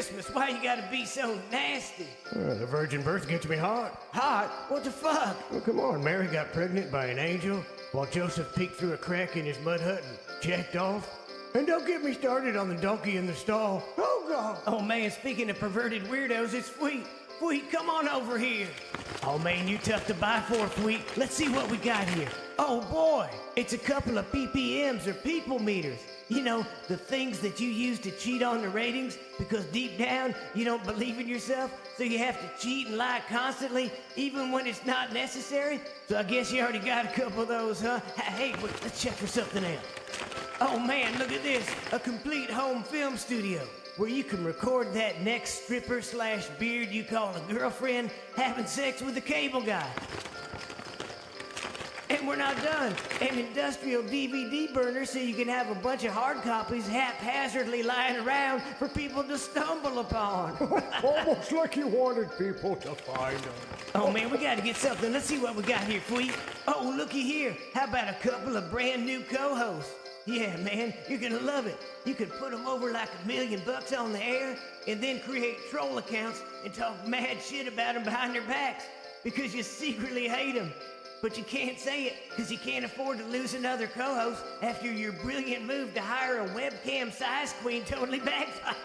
Christmas. Why you gotta be so nasty? The virgin birth gets me hot. Hot? What the fuck? Well, come on, Mary got pregnant by an angel while Joseph peeked through a crack in his mud hut and jacked off. And don't get me started on the donkey in the stall. Oh, God. Oh, man, speaking of perverted weirdos, it's Fweet. Fweet, come on over here. Oh, man, you tough to buy for, Fweet. Let's see what we got here. Oh, boy, it's a couple of PPMs, or people meters. You know, the things that you use to cheat on the ratings because deep down you don't believe in yourself, so you have to cheat and lie constantly, even when it's not necessary. So I guess you already got a couple of those, huh? Hey, wait, let's check for something else. Oh man, look at this, a complete home film studio where you can record that next stripper slash beard you call a girlfriend having sex with a cable guy. And we're not done. An industrial DVD burner so you can have a bunch of hard copies haphazardly lying around for people to stumble upon. Almost like you wanted people to find them. Oh man, we gotta get something. Let's see what we got here, Fweet. Oh, looky here. How about a couple of brand new co-hosts? Yeah, man, you're gonna love it. You can put them over like $1 million on the air and then create troll accounts and talk mad shit about them behind their backs because you secretly hate them. But you can't say it because you can't afford to lose another co-host after your brilliant move to hire a webcam size queen totally backfired.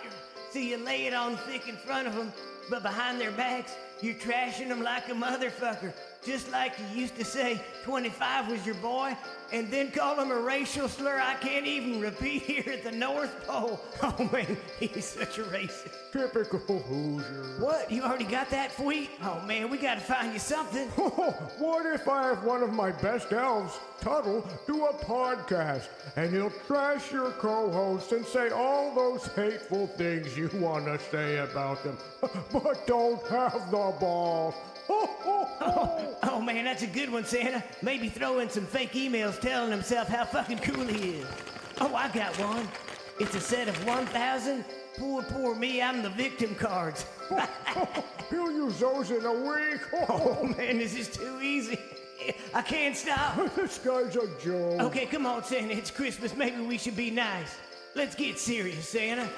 So you lay it on thick in front of them, but behind their backs, you're trashing them like a motherfucker. Just like you used to say 25 was your boy, and then call him a racial slur I can't even repeat here at the North Pole. Oh man, he's such a racist. Typical Hoosier. What, you already got that, Fweet? Oh man, we gotta find you something. What if I have one of my best elves, Tuttle, do a podcast, and he'll trash your co-host and say all those hateful things you want to say about them, but don't have the balls. Oh man, that's a good one, Santa. Maybe throw in some fake emails telling himself how fucking cool he is. Oh, I got one. It's a set of 1,000 poor me, I'm the victim cards. He'll use those in a week. Oh man, this is too easy. I can't stop. This guy's a joke. Okay, come on, Santa. It's Christmas. Maybe we should be nice. Let's get serious, Santa.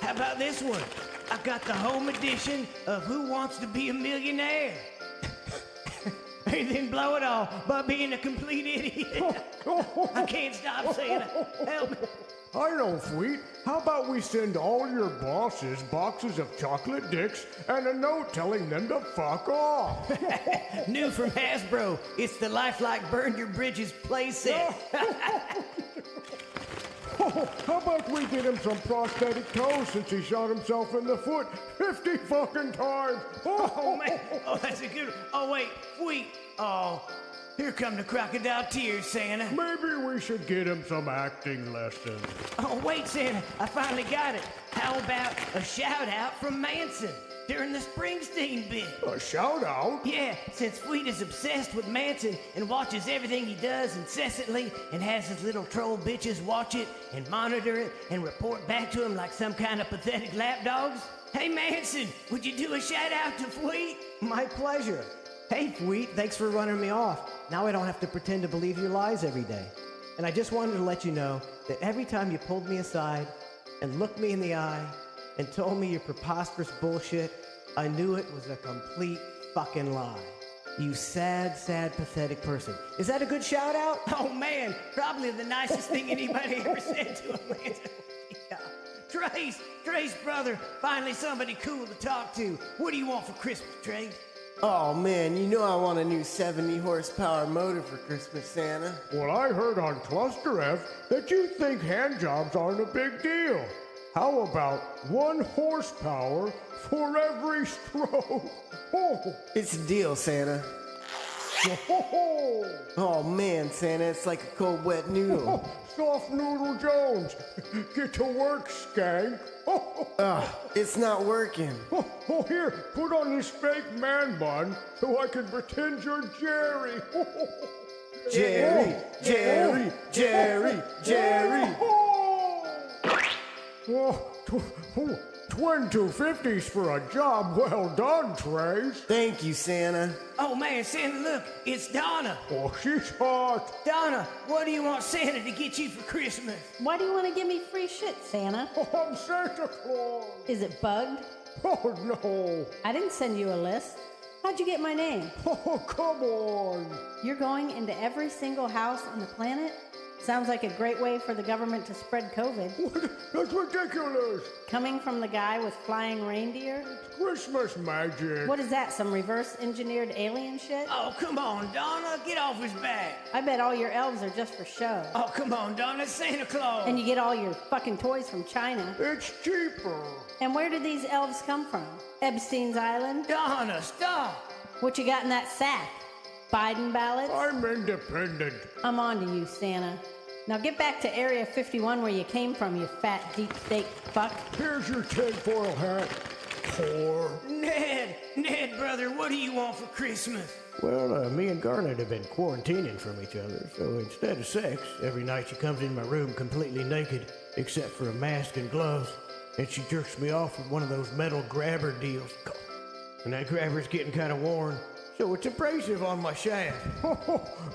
How about this one? I got the home edition of Who Wants to Be a Millionaire? And then blow it all by being a complete idiot. I can't stop, Santa. Help me. I know, Fweet. How about we send all your bosses boxes of chocolate dicks and a note telling them to fuck off? New from Hasbro. It's the lifelike Burn Your Bridges playset. How about we get him some prosthetic toes since he shot himself in the foot 50 fucking times? Oh, man. Oh, that's a good one. Oh, wait. Fweet. Oh, here come the crocodile tears, Santa. Maybe we should get him some acting lessons. Oh, wait, Santa. I finally got it. How about a shout-out from Manson during the Springsteen bit? A shout-out? Yeah, since Fweet is obsessed with Manson and watches everything he does incessantly and has his little troll bitches watch it and monitor it and report back to him like some kind of pathetic lapdogs. Hey, Manson, would you do a shout-out to Fweet? My pleasure. Hey, Fweet, thanks for running me off. Now I don't have to pretend to believe your lies every day. And I just wanted to let you know that every time you pulled me aside and looked me in the eye and told me your preposterous bullshit, I knew it was a complete fucking lie. You sad, pathetic person. Is that a good shout out? Oh man, probably the nicest thing anybody ever said to him. Yeah. Trace, brother, finally somebody cool to talk to. What do you want for Christmas, Trace? Oh man, you know I want a new 70 horsepower motor for Christmas, Santa. Well, I heard on Cluster F that you think hand jobs aren't a big deal. How about 1 horsepower for every stroke? It's a deal, Santa. Oh man, Santa, it's like a cold, wet noodle. Soft Noodle Jones, get to work, skank. It's not working. Here, put on this fake man bun so I can pretend you're Jerry. Jerry. Oh, $22.50 for a job well done, Trace. Thank you, Santa. Oh man, Santa, look, it's Donna. Oh, she's hot. Donna, what do you want Santa to get you for Christmas? Why do you want to give me free shit, Santa? Oh, I'm Santa Claus. Is it bugged? Oh, no. I didn't send you a list. How'd you get my name? Oh, come on. You're going into every single house on the planet? Sounds like a great way for the government to spread COVID. What? That's ridiculous. Coming from the guy with flying reindeer? Christmas magic. What is that, some reverse engineered alien shit? Oh, come on, Donna, get off his back. I bet all your elves are just for show. Oh, come on, Donna, it's Santa Claus. And you get all your fucking toys from China. It's cheaper. And where did these elves come from? Epstein's Island? Donna, stop. What you got in that sack? Biden ballots? I'm independent. I'm on to you, Santa. Now get back to Area 51 where you came from, you fat deep state fuck. Here's your tinfoil hat. Poor. Ned, brother, what do you want for Christmas? Well, me and Garnet have been quarantining from each other, so instead of sex, every night she comes in my room completely naked, except for a mask and gloves, and she jerks me off with one of those metal grabber deals. And that grabber's getting kind of worn, so it's abrasive on my shaft.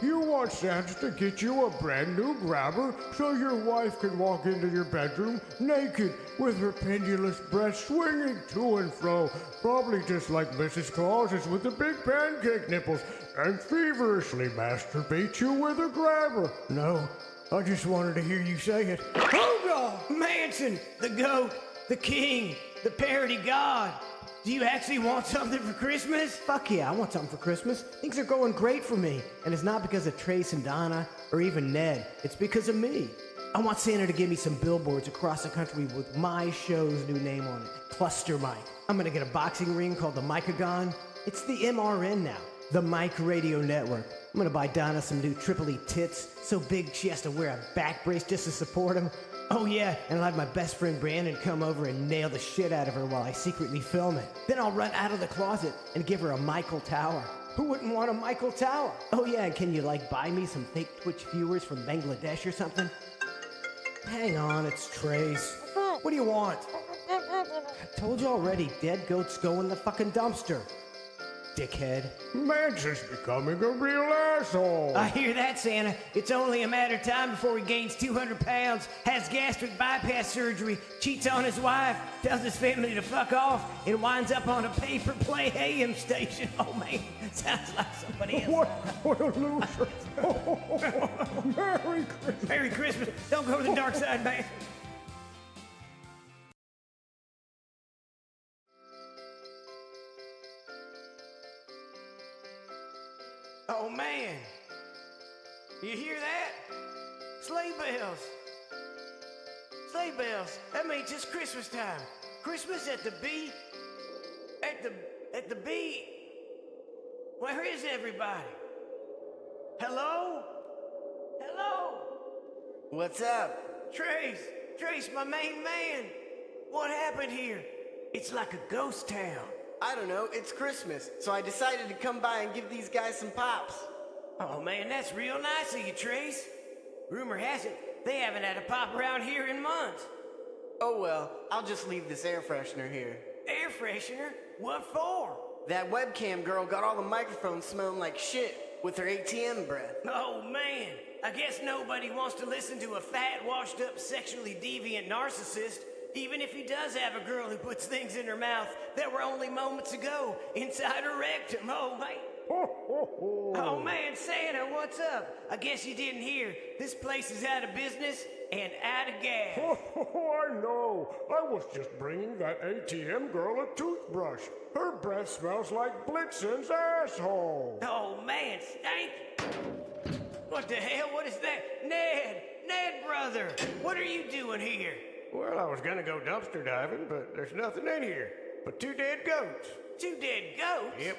You want Santa to get you a brand new grabber so your wife can walk into your bedroom naked with her pendulous breasts swinging to and fro, probably just like Mrs. Claus's with the big pancake nipples, and feverishly masturbate you with a grabber. No, I just wanted to hear you say it. Hogarth, Manson, the goat, the king, the parody god. Do you actually want something for Christmas? Fuck yeah, I want something for Christmas. Things are going great for me. And it's not because of Trace and Donna or even Ned. It's because of me. I want Santa to give me some billboards across the country with my show's new name on it, Cluster Mike. I'm gonna get a boxing ring called the Micagon. It's the MRN now, the Mike Radio Network. I'm gonna buy Donna some new Triple E tits, so big she has to wear a back brace just to support them. Oh yeah, and I'll have my best friend Brandon come over and nail the shit out of her while I secretly film it. Then I'll run out of the closet and give her a Michael Tower. Who wouldn't want a Michael Tower? Oh yeah, and can you buy me some fake Twitch viewers from Bangladesh or something? Hang on, it's Trace. What do you want? I told you already, dead goats go in the fucking dumpster. Dickhead. Manson's becoming a real asshole. I hear that, Santa. It's only a matter of time before he gains 200 pounds, has gastric bypass surgery, cheats on his wife, tells his family to fuck off, and winds up on a pay-per-play AM station. Oh, man, sounds like somebody else. What a loser. Merry Christmas. Merry Christmas. Don't go to the dark side, man. Oh, man. You hear that? Sleigh bells. Sleigh bells. That means it's Christmas time. Christmas at the B. At the B. Where is everybody? Hello? Hello? What's up? Trace, my main man. What happened here? It's like a ghost town. I don't know, it's Christmas, so I decided to come by and give these guys some pops. Oh man, that's real nice of you, Trace. Rumor has it, they haven't had a pop around here in months. Oh well, I'll just leave this air freshener here. Air freshener? What for? That webcam girl got all the microphones smelling like shit with her ATM breath. Oh man, I guess nobody wants to listen to a fat, washed up, sexually deviant narcissist, even if he does have a girl who puts things in her mouth that were only moments ago inside her rectum. Oh man. Oh man, Santa, what's up? I guess you didn't hear. This place is out of business and out of gas. I know. I was just bringing that ATM girl a toothbrush. Her breath smells like Blitzen's asshole. Oh man, stank. What the hell? What is that? Ned, brother, what are you doing here? Well, I was gonna go dumpster diving, but there's nothing in here but 2 dead goats. 2 dead goats? Yep.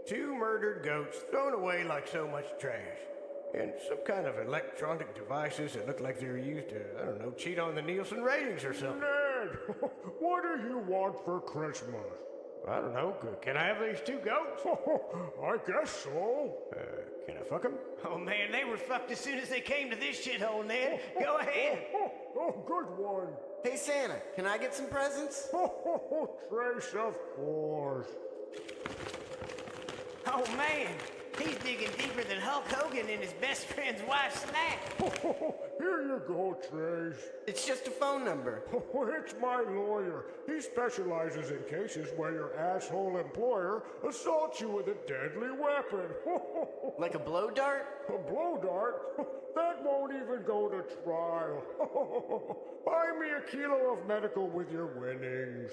2 murdered goats thrown away like so much trash. And some kind of electronic devices that look like they were used to, I don't know, cheat on the Nielsen ratings or something. Ned, what do you want for Christmas? I don't know. Can I have these 2 goats? I guess so. Can I fuck them? Oh man, they were fucked as soon as they came to this shithole, Ned. Go ahead. Oh, good one. Hey, Santa, can I get some presents? Trace, of course. Oh man, he's digging deeper than Hulk Hogan and his best friend's wife's snack. Here you go, Trace. It's just a phone number. It's my lawyer. He specializes in cases where your asshole employer assaults you with a deadly weapon. Like a blow dart? A blow dart? That won't even go to trial. Buy me a kilo of medical with your winnings.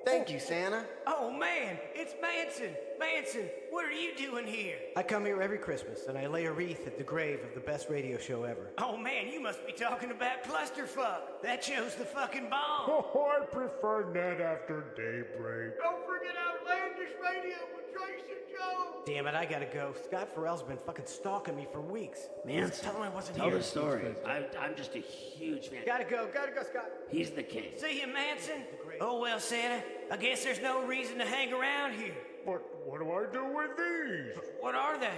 Thank you, Santa. Oh man, it's Manson. Manson, what are you doing here? I come here every Christmas and I lay a wreath at the grave of the best radio show ever. Oh man, you must be talking about Clusterfuck. That show's the fucking bomb. I prefer Net After Daybreak. Don't forget Outlandish Radio with Trace and Joe. Damn it, I gotta go. Scott Farrell's been fucking stalking me for weeks. Manson, Tell him I wasn't tell here. the story. I'm just a huge fan. Gotta go, Scott. He's the king. See you, Manson. Oh well, Santa. I guess there's no reason to hang around here. But what do I do with these? What are they?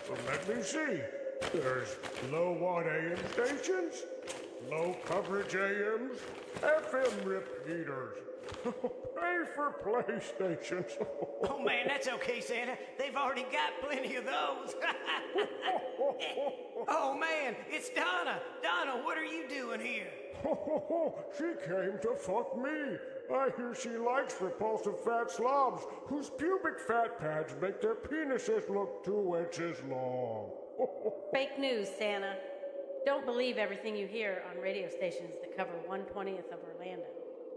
Well, let me see. There's low watt AM stations, low coverage AMs, FM repeaters. Pay for PlayStations. Oh man, that's okay, Santa. They've already got plenty of those. Oh man, it's Donna. Donna, what are you doing here? She came to fuck me. I hear she likes repulsive fat slobs whose pubic fat pads make their penises look 2 inches long. Fake news, Santa. Don't believe everything you hear on radio stations that cover 1/20th of Orlando.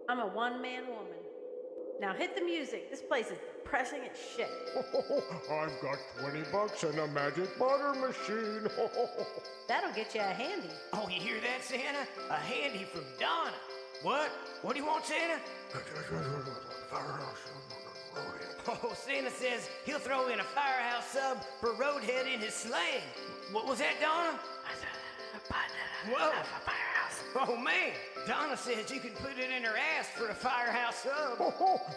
I'm a one-man woman. Now hit the music. This place is depressing as shit. I've got $20 and a magic butter machine. That'll get you a handy. Oh, you hear that, Santa? A handy from Donna. What? What do you want, Santa? Oh, Santa says he'll throw in a firehouse sub for Roadhead in his slang. What was that, Donna? Whoa. Oh, man. Donna says you can put it in her ass for a firehouse sub.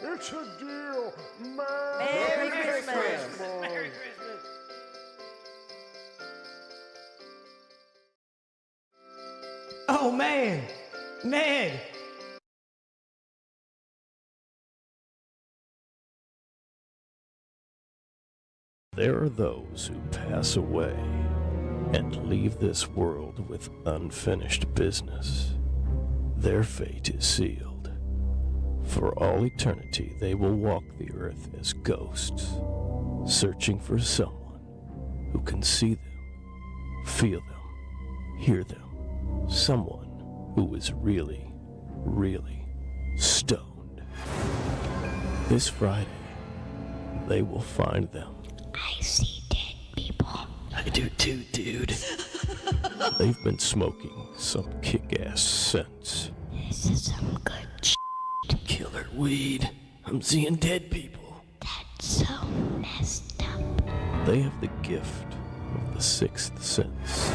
It's a deal. Merry Christmas. Merry Christmas. Oh, man. Ned. There are those who pass away and leave this world with unfinished business. Their fate is sealed. For all eternity, they will walk the earth as ghosts, searching for someone who can see them, feel them, hear them. Someone who is really, really stoned. This Friday, they will find them. I see dead people. I do too, dude. They've been smoking some kick-ass scents. This is some good Killer weed. I'm seeing dead people. That's so messed up. They have the gift of the sixth sense.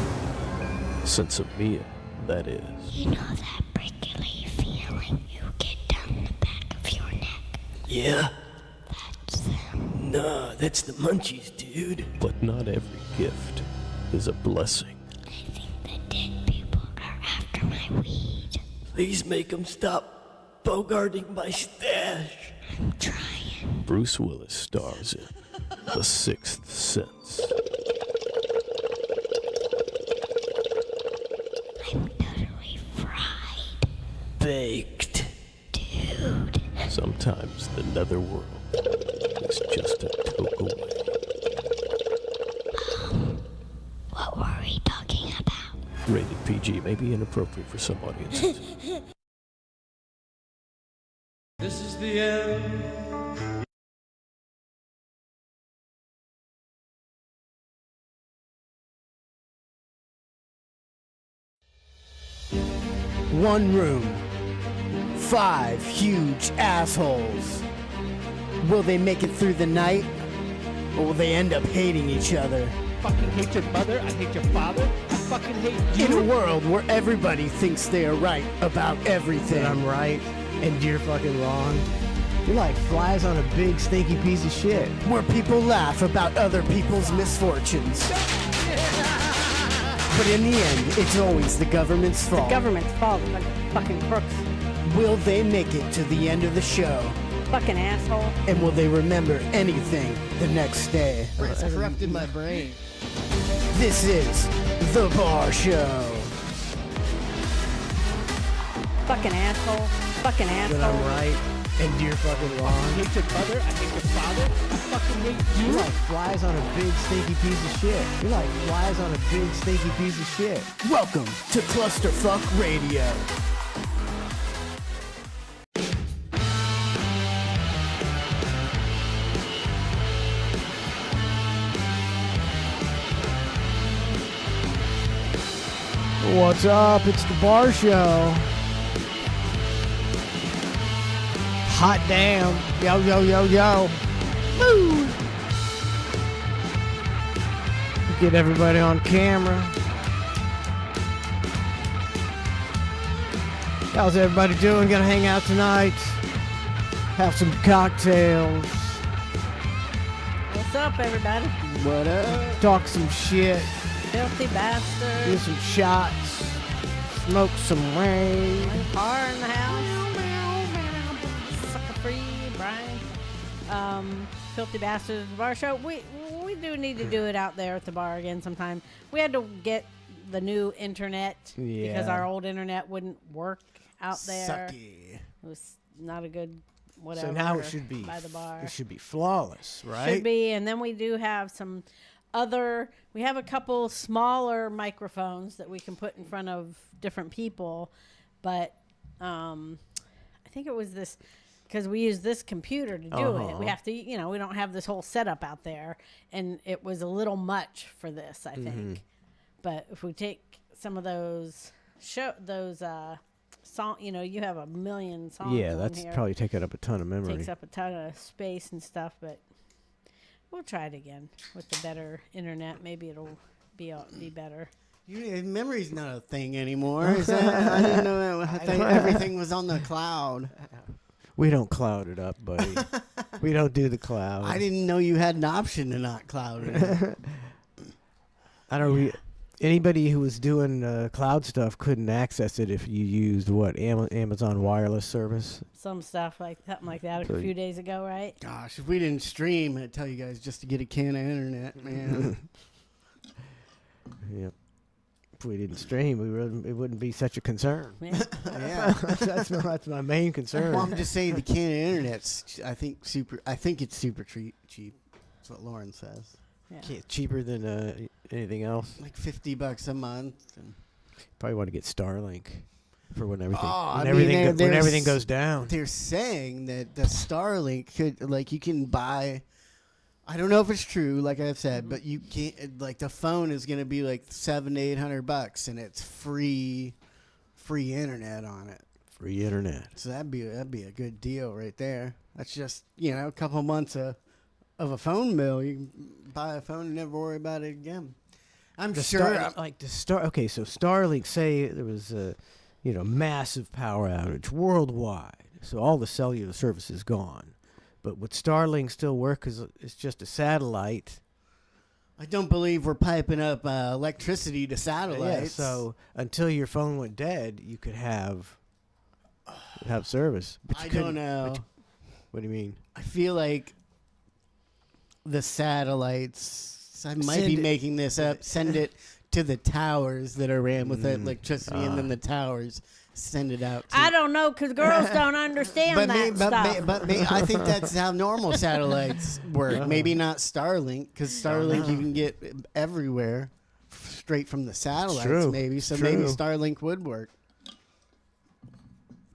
Sense-o-mia, that is. You know that prickly feeling you get down the back of your neck? Yeah? That's them. Nah, that's the munchies, dude. But not every gift is a blessing. I think the dead people are after my weed. Please make them stop bogarting my stash. I'm trying. Bruce Willis stars in The Sixth Sense. I'm totally fried. Baked. Dude. Sometimes the netherworld is just a toke away. What were we talking about? Rated PG may be inappropriate for some audiences. This is the end. One room. 5 huge assholes. Will they make it through the night? Or will they end up hating each other? Fucking hate your mother, I hate your father, I fucking hate In a you. world where everybody thinks they are right about everything. I'm right and you're fucking wrong. You're like flies on a big stinky piece of shit. Where people laugh about other people's misfortunes. But in the end, it's always the government's The fault. government's fault. Like fucking crooks. Will they make it to the end of the show? Fucking asshole. And will they remember anything the next day? It's corrupted my brain. This is The Bar Show. Fucking asshole. Fucking That asshole. I'm right and you're fucking I wrong. hate your mother. I hate your father. I fucking hate You're you. like flies on a big stinky piece of shit. You're like flies on a big stinky piece of shit. Welcome to Clusterfuck Radio. What's up? It's The Bar Show. Hot damn. Yo, yo, yo, yo. Woo! Get everybody on camera. How's everybody doing? Gonna hang out tonight. Have some cocktails. What's up, everybody? What up? Talk some shit. Filthy Do bastard. some shots. Smoke some rain. Car in the house. Sucker free, Brian. Filthy bastards bar show. We do need to do it out there at the bar again sometime. We had to get the new internet because Yeah. our old internet wouldn't work out there. Sucky. It was not a good whatever. So now it should be by the bar. It should be flawless, right? Should be, and then we do have some other. We have a couple smaller microphones that we can put in front of different people, but I think it was this because we use this computer to do it. We have to, we don't have this whole setup out there, and it was a little much for this, I think. But if we take some of those song, you have a million songs. Yeah, on that's here. probably taking up a ton of memory. Takes up a ton of space and stuff, but we'll try it again with the better internet. Maybe it'll be better. Memory's not a thing anymore. Is that? I didn't know that. I thought everything was on the cloud. We don't cloud it up, buddy. We don't do the cloud. I didn't know you had an option to not cloud it. I don't. Anybody who was doing cloud stuff couldn't access it if you used Amazon wireless service. Some stuff like something like that a few days ago, right? Gosh, if we didn't stream, I'd tell you guys just to get a can of internet, man. Yep. If we didn't stream, it wouldn't be such a concern. Yeah. Yeah. That's my main concern. Well, I'm just saying the can of internet's. I think it's super cheap. That's what Lauren says. Yeah. Cheaper than anything else. Like $50 a month. And Probably want to get Starlink for when everything Oh, when everything goes down. They're saying that the Starlink could, you can buy. I don't know if it's true, like I've said, but you can't. The phone is going to be like $700 to $800, and it's free internet on it. Free internet. So that'd be a good deal right there. That's just a couple months of a phone bill. You can buy a phone and never worry about it again. I'm sure. Okay, so Starlink, say there was a massive power outage worldwide, so all the cellular service is gone. But would Starlink still work because it's just a satellite? I don't believe we're piping up electricity to satellites. Yeah, so until your phone went dead, you could have service. But you I couldn't- don't know. What do you mean? I feel like the satellites, I might be Send it- making this up, send it to the towers that are ran with the electricity, and then the towers send it out. I don't know because girls don't understand that stuff. I think that's how normal satellites work. Maybe not Starlink, because Starlink you can get everywhere straight from the satellites. true. Maybe so. It's Maybe true. Starlink would work.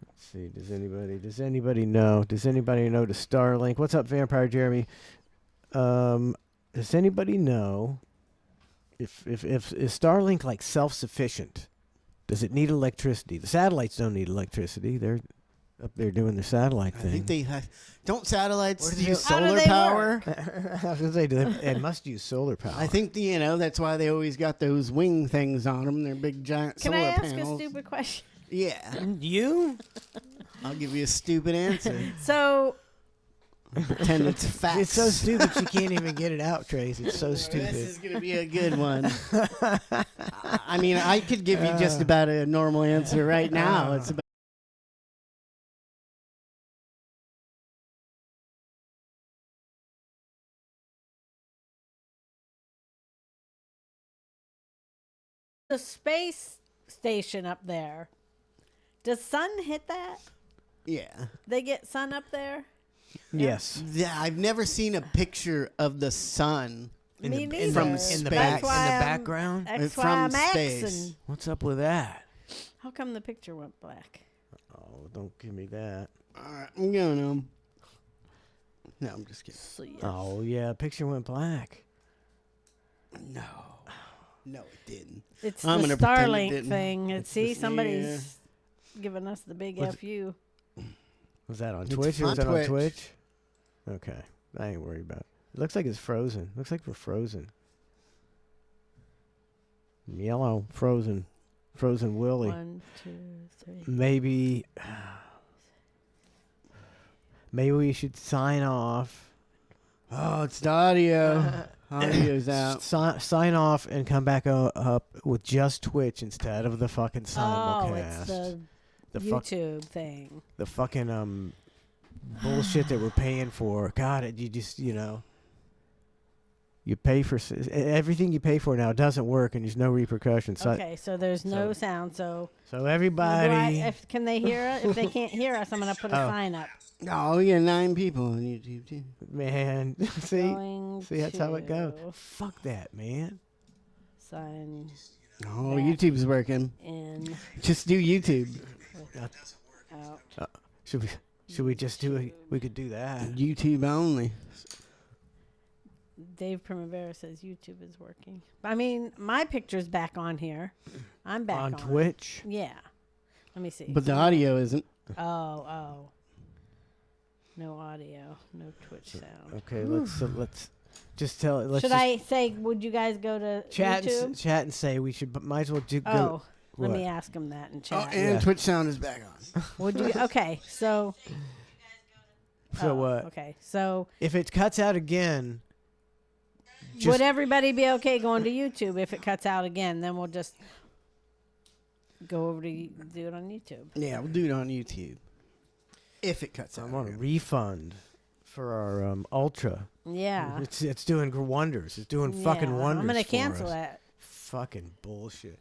Let's see. Does anybody know? Does anybody know the Starlink? What's up, Vampire Jeremy? Does anybody know if is Starlink self-sufficient? Does it need electricity? The satellites don't need electricity. They're up there doing their satellite I thing. think they have. Don't satellites Or do use How do solar they power? work? I was gonna say they must use solar power. I think that's why they always got those wing things on them. They're big giant Can solar I ask panels. a stupid question? Yeah, you. I'll give you a stupid answer. So, Pretend it's facts. It's so stupid you can't even get it out, Trace. It's so stupid. This is gonna be a good one. I mean, I could give you just about a normal answer right now. It's about The space station up there. Does sun hit that? yeah. They get sun up there? Yes. Yeah, I've never seen a picture of the sun Me neither. from in space. the That's why I'm- background. That's From why I'm space. asking. What's up with that? How come the picture went black? Oh, don't give me that. All right, I'm going home. No, I'm just kidding. So, yes. Oh yeah, picture went black. No, it didn't. It's I'm the gonna pretend it Starlink didn't. thing. It's See, the- somebody's giving us the big What's- FU. Was that on It's Twitch or was on that on Twitch. Twitch? Okay, I ain't worried about it. It looks like it's frozen. Looks like we're frozen. Yellow, frozen Willy. 1, 2, 3. Maybe we should sign off. Oh, it's the audio. Audio's out. Sign off and come back up with just Twitch instead of the fucking simulcast. Oh, it's the fuck- YouTube thing. the fucking bullshit that we're paying for. God, you just you pay for everything you pay for now doesn't work, and there's no repercussions. So, Okay, so there's no sound. So so everybody, can they hear us? If they can't hear us, I'm gonna put a sign up. Oh, we got 9 people on YouTube too. man, Going see that's how it goes. to Fuck that, man. Sign Oh, YouTube's working. in. Just do YouTube. Out. Should we just do it? We could do that. YouTube only. Dave Primavera says YouTube is working. I mean, my picture's back on here. I'm back on on Twitch. Yeah. Let me see. But the audio isn't. Oh. No audio, no Twitch sound. Okay, let's just tell it. Should I say? Would you guys go to chat YouTube? chat and say we should? Might as well go. Oh, let what? me ask him that in Oh, chat. and Twitch sound is back on. Would you? Okay, so. So what? Okay, so If it cuts out again, would everybody be okay going to YouTube if it cuts out again? Then we'll just go over to do it on YouTube. Yeah, we'll do it on YouTube. If it cuts out. I want a refund for our Ultra. Yeah. It's doing wonders. It's doing fucking wonders. I'm gonna for cancel us. that. Fucking bullshit.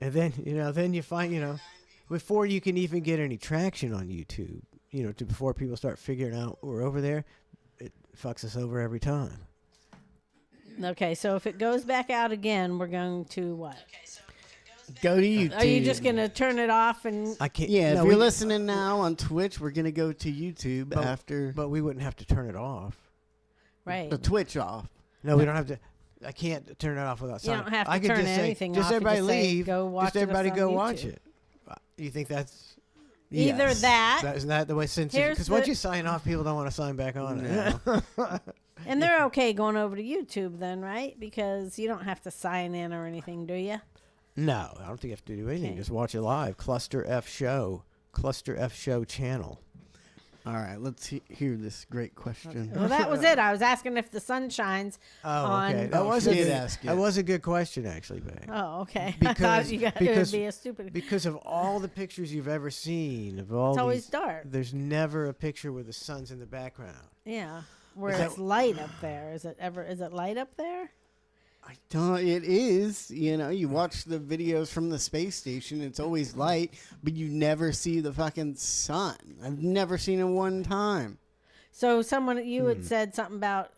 And then then you find before you can even get any traction on YouTube, before people start figuring out we're over there, it fucks us over every time. Okay, so if it goes back out again, we're going to what? Go to YouTube. Are you just gonna turn it off and? I can't. Yeah, no, if you're listening now on Twitch, we're gonna go to YouTube after. But we wouldn't have to turn it off. Right. The Twitch off. No, we don't have to. I can't turn it off without You signing. don't have to I could turn just say, anything just off. You everybody just say, leave. go watch just it everybody on go watch YouTube. it. You think that's Either that, isn't that the way? Here's Because once the- you sign off, people don't want to sign back on. and they're okay going over to YouTube then, right? Because you don't have to sign in or anything, do you? No, I don't think you have to do anything. Okay. Just watch it live. Cluster F Show channel. All right, let's hear this great question. Well, that was it. I was asking if the sun shines on. Okay. That was a good question, actually, Bay. Oh, okay. I Because thought it would be a stupid. because of all the pictures you've ever seen of all It's always these, dark. there's never a picture where the sun's in the background. Yeah, where Is that- it's light up there. Is it light up there? It is. You watch the videos from the space station. It's always light, but you never see the fucking sun. I've never seen it one time. So you had said something about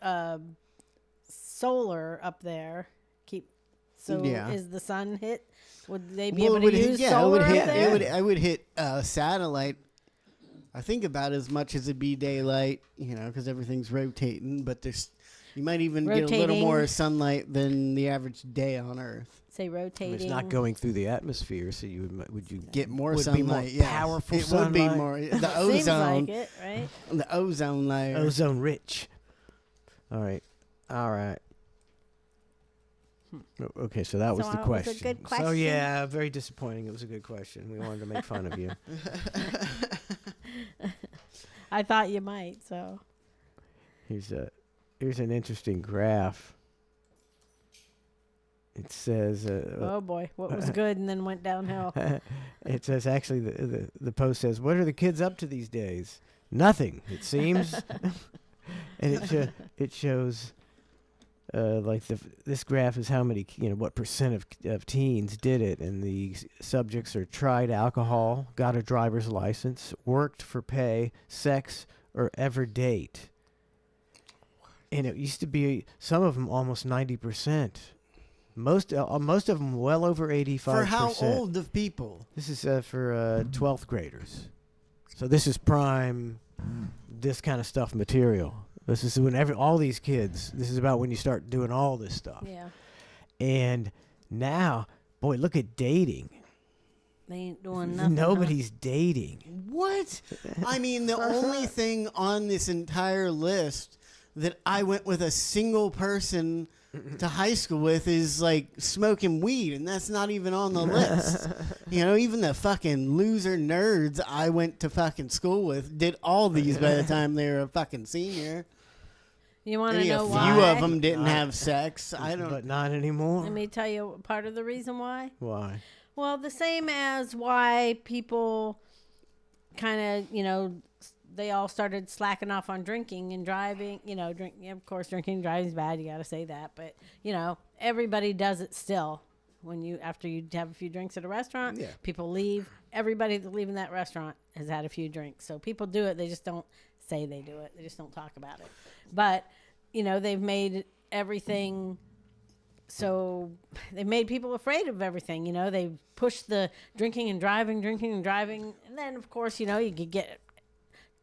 solar up there. Yeah. Is the sun hit? Would they be Well, able to use solar up there? I would hit satellite. I think about as much as it'd be daylight, because everything's rotating. But you might even get a little more sunlight than the average day on Earth. Say rotating. It's not going through the atmosphere, so would you Get more would sunlight. be more yeah. powerful It sunlight? would be more. The Seems ozone. like it, right? The ozone layer. Ozone rich. All right. Okay, so that was So the it was a question. good So question? yeah, very disappointing. It was a good question. We wanted to make fun of you. I thought you might. So Here's an interesting graph. It says, oh boy, what was good and then went downhill. It says, actually, the post says, what are the kids up to these days? Nothing, it seems. And it shows, this graph is how many, what percent of teens did it. And the subjects are tried alcohol, got a driver's license, worked for pay, sex, or ever date. And it used to be, some of them almost 90%. Most of them well over 85%. For how old of people? This is for 12th graders. So this is prime, this kind of stuff material. This is when all these kids, this is about when you start doing all this stuff. Yeah. And now, boy, look at dating. They ain't doing nothing. Nobody's dating. What? I mean, the only thing on this entire list that I went with a single person to high school with is like smoking weed, and that's not even on the list. Even the fucking loser nerds I went to fucking school with did all these by the time they were a fucking senior. You want to know a why? few of them didn't have sex. I don't. But not anymore. Let me tell you part of the reason why. Why? Well, the same as why people kind of, they all started slacking off on drinking and driving. Of course, drinking and driving is bad. You got to say that. But, everybody does it still. After you have a few drinks at a restaurant, people leave. Everybody that's leaving that restaurant has had a few drinks. So people do it. They just don't say they do it. They just don't talk about it. But, they've made everything... So they made people afraid of everything. They pushed the drinking and driving. And then, of course, you could get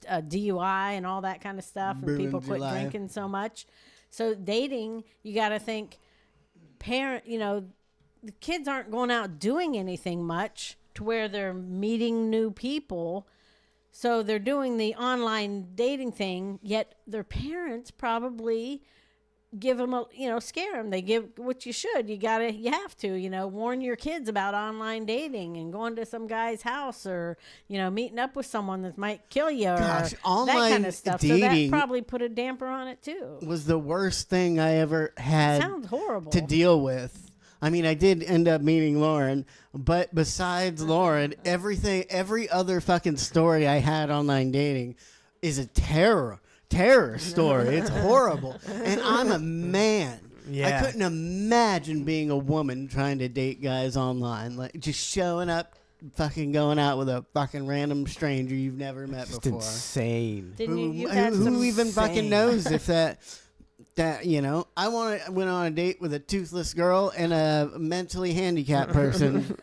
a DUI and all that kind of stuff. And people quit drinking so much. So dating, you got to think the kids aren't going out doing anything much to where they're meeting new people. So they're doing the online dating thing, yet their parents probably give them scare them. They give what you should. You have to, warn your kids about online dating and going to some guy's house or, meeting up with someone that might kill you or that kind of stuff. So that probably put a damper on it too. Was the worst thing I ever had. Sounds horrible. To deal with. I mean, I did end up meeting Lauren, but besides Lauren, every other fucking story I had online dating is a terror story. It's horrible. And I'm a man. Yeah. I couldn't imagine being a woman trying to date guys online. Like just showing up, fucking going out with a fucking random stranger you've never met Just before. Insane. Who even fucking knows if that I went on a date with a toothless girl and a mentally handicapped person.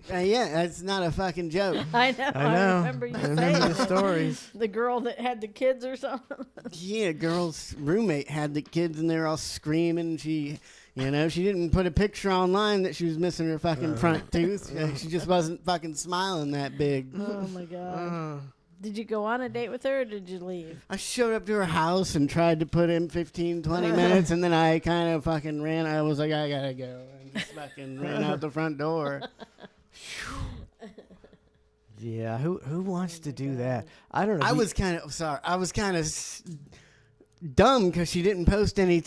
Yeah, that's not a fucking joke. I know. I remember you saying the stories. The girl that had the kids or something. Yeah, girl's roommate had the kids and they're all screaming. She didn't put a picture online that she was missing her fucking front tooth. She just wasn't fucking smiling that big. Oh my God. Did you go on a date with her or did you leave? I showed up to her house and tried to put in 15, 20 minutes, and then I kind of fucking ran. I was like, I gotta go. And just fucking ran out the front door. Yeah, who wants to do that? I don't know. I was kind of dumb because she didn't post any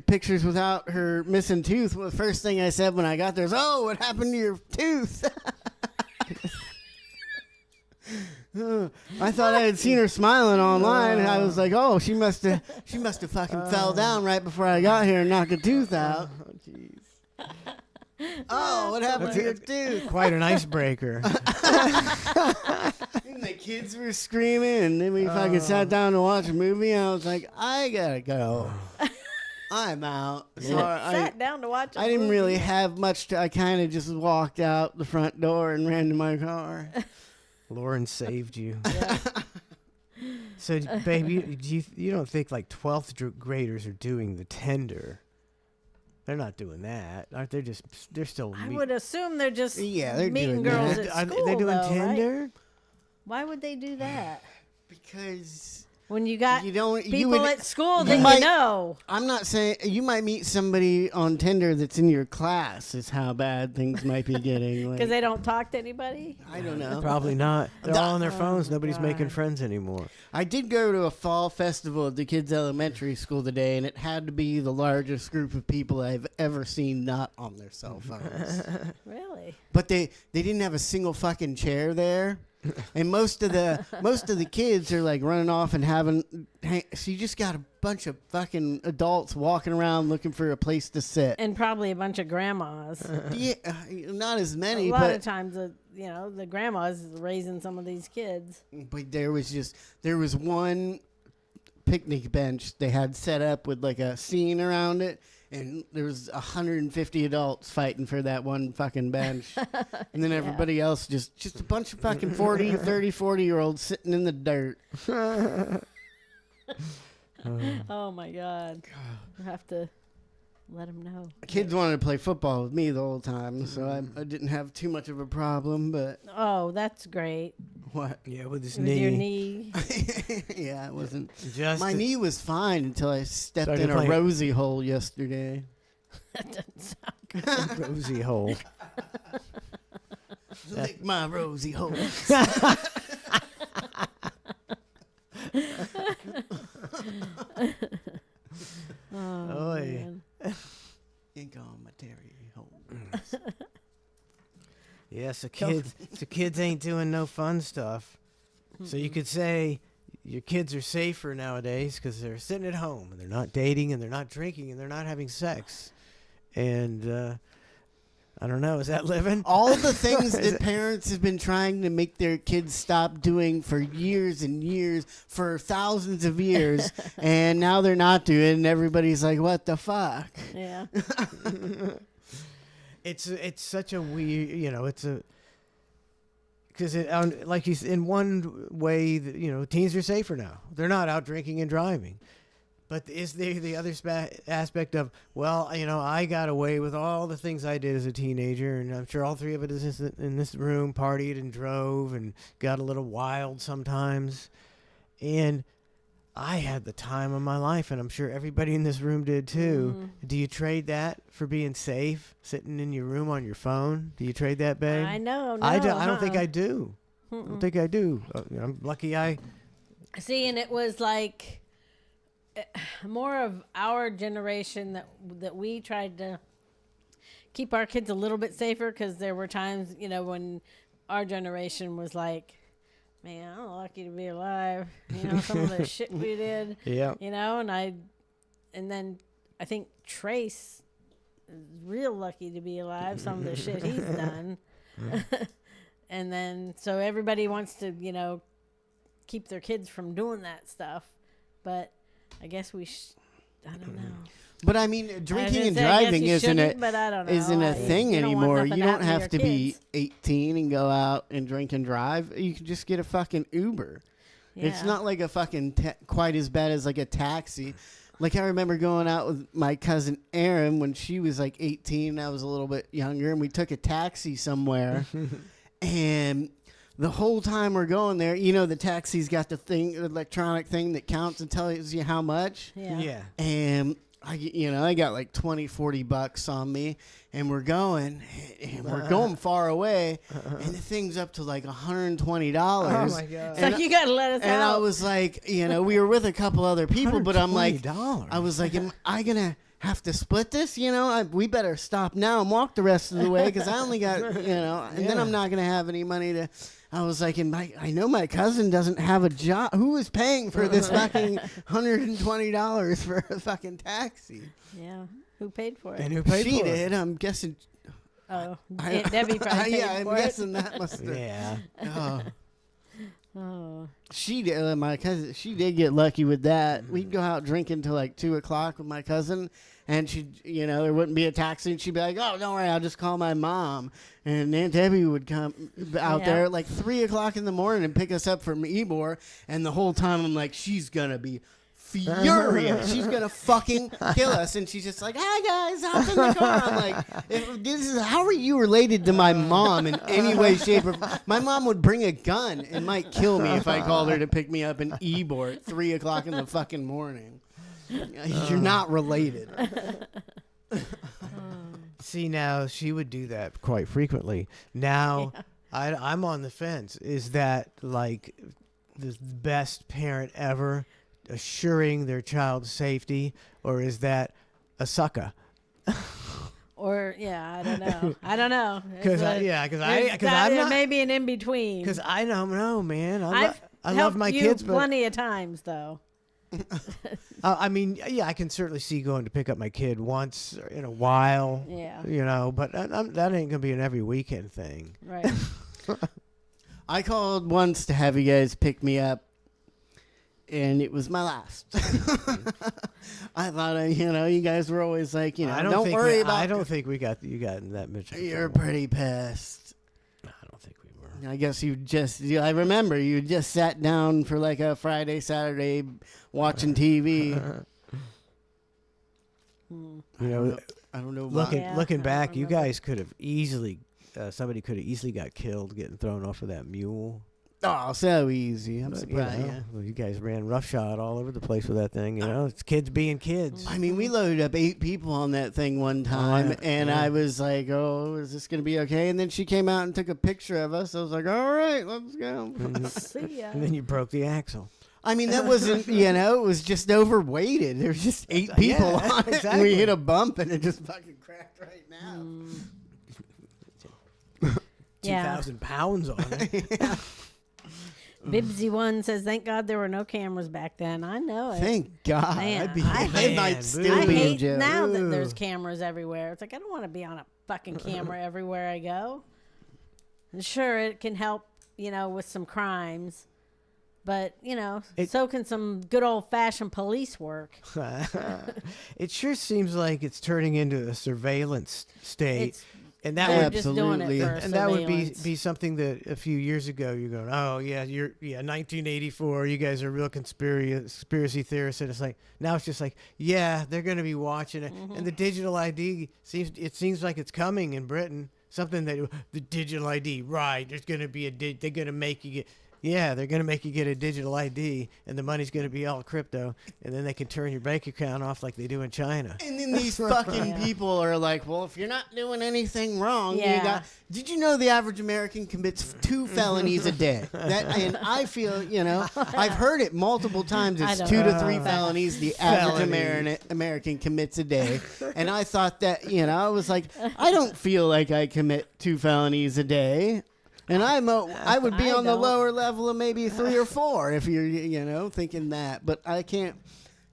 pictures without her missing tooth. Well, the first thing I said when I got there is, "Oh, what happened to your tooth?" I thought I had seen her smiling online, and I was like, "Oh, she must have fucking fell down right before I got here and knocked a tooth out." Oh, jeez. Oh, what happened to your tooth? Quite an icebreaker. And the kids were screaming, and then we fucking sat down to watch a movie, and I was like, I gotta go. I'm out. So sat down to watch a I didn't movie. really have much I kind of just walked out the front door and ran to my car. Lauren saved you. Yeah. So, baby, you don't think like 12th graders are doing the Tinder? They're not doing that, aren't they? They're still. I would assume they're just they're meeting doing girls that. at school. Are they doing though, Tinder? Right? Why would they do that? Because When you got you people at school you that might- you know. I'm not saying you might meet somebody on Tinder that's in your class. Is how bad things might be getting. Because they don't talk to anybody? I don't know. Probably not. They're all on their phones. Nobody's God. making friends anymore. I did go to a fall festival at the kids' elementary school today, and it had to be the largest group of people I've ever seen not on their cell phones. Really? But they didn't have a single fucking chair there. And most of the kids are like running off and so you just got a bunch of fucking adults walking around looking for a place to sit. And probably a bunch of grandmas. Yeah, not as many, A lot but of times, the grandmas raising some of these kids. But there was one picnic bench they had set up with like a scene around it, and there was 150 adults fighting for that one fucking bench. And then everybody else just a bunch of fucking 40-year-olds sitting in the dirt. Oh my God. I have to let them know. Kids wanted to play football with me the whole time, so I didn't have too much of a problem, but Oh, that's great. what? Yeah, with his With your knee. Yeah, it wasn't. Just My knee was fine until I stepped Started in a playing- rosy hole yesterday. That doesn't sound good. rosy hole. Lick my rosy hole. Oh, Oy. man. Ink on my terry hole. Yeah, so kids ain't doing no fun stuff. So you could say your kids are safer nowadays because they're sitting at home and they're not dating and they're not drinking and they're not having sex. And I don't know, is that living? All the things Is that it- parents have been trying to make their kids stop doing for years and years, for thousands of years, and now they're not doing it, and everybody's like, what the fuck? Yeah. It's such a weird, it's a because like you in one way, teens are safer now. They're not out drinking and driving. But is there the other aspect of, well, I got away with all the things I did as a teenager, and I'm sure all three of us in this room partied and drove and got a little wild sometimes. And I had the time of my life, and I'm sure everybody in this room did too. Mm-hmm. Do you trade that for being safe, sitting in your room on your phone? Do you trade that, babe? I know. I no, don't think I do. I don't think I do. I'm lucky See, and it was like more of our generation that we tried to keep our kids a little bit safer, because there were times, when our generation was like, man, I'm lucky to be alive. Some of the shit we did. Yeah. And then I think Trace is real lucky to be alive. Some of the shit he's done. And then, so everybody wants to, keep their kids from doing that stuff. But I guess I don't know. But I mean, drinking and say, I guess driving you isn't shouldn't, but I don't know. isn't a thing You don't want anymore. nothing You to don't happen have to to your be kids. 18 and go out and drink and drive. You can just get a fucking Uber. It's Yeah. not like a fucking quite as bad as like a taxi. Like I remember going out with my cousin Erin when she was like 18 and I was a little bit younger, and we took a taxi somewhere. And the whole time we're going there, the taxi's got the electronic thing that counts and tells you how much. Yeah. And I got like $20-$40 on me, and we're going far away, and the thing's up to like $120. Oh my God. So you got to let us And out. I was like, we were with a couple other people, but I'm like, $120. I was like, am I gonna have to split this? We better stop now and walk the rest of the way, because I only got, and then I'm not gonna have any money to. I was like, I know my cousin doesn't have a job. Who is paying for this fucking $120 for a fucking taxi? Yeah. Who paid for it? And who paid She for did. I'm guessing. Oh, Aunt Debbie probably paid Yeah, I'm for guessing that must it? have. Yeah. Oh. Oh. She did. My cousin. She did get lucky with that. We'd go out drinking till like 2:00 with my cousin, and she, there wouldn't be a taxi, and she'd be like, "Oh, don't worry, I'll just call my mom." And Aunt Debbie would come out there at like 3:00 in the morning and pick us up from Ybor, and the whole time I'm like, she's gonna be furious. She's gonna fucking kill us. And she's just like, "Hi guys, hop in the car." I'm like, how are you related to my mom in any way, shape, or my mom would bring a gun and might kill me if I called her to pick me up in Ybor at 3:00 in the fucking morning. You're not related. See, now she would do that quite frequently. Now, I'm on the fence. Is that like the best parent ever assuring their child's safety, or is that a sucker? Or I don't know. I don't know. Because I'm not, maybe an in between. Because I don't know, man. I love helped my you kids, but plenty of times though. I mean, I can certainly see going to pick up my kid once in a while. Yeah. But that ain't gonna be an every weekend thing. Right. I called once to have you guys pick me up, and it was my last. I thought, you guys were always like, don't worry about. I don't think we got you got in that much. You're pretty pissed. I don't think we were. I guess I remember you just sat down for like a Friday, Saturday watching TV. I don't know. Looking back, you guys could have easily. Somebody could have easily got killed getting thrown off of that mule. Oh, so easy. I'm surprised. Well, you guys ran roughshod all over the place with that thing. It's kids being kids. I mean, we loaded up 8 people on that thing one time, I was like, "Oh, is this going to be okay?" And then she came out and took a picture of us. I was like, "All right, let's go." See ya. And then you broke the axle. I mean, that wasn't, it was just overweighted. There was just 8 people on it. Exactly. And we hit a bump, and it just fucking cracked right now. 2,000 pounds on it. Bibsy One says, "Thank God there were no cameras back then." I know it. Thank God. Man, I might still I be in hate jail. now that there's cameras everywhere. It's like I don't want to be on a fucking camera everywhere I go. And sure, it can help, with some crimes, but so can some good old fashioned police work. It sure seems like it's turning into a surveillance state. And that They're would just doing it for and that would surveillance. be something that a few years ago you're going, oh yeah, 1984, you guys are real conspiracy theorists, and it's like now it's just like, yeah, they're going to be watching it, and the digital ID seems like it's coming in Britain. Something that the digital ID, right? There's going to be they're going to make you get. Yeah, they're going to make you get a digital ID, and the money's going to be all crypto, and then they can turn your bank account off like they do in China. And then these fucking people are like, well, if you're not doing anything wrong, did you know the average American commits 2 felonies a day? And I feel, I've heard it multiple times. It's 2 to 3 felonies the average American commits a day. And I thought that, I was like, I don't feel like I commit 2 felonies a day. And I would be on the lower level of maybe 3 or 4 if you're, thinking that. But I can't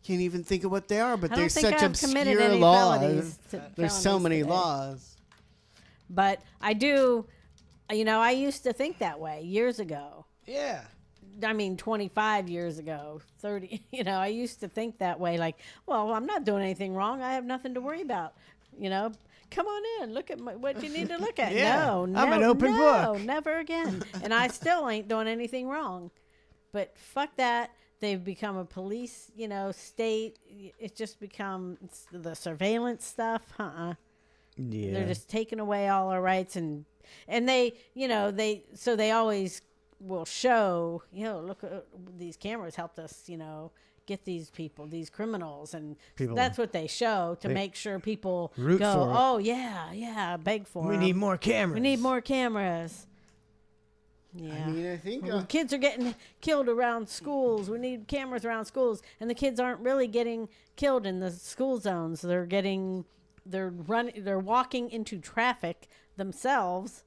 even think of what they are. But there's such obscure laws. There's so many laws. But I do, I used to think that way years ago. Yeah. I mean, 25 years ago, 30, I used to think that way. Like, well, I'm not doing anything wrong. I have nothing to worry about, Come on in. Look at what you need to look at. No, I'm an open book. Never again. And I still ain't doing anything wrong. But fuck that. They've become a police, state. It's just become the surveillance stuff. Yeah. They're just taking away all our rights, and they, they always will show, look, these cameras helped us, get these people, these criminals, and that's what they show to make sure people go, oh yeah, beg for We them. need more cameras. We need more cameras. Yeah, I mean, I think kids are getting killed around schools. We need cameras around schools, and the kids aren't really getting killed in the school zones. They're walking into traffic themselves.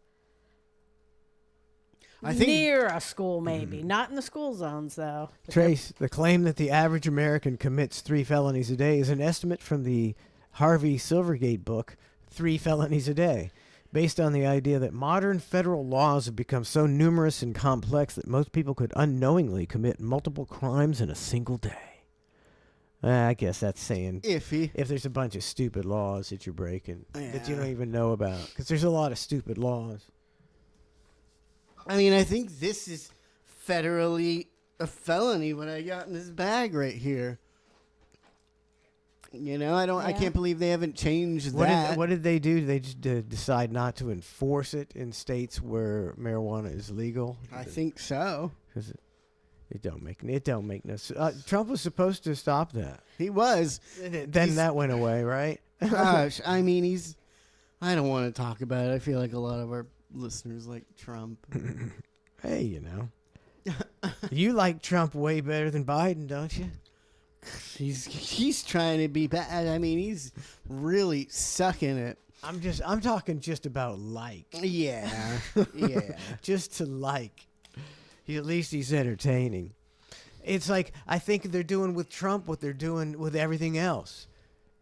I think near a school, maybe not in the school zones, though. Trace, the claim that the average American commits 3 felonies a day is an estimate from the Harvey Silvergate book, 3 Felonies a Day, based on the idea that modern federal laws have become so numerous and complex that most people could unknowingly commit multiple crimes in a single day. I guess that's saying iffy. If there's a bunch of stupid laws that you're breaking that you don't even know about, because there's a lot of stupid laws. I mean, I think this is federally a felony, what I got in this bag right here. You know, I can't believe they haven't changed What that. did they do? They just decide not to enforce it in states where marijuana is legal? I think so. Because it don't make no sense. Trump was supposed to stop that. He was. Then that went away, right? Gosh, I mean, I don't want to talk about it. I feel like a lot of our listeners like Trump. Hey, you know. You like Trump way better than Biden, don't you? He's trying to be bad. I mean, he's really sucking it. I'm talking just about like. Yeah. Yeah. Just to like. At least he's entertaining. It's like, I think they're doing with Trump what they're doing with everything else.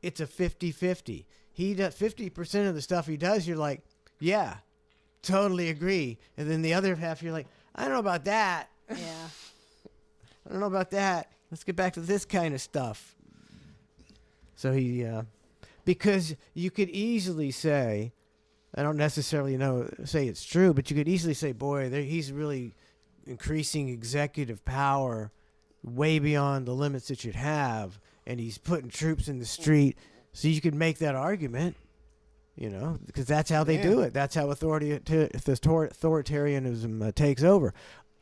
It's a 50-50. He does 50% of the stuff he does, you're like, yeah, totally agree. And then the other half, you're like, I don't know about that. Yeah. I don't know about that. Let's get back to this kind of stuff. So because you could easily say, I don't necessarily say it's true, but you could easily say, boy, he's really increasing executive power way beyond the limits it should have, and he's putting troops in the street. So you could make that argument, because that's how they do it. That's how authoritarianism takes over.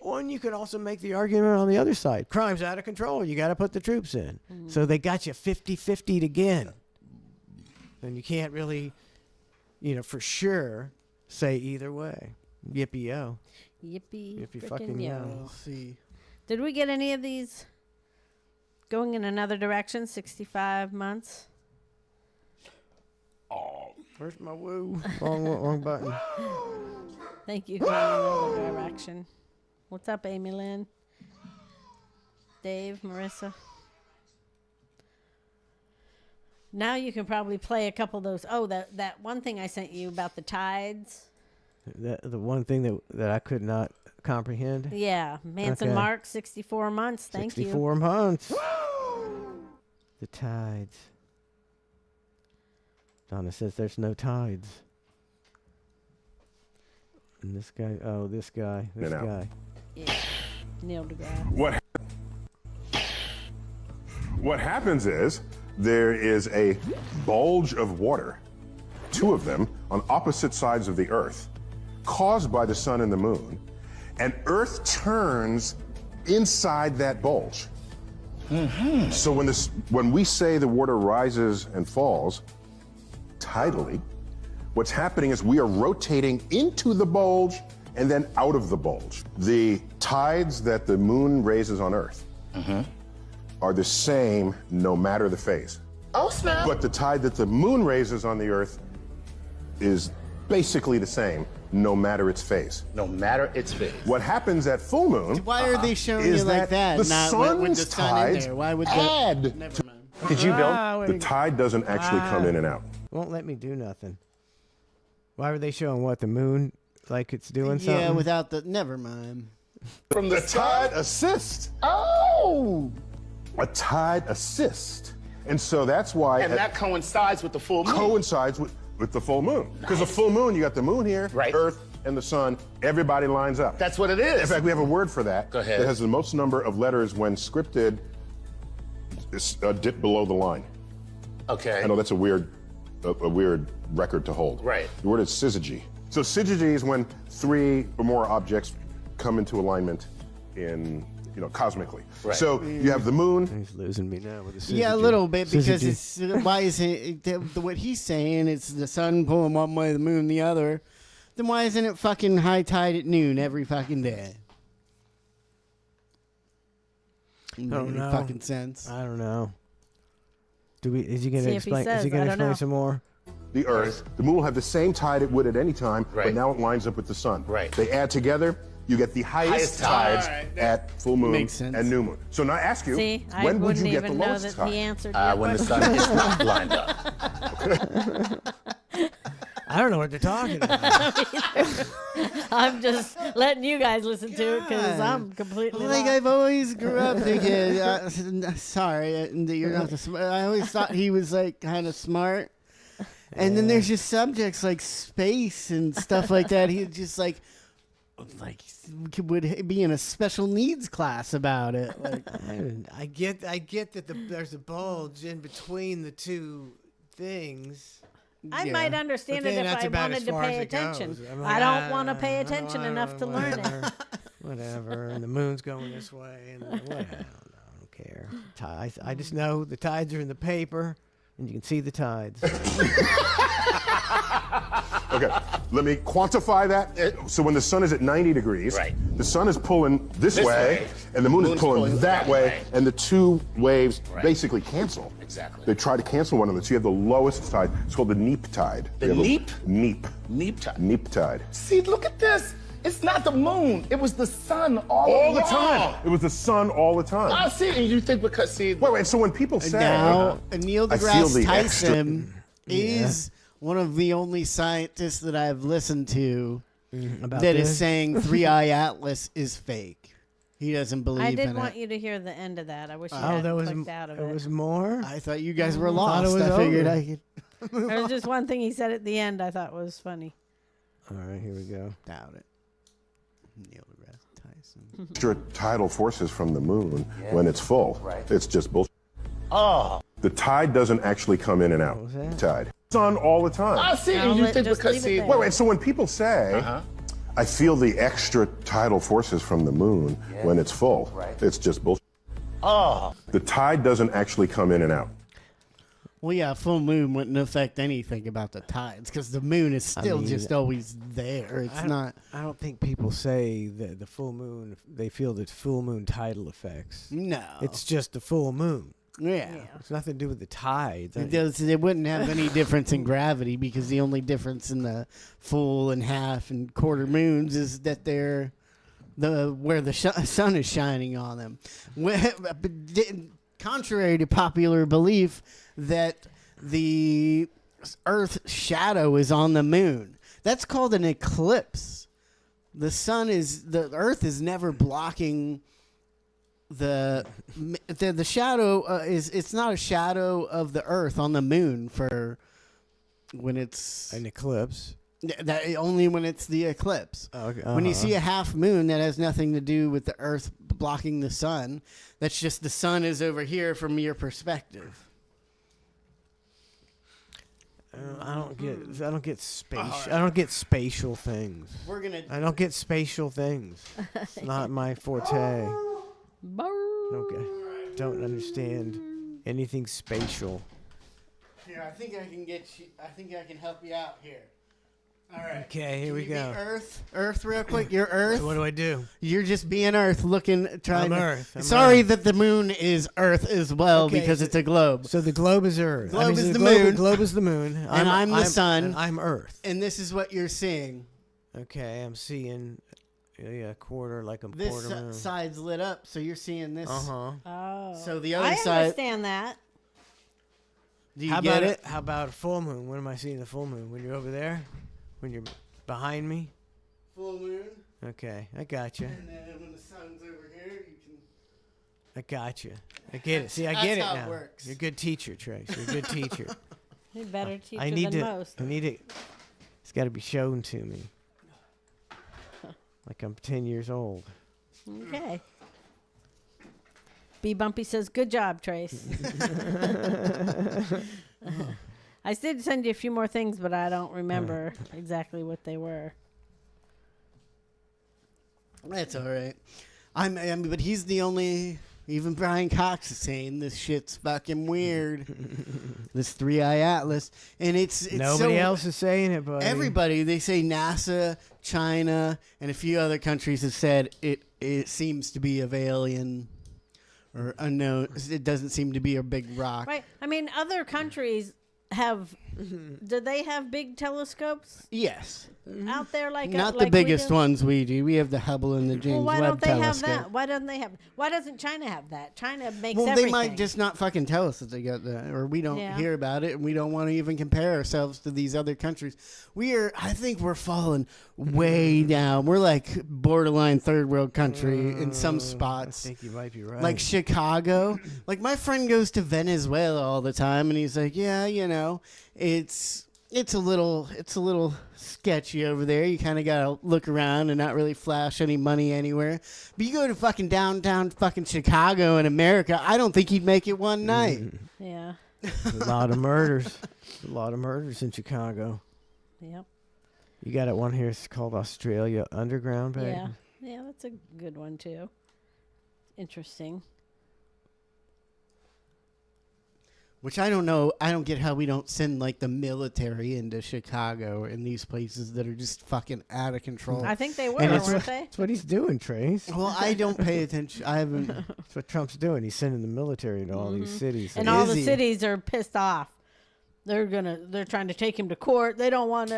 And you could also make the argument on the other side. Crime's out of control. You got to put the troops in. Mm-hmm. So they got you 50-50'd again. And you can't really, for sure say either way. Yippee-yo. Yippee fucking yo. We'll see. Did we get any of these going in another direction? 65 months? Oh, where's my woo? Wrong button. Thank you for another direction. What's up, Amy Lynn? Dave, Marissa? Now you can probably play a couple of those. Oh, that one thing I sent you about the tides. The one thing that I could not comprehend? Yeah. Manson Mark, 64 months. Thank you. 64 months. The tides. Donna says there's no tides. And this guy, this guy. Yeah. Neil deGrasse. What happens is there is a bulge of water, two of them on opposite sides of the Earth, caused by the sun and the moon, and Earth turns inside that bulge. Mm-hmm. So when we say the water rises and falls tidally, what's happening is we are rotating into the bulge and then out of the bulge. The tides that the moon raises on Earth are the same no matter the phase. Oh, snap. But the tide that the moon raises on the Earth is basically the same no matter its phase. No matter its phase. What happens at full moon? Why are they showing you like that? The Not sun's with the sun in tides there. Why would add? Never mind. Did you build? The tide doesn't actually come in and out. Won't let me do nothing. Why were they showing what, the moon, like it's doing something? Yeah, without the. Never mind. From the tide assist. Oh! A tide assist. And so that's why. And that coincides with the full moon. Coincides with the full moon. Because the full moon, you got the moon here, right. Earth, and the sun. Everybody lines up. That's what it is. In fact, we have a word for that. Go ahead. That has the most number of letters when scripted is dip below the line. Okay. I know that's a weird record to hold. Right. The word is syzygy. So syzygy is when three or more objects come into alignment in, cosmically. Right. So you have the moon. He's losing me now with the syzygy. Yeah, a little bit, because Syzygy. it's why isn't it what he's saying? It's the sun pulling one way, the moon the other. Then why isn't it fucking high tide at noon every fucking day? No fucking sense. I don't know. Is he going See to if he explain? says, Is he going I to don't know. explain some more? The Earth, the moon will have the same tide it would at any time, Right. but now it lines up with the sun. Right. They add together, you get the highest tides tide. at full moon Makes sense. and new moon. So now I ask you, See, I when would wouldn't you get the even know lowest that he tide? answered your When the question. sun is not lined up. I don't know what they're talking about. I'm just letting you guys listen to it because I'm completely Like lost. I've always grew up thinking, sorry, you're not the smart. I always thought he was like kind of smart. And then there's just subjects like space and stuff like that. He's just like, like would be in a special needs class about it. Like, I get that there's a bulge in between the two things. I Yeah. might understand But it then if that's I about wanted as to far pay as it goes. attention. I'm I don't want to pay I don't attention enough to learn it. Whatever. And the moon's going this way, and whatever. I don't care. I just know the tides are in the paper, and you can see the tides. Okay, let me quantify that. So when the sun is at 90 degrees, the sun is pulling this way, and the moon is pulling that way, and the two waves basically cancel. Exactly. They try to cancel one another. So you have the lowest tide. It's called the neap tide. The You have a- neap? Neap. Neap tide. Neap tide. See, look at this. It's not the moon. It was the sun all the along. time. It was the sun all the time. I see. And you think because see. Wait. So when people say now Neil I feel deGrasse the Tyson is one of the only scientists that I've listened to About that is this? saying 3i Atlas is fake. He doesn't believe I in did it. want you to hear the end of that. I wish you Oh, hadn't there was clicked out of there it. was more. I thought you guys were Thought it lost. was I figured over. I could. There was just one thing he said at the end I thought was funny. All right, here we go. Doubt it. Neil deGrasse Tyson. extra tidal forces from the moon when it's full, it's just bullshit. Oh. The tide doesn't actually come in and out. Tide. Sun all the time. I see. And you think because see. Wait. So when people say, I feel the extra tidal forces from the moon when it's full, it's just bullshit. Oh. The tide doesn't actually come in and out. Well, yeah, full moon wouldn't affect anything about the tides because the moon is still mean, just always there. It's not. I don't think people say that the full moon. They feel that full moon tidal effects. No, it's just the full moon. Yeah. It's nothing to do with the tides. It does. It wouldn't have any difference in gravity because the only difference in the full and half and quarter moons is that they're where the sun is shining on them. Contrary to popular belief that the Earth's shadow is on the moon, that's called an eclipse. The Earth is never blocking the shadow. It's not a shadow of the Earth on the moon for when it's an eclipse. That only when it's the eclipse. When you see a half moon, that has nothing to do with the Earth blocking the sun. That's just the sun is over here from your perspective. I don't get spatial. I don't get spatial things. I don't get spatial things. It's not my forte. Don't understand anything spatial. Here, I think I can get you. I think I can help you out here. All right. Okay, here we go. Earth, real quick. You're Earth. So what do I do? You're just being Earth, looking, trying. I'm to, Earth. I'm sorry Earth. that the moon is Earth as well because it's a globe. So the globe is Earth. Globe is so the globe, moon. Globe is the moon. And I'm the sun. And I'm Earth. And this is what you're seeing. Okay, I'm seeing a quarter, like a This quarter moon. side's lit up, so you're seeing this. Oh. So the other I side. understand that. Do you How get about it? How about a full moon? When am I seeing the full moon? When you're over there? When you're behind me? Full moon. Okay, I got you. And then when the sun's over here, you can. I got you. I get it. See, I That's get it how it now. works. You're a good teacher, Trace. You're a good teacher. You're a better teacher I need than to. most. I need it. It's got to be shown to me. Like I'm 10 years old. Okay. B Bumpy says, "Good job, Trace." I did send you a few more things, but I don't remember exactly what they were. That's all right. I mean, but he's the only. Even Brian Cox is saying this shit's fucking weird. This 3i Atlas, and it's Nobody so, else is saying it, buddy. Everybody, they say NASA, China, and a few other countries have said it seems to be of alien or unknown. It doesn't seem to be a big rock. Right. I mean, other countries have. Do they have big telescopes? Yes. Out there, Not like the biggest we do? ones we do. We have the Hubble and the James Well, why Webb don't they telescope. have that? Why don't they have? Why doesn't China have that? China makes Well, everything. they might just not fucking tell us that they got that, or we don't Yeah. hear about it, and we don't want to even compare ourselves to these other countries. I think we're falling way down. We're like borderline third world country in some spots. I think you might be right. Like Chicago. Like my friend goes to Venezuela all the time, and he's like, yeah, it's It's a little sketchy over there. You kind of gotta look around and not really flash any money anywhere. But you go to fucking downtown fucking Chicago in America, I don't think you'd make it one night. Yeah. A lot of murders. A lot of murders in Chicago. Yep. You got it one here. It's called Australia Underground, babe. Yeah. Yeah, that's a good one too. Interesting. Which I don't know. I don't get how we don't send like the military into Chicago and these places that are just fucking out of control. I think they were, And it's weren't what- they? That's what he's doing, Trace. Well, I don't pay attention. I haven't. That's what Trump's doing. He's sending the military to all these cities. And all the cities are pissed off. They're trying to take him to court. They don't want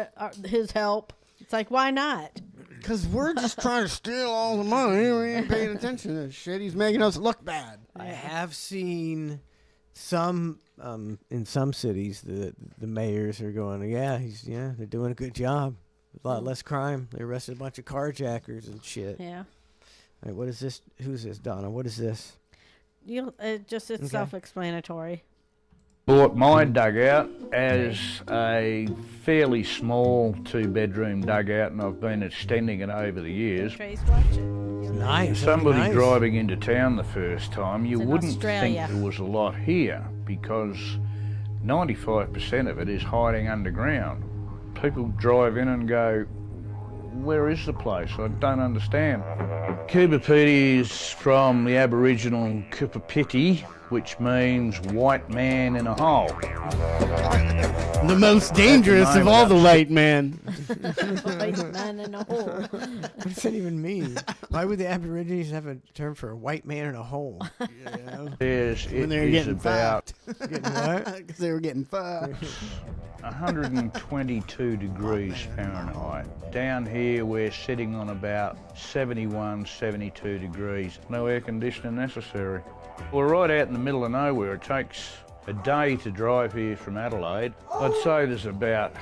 his help. It's like, why not? Because we're just trying to steal all the money. We ain't paying attention to this shit. He's making us look bad. I have seen some in some cities the mayors are going, they're doing a good job. A lot less crime. They arrested a bunch of carjackers and shit. Yeah. All right, what is this? Who's this, Donna? What is this? It's self-explanatory. Bought my dugout as a fairly small 2-bedroom dugout, and I've been extending it over the years. Trace, watch it. Nice. Somebody nice. driving into town the first time, you in wouldn't Australia. think there was a lot here because 95% of it is hiding underground. People drive in and go, where is the place? I don't understand. Coober Pedy is from the Aboriginal Kupapiti, which means white man in a hole. The most dangerous of all the white men. White man in a hole. What does that even mean? Why would the Aborigines have a term for a white man in a hole? Yes, When it they were is getting about fucked. Getting what? Because they were getting fucked. 122 degrees Fahrenheit. Down here we're sitting on about 71, 72 degrees. No air conditioning necessary. We're right out in the middle of nowhere. It takes a day to drive here from Adelaide. I'd say there's about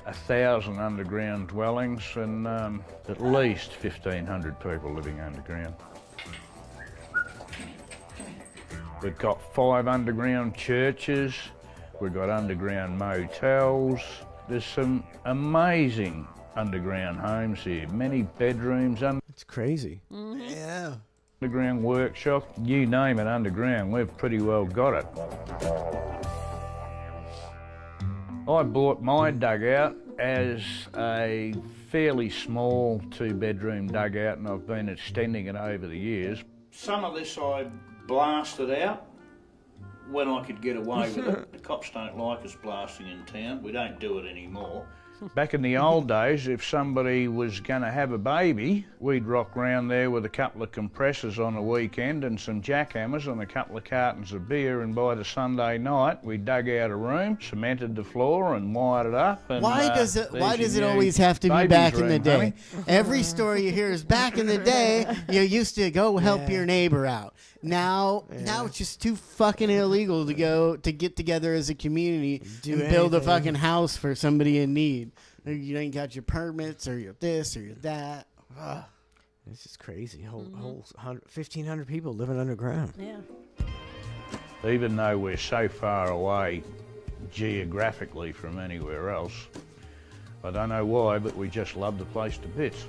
1,000 underground dwellings and at least 1,500 people living underground. We've got 5 underground churches. We've got underground motels. There's some amazing underground homes here. Many bedrooms, It's crazy. Yeah. underground workshop. You name it underground, we've pretty well got it. I bought my dugout as a fairly small 2-bedroom dugout, and I've been extending it over the years. Some of this I blasted out when I could get away with it. The cops don't like us blasting in town. We don't do it anymore. Back in the old days, if somebody was going to have a baby, we'd rock round there with a couple of compressors on a weekend and some jackhammers and a couple of cartons of beer, and by the Sunday night, we dug out a room, cemented the floor and wired it up. And, Why does it your always new have to be baby's back in the room, day? honey. Every story you hear is back in the day, you used to go help your neighbor out. Now it's just too fucking illegal to get together as a community Do and build a anything. fucking house for somebody in need. You ain't got your permits or your this or your that. Ugh. This is crazy. Whole 1,500 people living underground. Yeah. Even though we're so far away geographically from anywhere else, I don't know why, but we just love the place to bits.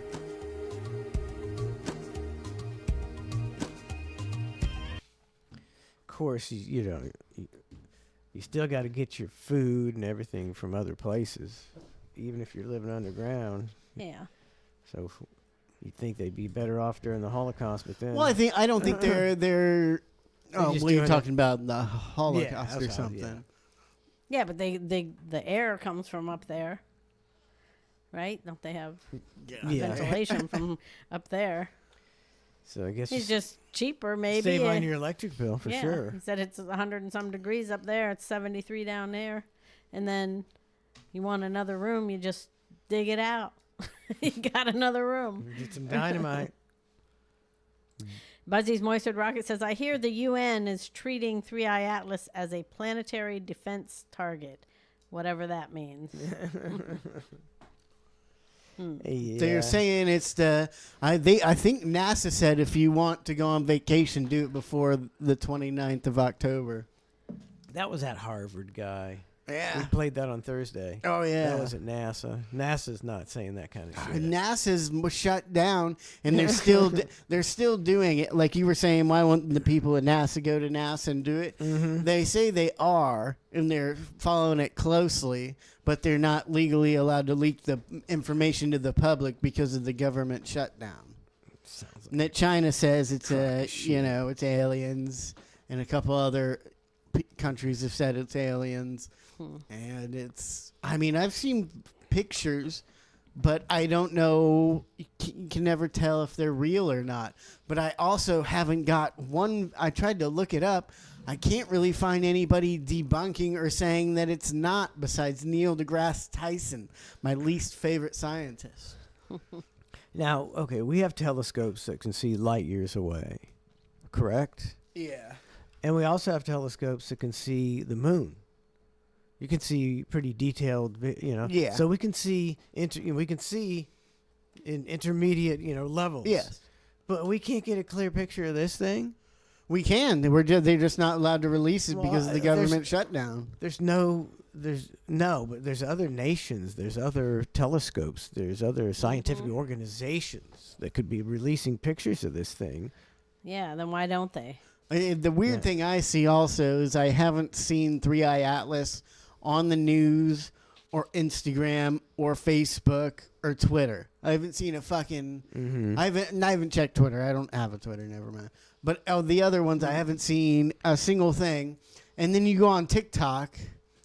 Of course, you still got to get your food and everything from other places, even if you're living underground. Yeah. So you'd think they'd be better off during the Holocaust, but then. Well, I don't think they're. Oh, just well, you're doing talking about the Holocaust or that's how- something. Yeah, but the air comes from up there, right? Don't they have Yeah. ventilation from up there? So I guess It's just cheaper, maybe. save on your electric bill for yeah. sure. He said it's 100 and some degrees up there. It's 73 down there, and then you want another room, you just dig it out. You got another room. Get some dynamite. Buzzy's Moistured Rocket says, I hear the UN is treating 3i Atlas as a planetary defense target, whatever that means. Yeah. So you're saying it's I think NASA said if you want to go on vacation, do it before the 29th of October. That was that Harvard guy. Yeah. We played that on Thursday. Oh, yeah. That was at NASA. NASA's not saying that kind of shit. NASA's shut down, and they're still doing it. Like you were saying, why won't the people at NASA go to NASA and do it? Mm-hmm. They say they are, and they're following it closely, but they're not legally allowed to leak the information to the public because of the government shutdown. And that China says it's it's aliens, and a couple other countries have said it's aliens. And I've seen pictures, but I don't know. You can never tell if they're real or not. But I also haven't got one. I tried to look it up. I can't really find anybody debunking or saying that it's not, besides Neil deGrasse Tyson, my least favorite scientist. Now, okay, we have telescopes that can see light years away, correct? Yeah. And we also have telescopes that can see the moon. You can see pretty detailed, Yeah. So we can see in intermediate, levels. Yes. But we can't get a clear picture of this thing. We can. They're just not allowed to release it because of the government shutdown. But there's other nations, there's other telescopes, there's other scientific organizations that could be releasing pictures of this thing. Yeah, then why don't they? The weird thing I see also is I haven't seen 3i Atlas on the news or Instagram or Facebook or Twitter. I haven't seen a fucking... I haven't checked Twitter. I don't have a Twitter, never mind. But the other ones, I haven't seen a single thing. And then you go on TikTok,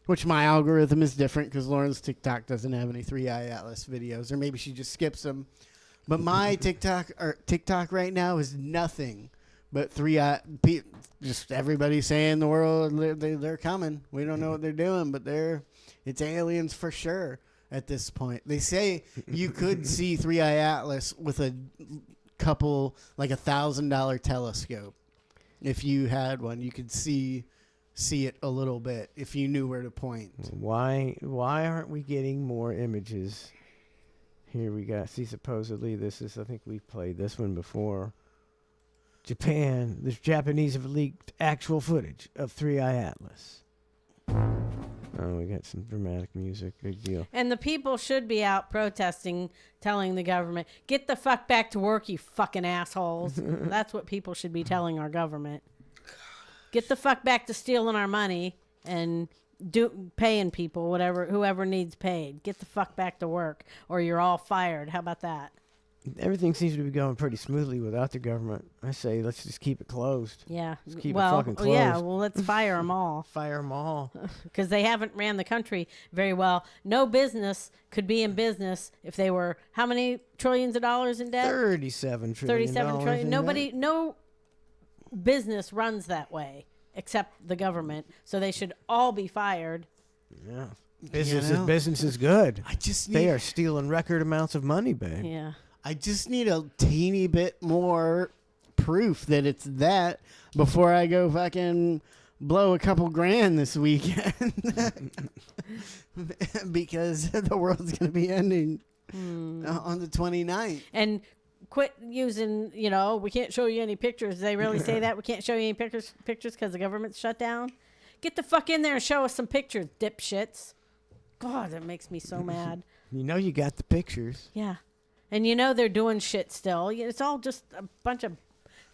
which my algorithm is different because Lauren's TikTok doesn't have any 3i Atlas videos, or maybe she just skips them. But my TikTok right now is nothing but 3i. Just everybody saying the world they're coming. We don't know what they're doing, but it's aliens for sure at this point. They say you could see 3i Atlas with a couple, like $1,000 telescope. If you had one, you could see it a little bit if you knew where to point. Why aren't we getting more images? Here we got. See, supposedly this is. I think we've played this one before. Japan. The Japanese have leaked actual footage of 3i Atlas. Oh, we got some dramatic music. Big deal. And the people should be out protesting, telling the government, get the fuck back to work, you fucking assholes. That's what people should be telling our government. Get the fuck back to stealing our money and paying people, whoever needs paid. Get the fuck back to work, or you're all fired. How about that? Everything seems to be going pretty smoothly without the government. I say let's just keep it closed. Yeah. Let's keep it fucking closed. Yeah, well, let's fire them all. Fire them all. Because they haven't ran the country very well. No business could be in business if they were, how many trillions of dollars in debt? 37 trillion. 37 trillion. No business runs that way except the government. So they should all be fired. Yeah. Business is good. They are stealing record amounts of money, babe. Yeah. I just need a teeny bit more proof that it's that before I go fucking blow a couple grand this weekend. Because the world's going to be ending on the 29th. And quit using, we can't show you any pictures. They really say that? We can't show you any pictures because the government's shut down? Get the fuck in there and show us some pictures, dipshits. God, that makes me so mad. You got the pictures. Yeah. And they're doing shit still. It's all just a bunch of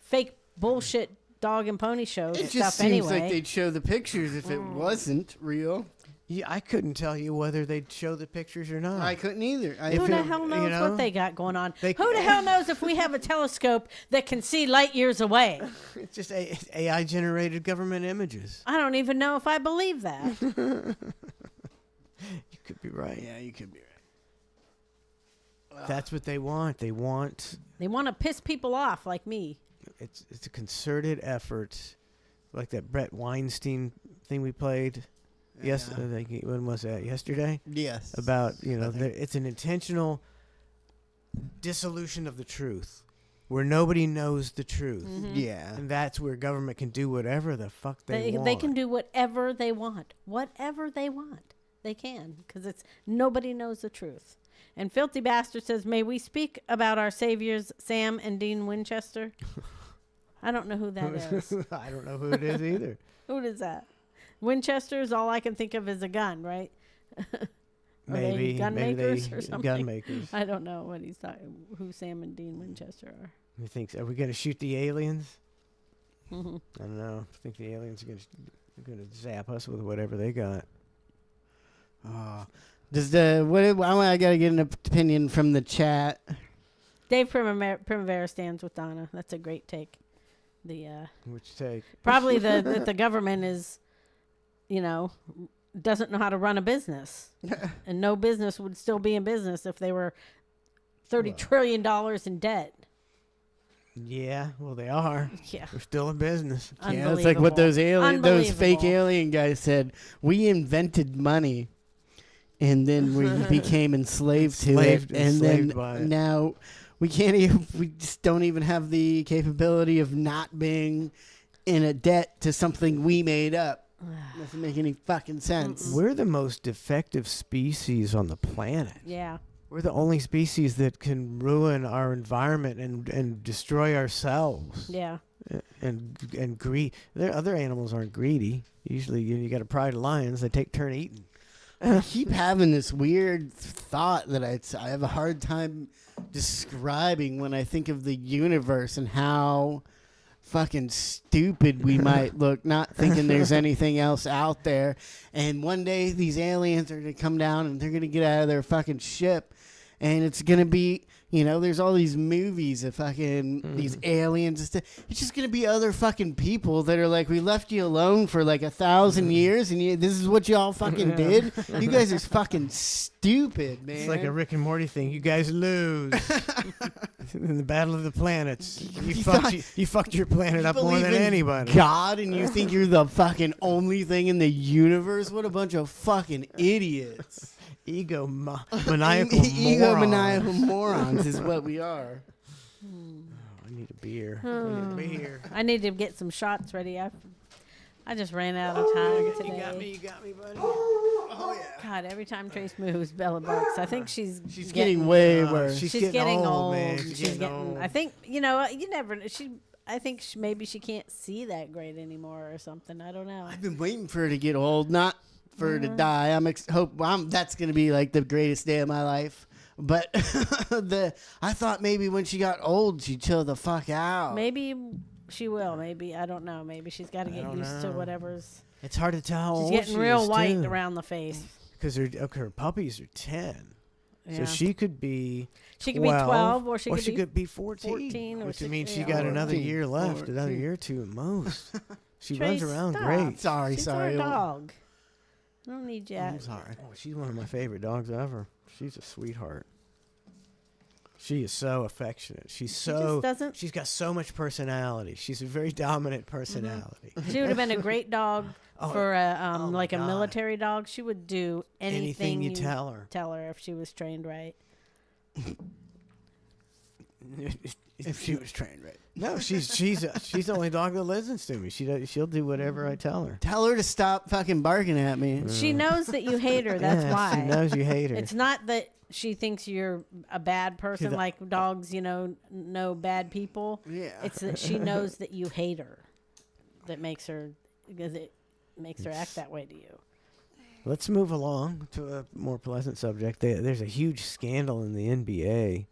fake bullshit dog and pony shows It stuff just seems anyway. like they'd show the pictures if it wasn't real. Yeah, I couldn't tell you whether they'd show the pictures or not. I couldn't either. Who the hell knows what they got going on? Who the hell knows if we have a telescope that can see light years away? It's just AI-generated government images. I don't even know if I believe that. You could be right. Yeah, you could be right. That's what they want. They want to piss people off like me. It's a concerted effort, like that Brett Weinstein thing we played. Yes, when was that? Yesterday. Yes. About it's an intentional dissolution of the truth, where nobody knows the truth. Mm-hmm. Yeah, and that's where government can do whatever the fuck they want. They can do whatever they want. Whatever they want, they can, because nobody knows the truth. And Filthy Bastard says, may we speak about our saviors, Sam and Dean Winchester? I don't know who that is. I don't know who it is either. Who is that? Winchester is all I can think of as a gun, right? Maybe gun makers or something. Gun makers. I don't know what he's talking. Who Sam and Dean Winchester are. You think? Are we gonna shoot the aliens? Mhm. I don't know. I think the aliens are gonna zap us with whatever they got. Does I gotta get an opinion from the chat. Dave Primavera stands with Donna. That's a great take. Which take? Probably that the government is, doesn't know how to run a business, and no business would still be in business if they were $30 trillion in debt. Yeah, well, they are. Yeah. They're still in business. Yeah, it's like what those fake alien guys said. We invented money, and then we became enslaved to it, and then by it. now we can't even. We just don't even have the capability of not being in a debt to something we made up. Doesn't make any fucking sense. We're the most defective species on the planet. Yeah. We're the only species that can ruin our environment and destroy ourselves. Yeah. And greed. Other animals aren't greedy. Usually, you got a pride of lions. They take turn eating. I keep having this weird thought that I have a hard time describing when I think of the universe and how fucking stupid we might look, not thinking there's anything else out there. And one day these aliens are going to come down and they're going to get out of their fucking ship. And it's going to be, there's all these movies of fucking these aliens and stuff. It's just going to be other fucking people that are like, we left you alone for like 1,000 years and this is what y'all fucking did. You guys are fucking stupid, man. It's like a Rick and Morty thing. You guys lose. In the Battle of the Planets. You fucked your planet up more than anybody. God, and you think you're the fucking only thing in the universe? What a bunch of fucking idiots. Egomaniacal morons is what we are. I need a beer. I need to get some shots ready. I just ran out of time today. You got me, buddy. Oh yeah. God, every time Trace moves, Bella barks. I think she's getting way worse. She's getting old. Man. She's getting old. I think you never. I think maybe she can't see that great anymore or something. I don't know. I've been waiting for her to get old, not for her to die. That's gonna be like the greatest day of my life. But I thought maybe when she got old, she'd chill the fuck out. Maybe she will. Maybe I don't know. Maybe she's got to get used to whatever's. It's hard to tell how old she's getting real white too. Around the face. Because her puppies are 10. Yeah. So she could be 12, be 12 or she could be 14. Which means she got another year left, another year or two at most. She Trace, runs around stop. great. She's our dog. I don't need you. I'm sorry. Oh, she's one of my favorite dogs ever. She's a sweetheart. She is so affectionate. She's got so much personality. She's a very dominant personality. Mm-hmm. She would have been a great dog for a military dog. She would do anything you tell her. Tell her if she was trained right. If she was trained right. No, she's the only dog that listens to me. She'll do whatever I tell her. Tell her to stop fucking barking at me. She knows that you hate her. That's why. She knows you hate her. It's not that she thinks you're a bad person, like dogs, know bad people. Yeah. It's that she knows that you hate her. That makes her, because it makes her act that way to you. Let's move along to a more pleasant subject. There's a huge scandal in the NBA.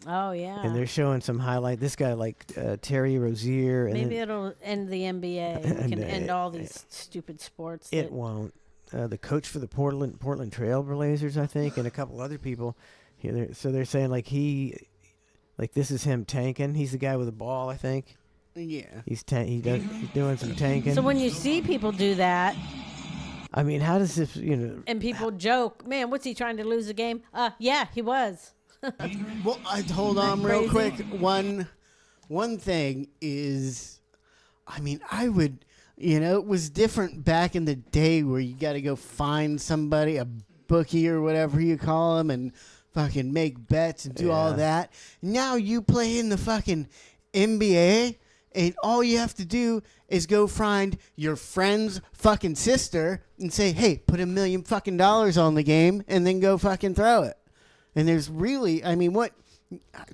Oh, yeah. And they're showing some highlight. This guy, Terry Rozier. And maybe it'll end the NBA. It can end all these stupid sports. It won't. The coach for the Portland Trailblazers, I think, and a couple other people. So they're saying, this is him tanking. He's the guy with the ball, I think. Yeah. He's doing some tanking. So when you see people do that. I mean, how does this, And people joke, man, what's he trying to lose a game? Yeah, he was. Well, hold on real quick. One thing is, I mean, I would, it was different back in the day where you got to go find somebody, a bookie or whatever you call them, and fucking make bets and do all that. Now you play in the fucking NBA, and all you have to do is go find your friend's fucking sister and say, hey, put $1 million fucking on the game, and then go fucking throw it. And there's really, I mean, what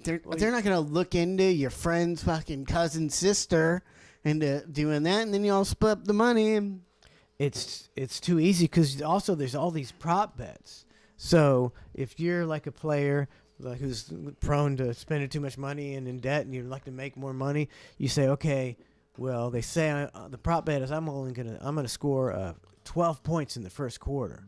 they're not gonna look into your friend's fucking cousin's sister into doing that, and then you all split up the money. And it's too easy because also there's all these prop bets. So if you're like a player like who's prone to spending too much money and in debt, and you'd like to make more money, you say, okay, well, they say the prop bet is I'm gonna score 12 points in the first quarter.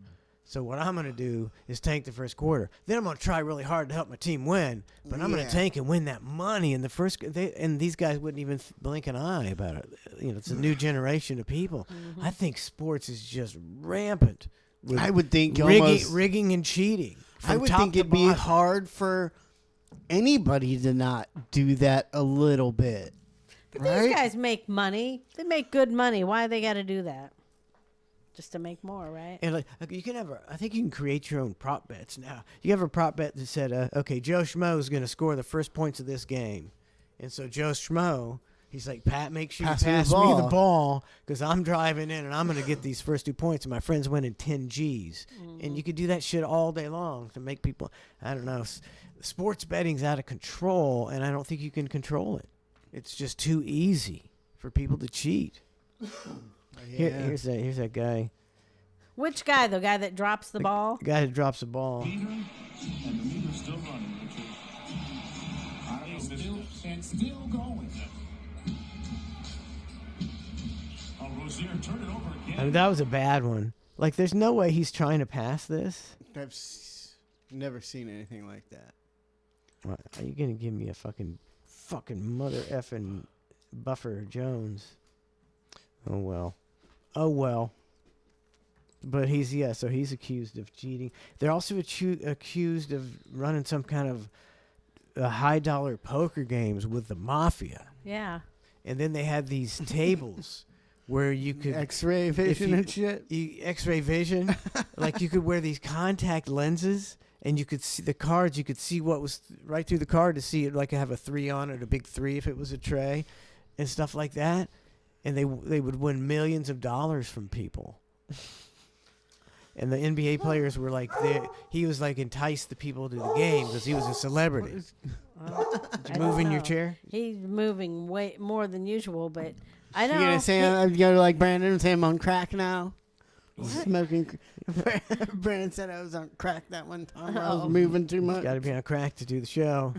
So what I'm going to do is tank the first quarter. Then I'm going to try really hard to help my team win, but I'm going to tank and win that money in the first. And these guys wouldn't even blink an eye about it. You know, it's a new generation of people. Mm-hmm. I think sports is just rampant. With I would think rigging and cheating. I would think it'd be hard for anybody to not do that a little bit. But right? These guys make money. They make good money. Why they got to do that? Just to make more, right? And like you can I think you can create your own prop bets now. You have a prop bet that said, okay, Joe Schmo is going to score the first points of this game. And so Joe Schmo, he's like, Pat, make sure you pass me the ball because I'm driving in and I'm going to get these first 2 points and my friend's winning 10 G's. Mm-hmm. And you could do that shit all day long to make people, I don't know, sports betting's out of control and I don't think you can control it. It's just too easy for people to cheat. Yeah. Here's that guy. Which guy? The guy that drops the ball? The guy that drops the ball. And the meter's still running, still going. Oh, Rozier turned it over again. I mean, that was a bad one. Like, there's no way he's trying to pass this. I've never seen anything like that. What, are you gonna give me a fucking mother effing Buffer Jones? Oh well. But he's accused of cheating. They're also accused of running some kind of high dollar poker games with the mafia. Yeah. And then they had these tables where you could X-ray vision and shit. X-ray vision, like you could wear these contact lenses and you could see the cards. You could see what was right through the card to see it, like have a 3 on it, a big 3 if it was a tray, and stuff like that. And they would win millions of dollars from people. And the NBA players were like, he was like enticed the people to the game because he was a celebrity. Did you move in your chair? He's moving way more than usual, but I don't. You gonna say I'm gonna like Brandon and say I'm on crack now? What? Smoking. Brandon said I was on crack that one time. I was moving too much. Got to be on crack to do the show.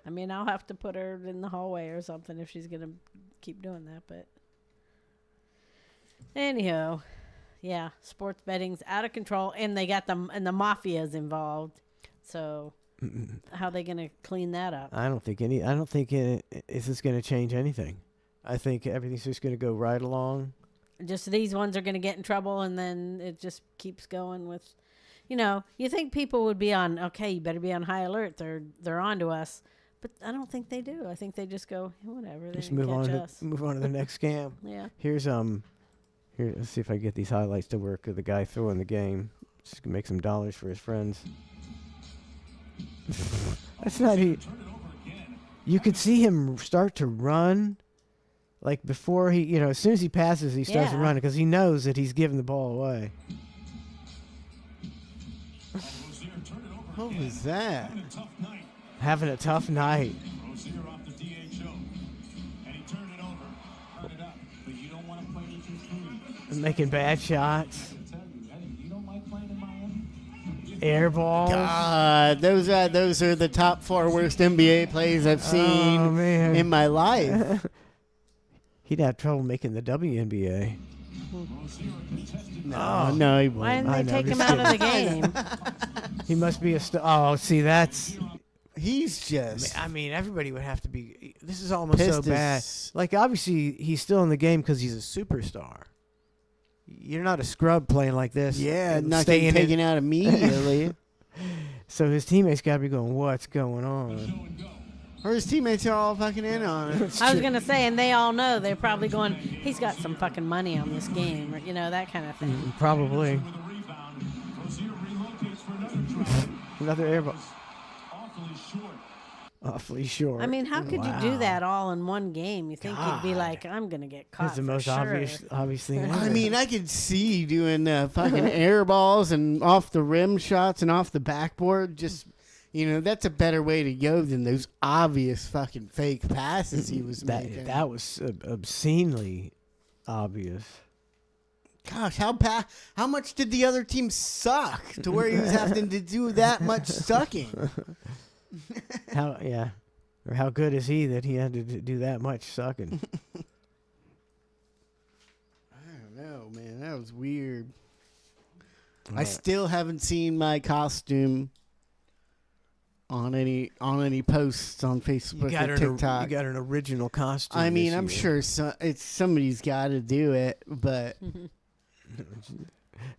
I mean, I'll have to put her in the hallway or something if she's gonna keep doing that, but. Anyhow, yeah, sports betting's out of control, and they got the mafia's involved. So, how are they going to clean that up? I don't think this is going to change anything. I think everything's just going to go right along. Just these ones are going to get in trouble, and then it just keeps going with, you think people would be on, okay, you better be on high alert. They're on to us. But I don't think they do. I think they just go, whatever. They just move on to the next scam. Yeah. Here, let's see if I get these highlights to work of the guy throwing the game. Just to make some dollars for his friends. That's not he. You could see him start to run, like before he, as soon as he passes, he starts to run because he knows that he's giving the ball away. What was that? Having a tough night. Making bad shots. Air balls. God, those are the top 4 worst NBA plays I've seen in my life. He'd have trouble making the WNBA. No, he won't. Why didn't they take him out of the game? He must be a star. Oh, see, that's... He's just... I mean, everybody would have to be... This is almost so bad. Like, obviously, he's still in the game because he's a superstar. You're not a scrub playing like this. Yeah, not getting taken out immediately. So his teammates got to be going, what's going on? Or his teammates are all fucking in on it. I was going to say, and they all know. They're probably going, he's got some fucking money on this game. Or, that kind of thing. Probably. Another air ball. Awfully short. I mean, how could you do that all in one game? You think you'd be like, I'm going to get caught. It's the most obvious thing ever. I mean, I could see doing fucking air balls and off the rim shots and off the backboard. Just, that's a better way to go than those obvious fucking fake passes he was making. That was obscenely obvious. Gosh, how much did the other team suck to where he was having to do that much sucking? Or how good is he that he had to do that much sucking? I don't know, man. That was weird. I still haven't seen my costume on any posts on Facebook or TikTok. You got an original costume. I mean, I'm sure somebody's got to do it, but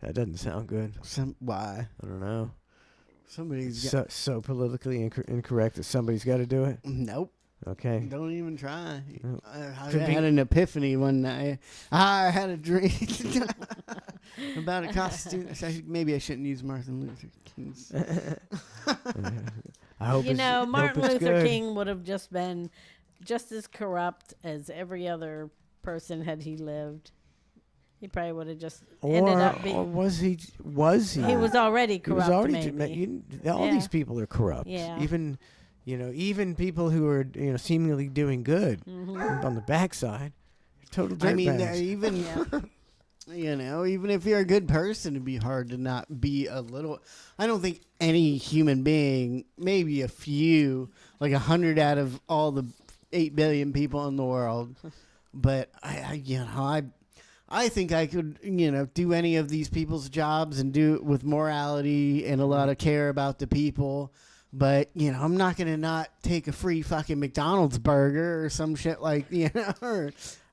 that doesn't sound good. Why? I don't know. Somebody's so politically incorrect that somebody's got to do it. Nope. Okay. Don't even try. No. I had an epiphany one night. I had a dream about a costume. Maybe I shouldn't use Martin Luther King's. I hope Martin Luther King would have just been just as corrupt as every other person had he lived. He probably would have just ended up being. Or was he? Was he? He was already corrupt. All these people are corrupt. Yeah. Even people who are seemingly doing good on the backside, total dirtbags. I mean, even if you're a good person, it'd be hard to not be a little. I don't think any human being, maybe a few, like 100 out of all the 8 billion people in the world, but I think I could, do any of these people's jobs and do it with morality and a lot of care about the people. But, I'm not going to not take a free fucking McDonald's burger or some shit like,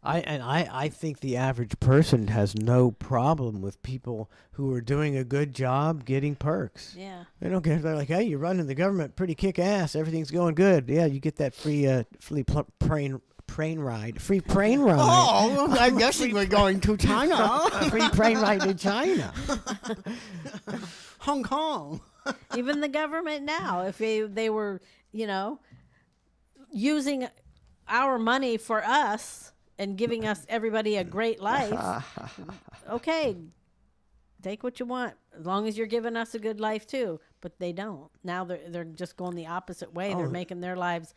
I think the average person has no problem with people who are doing a good job getting perks. Yeah. They don't care. They're like, hey, you're running the government pretty kick ass. Everything's going good. Yeah, you get that free train ride. Free train ride. Oh, I'm guessing we're going to China. Free train ride to China. Hong Kong. Even the government now, if they were, using our money for us and giving us everybody a great life, okay, take what you want as long as you're giving us a good life too. But they don't. Now they're just going the opposite way. They're making their lives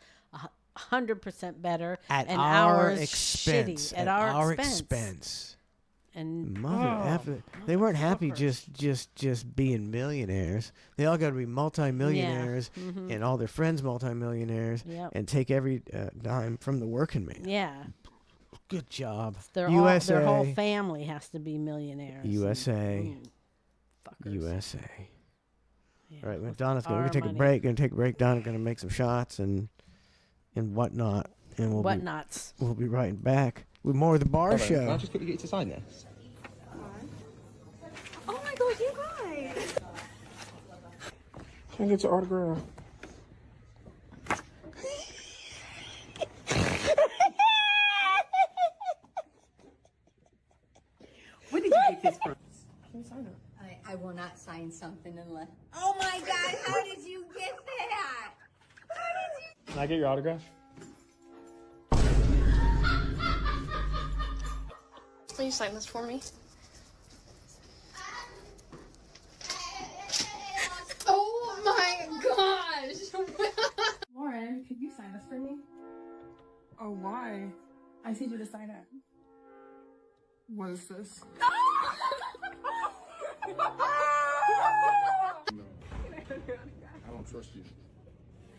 100% better at and our ours expense. shitty at our expense. And they weren't happy just being millionaires. They all got to be multimillionaires, and all their friends multimillionaires, and take every dime from the working man. Yeah. Good job. Their whole family has to be millionaires. USA. Fuckers. USA. Yeah, all right, Donna's going to take a break. Going to take a break. Donna's going to make some shots and whatnot. And we'll be right back with more of the bar show. Can I just quickly get you to sign this? Oh my god, you guys! Can I get your autograph? Where did you get this from? Can you sign it? I will not sign something unless. Oh my god, how did you get that? Can I get your autograph? Will you sign this for me? Oh my gosh! Lauren, could you sign this for me? Oh, why? I need you to sign it. What is this? I don't trust you.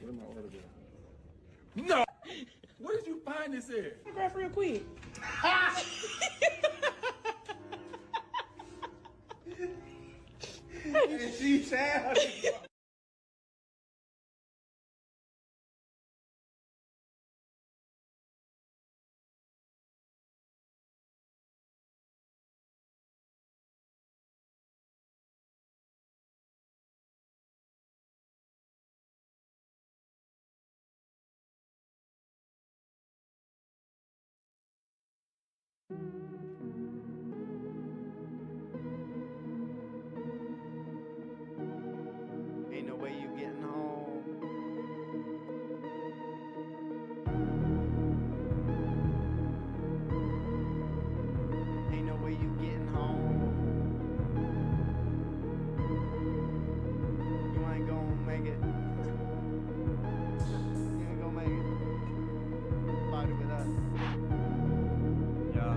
Where's my autograph? No! Where did you find this at? Autograph real quick. And she said. Ain't no way you getting home. Ain't no way you getting home. You ain't gonna make it. You ain't gonna make it. Party with us. Yeah.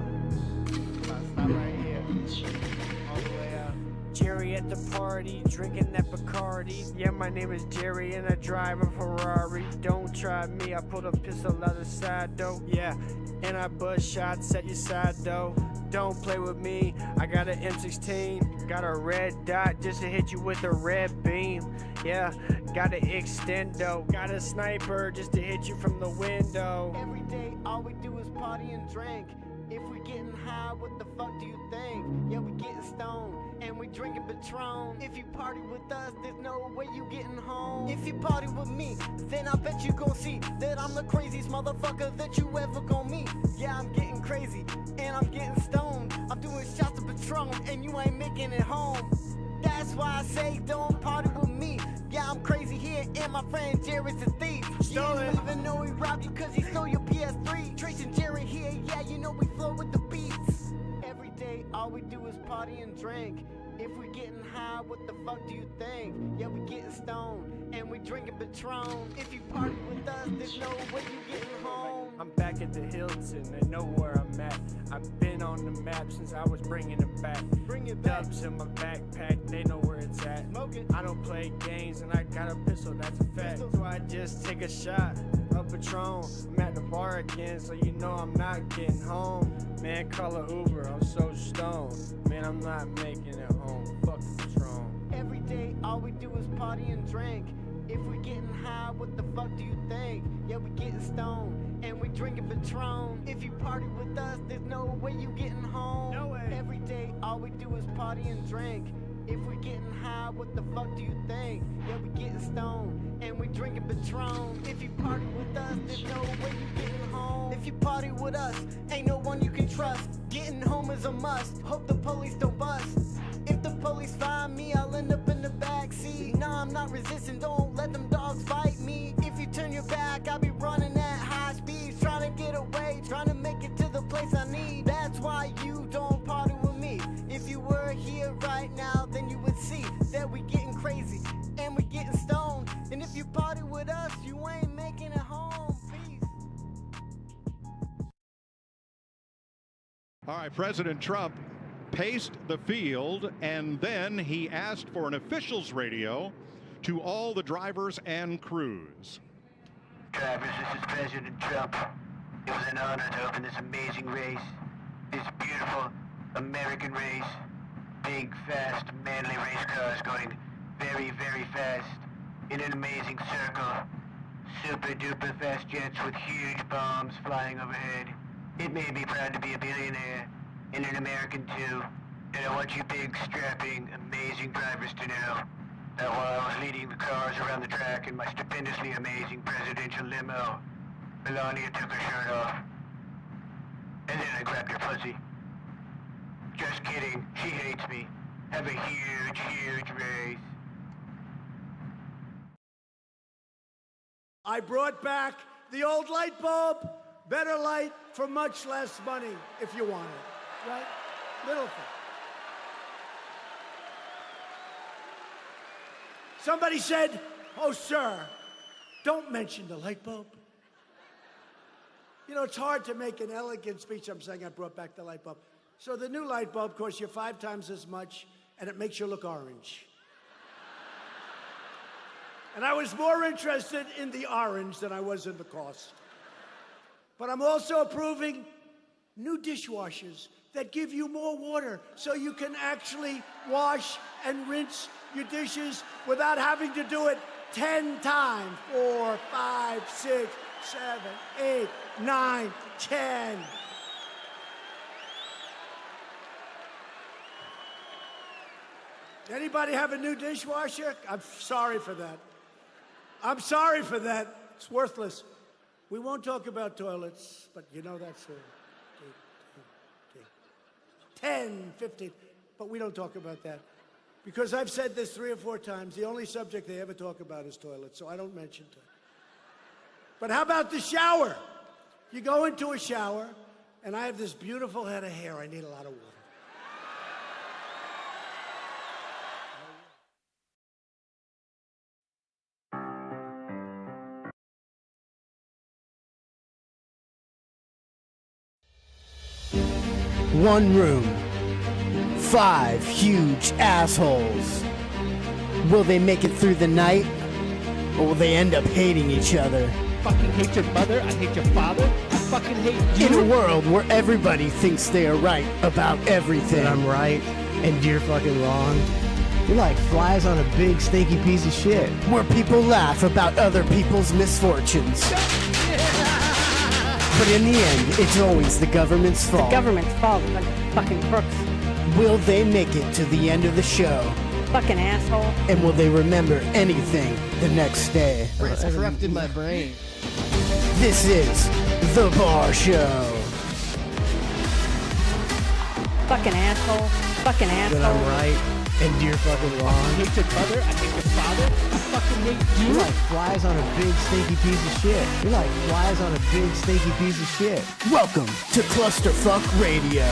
at the party, drinking that Bacardi. Yeah, my name is Jerry and I drive a Ferrari. Don't try me, I pulled a pistol out the side though. Yeah, and I bust shots at your side though. Don't play with me, I got an M16. Got a red dot just to hit you with a red beam. Yeah, got an extendo. Got a sniper just to hit you from the window. Every day all we do is party and drink. If we getting high, what the fuck do you think? Yeah, we getting stoned and we drinking Patron. If you party with us, there's no way you getting home. If you party with me, then I bet you gon' see that I'm the craziest motherfucker that you ever gon' meet. Yeah, I'm getting crazy and I'm getting stoned. I'm doing shots of Patron and you ain't making it home. That's why I say don't party with me. Yeah, I'm crazy here and my friend Jerry's a thief. You don't even know he robbed you cause he stole your PS3. Trace and Jerry here, yeah, you know we flow with the beats. Every day all we do is party and drink. If we getting high, what the fuck do you think? Yeah, we getting stoned and we drinking Patron. If you party with us, there's no way you getting home. I'm back at the Hilton, they know where I'm at. I've been on the map since I was bringing it back. Bring it back. Dubs in my backpack, they know where it's at. Smoke it. I don't play games and I got a pistol, that's a fact. So I just take a shot of Patron. I'm at the bar again, so you know I'm not getting home. Man, call a Uber, I'm so stoned. Man, I'm not making it home. Fuck the Patron. Every day, all we do is party and drink. If we getting high, what the fuck do you think? Yeah, we getting stoned and we drinking Patron. If you party with us, there's no way you getting home. No way. Every day, all we do is party and drink. If we getting high, what the fuck do you think? Yeah, we getting stoned and we drinking Patron. If you party with us, there's no way you getting home. If you party with us, ain't no one you can trust. Getting home is a must. Hope the police don't bust. If the police find me, I'll end up in the backseat. Nah, I'm not resisting, don't let them dogs bite me. If you turn your back, I'll be running at high speeds, trying to get away, trying to make it to the place I need. That's why you don't party with me. If you were here right now, then you would see that we getting crazy and we getting stoned. And if you party with us, you ain't making it home. Peace. All right, President Trump paced the field, and then he asked for an official's radio to all the drivers and crews. Drivers, this is President Trump. It was an honor to open this amazing race, this beautiful American race. Big, fast, manly race cars going very, very fast in an amazing circle. Super duper fast jets with huge bombs flying overhead. It made me proud to be a billionaire. And an American too. And I want you big, strapping, amazing drivers to know that while I was leading the cars around the track in my stupendously amazing presidential limo, Melania took her shirt off. And then I grabbed her pussy. Just kidding, she hates me. Have a huge, huge race. I brought back the old light bulb. Better light for much less money if you want it. Right? Little thing. Somebody said, "Oh, sir, don't mention the light bulb." You know, it's hard to make an elegant speech. I'm saying I brought back the light bulb. So the new light bulb costs you 5 times as much, and it makes you look orange. And I was more interested in the orange than I was in the cost. But I'm also approving new dishwashers that give you more water so you can actually wash and rinse your dishes without having to do it 10 times. 4, 5, 6, 7, 8, 9, 10. Anybody have a new dishwasher? I'm sorry for that. I'm sorry for that. It's worthless. We won't talk about toilets, but you know that's 10, 15, but we don't talk about that. Because I've said this 3 or 4 times, the only subject they ever talk about is toilets, so I don't mention it. But how about the shower? You go into a shower, and I have this beautiful head of hair. I need a lot of water. One room, 5 huge assholes. Will they make it through the night, or will they end up hating each other? Fucking hate your mother. I hate your father. I fucking hate you. In a world where everybody thinks they are right about everything. That I'm right and you're fucking wrong. You're like flies on a big stinky piece of shit. Where people laugh about other people's misfortunes. But in the end, it's always the government's fault. The government's fault, like fucking crooks. Will they make it to the end of the show? Fucking asshole. And will they remember anything the next day? It's corrupted my brain. This is The Bar Show. Fucking asshole. Fucking asshole. That I'm right and you're fucking wrong. I hate your mother. I hate your father. I fucking hate you. You're like flies on a big stinky piece of shit. You're like flies on a big stinky piece of shit. Welcome to Clusterfuck Radio.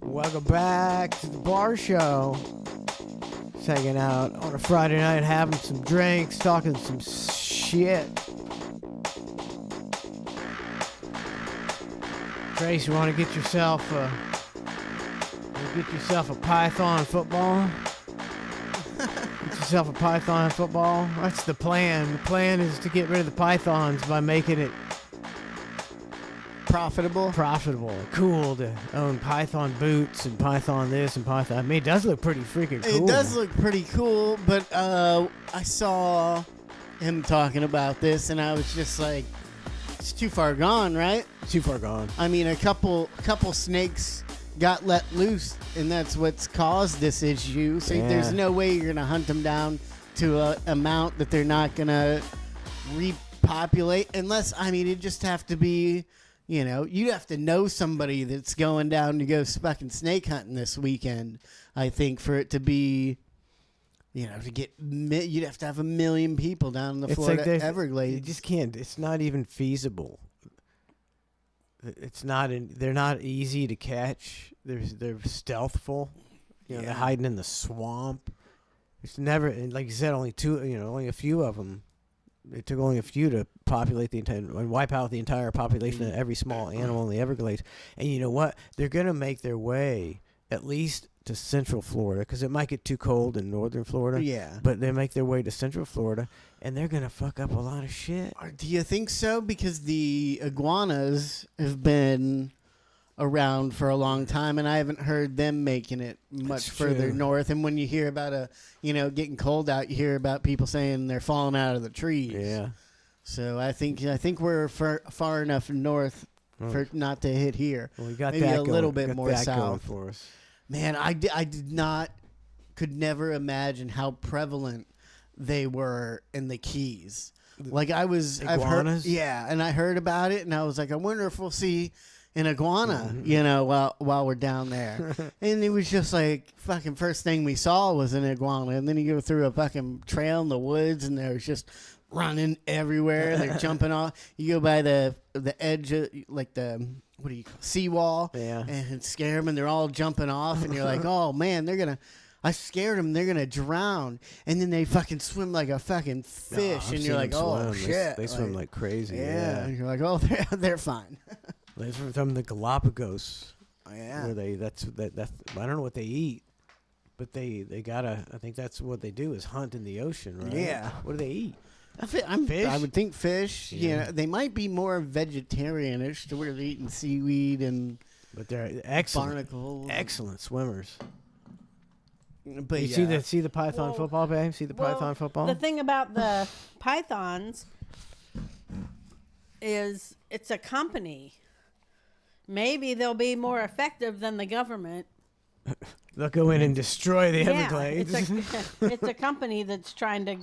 Welcome back to The Bar Show. Just hanging out on a Friday night, having some drinks, talking some shit. Trace, you want to get yourself a Python football? Get yourself a Python football. That's the plan. The plan is to get rid of the pythons by making it profitable, cool to own Python boots and Python this and Python. I mean, it does look pretty freaking cool. It does look pretty cool, but I saw him talking about this, and I was just like, it's too far gone, right? Too far gone. I mean, a couple snakes got let loose, and that's what's caused this issue. So Yeah. there's no way you're gonna hunt them down to a amount that they're not gonna repopulate, unless, I mean, it just have to be. You know, you'd have to know somebody that's going down to go fucking snake hunting this weekend, I think, for it to be, you know, to get, you'd have to have 1 million people down in the Florida Everglades. You just can't, it's not even feasible. It's not, they're not easy to catch. They're stealthful. You know, they're hiding in the swamp. It's never, like you said, only a few of them. It took only a few to populate the entire and wipe out the entire population of every small animal in the Everglades. And you know what? They're going to make their way at least to Central Florida, because it might get too cold in northern Florida. Yeah. But they make their way to Central Florida, and they're going to fuck up a lot of shit. Do you think so? Because the iguanas have been around for a long time, and I haven't heard them making it much further north. And when you hear about getting cold out, you hear about people saying they're falling out of the trees. Yeah. So I think we're far enough north for not to hit here. Well, we got maybe that a little going. bit Got more that south going for us. Man, I could never imagine how prevalent they were in the Keys. Like I've heard, and I heard about it, and I was like, I wonder if we'll see an iguana, while we're down there. And it was just like, fucking first thing we saw was an iguana. And then you go through a fucking trail in the woods, and there's just running everywhere. They're jumping off. You go by the edge of, like the, what do you call it, seawall, and scare them, and they're all jumping off. And you're like, oh, man, I scared them. They're going to drown. And then they fucking swim like a fucking fish. And you're like, oh, shit. They swim like crazy. Yeah. And you're like, oh, they're fine. They're from the Galapagos. Oh, yeah. Where that's I don't know what they eat, but they gotta. I think that's what they do is hunt in the ocean, right? Yeah. What do they eat? Fish? I would think fish. Yeah. They might be more vegetarianish to where they're eating seaweed but they're excellent, barnacles. Excellent swimmers. But you see the python football, babe? See the python football? The thing about the pythons is it's a company. Maybe they'll be more effective than the government. They'll go in and destroy the Everglades. It's a company that's trying to,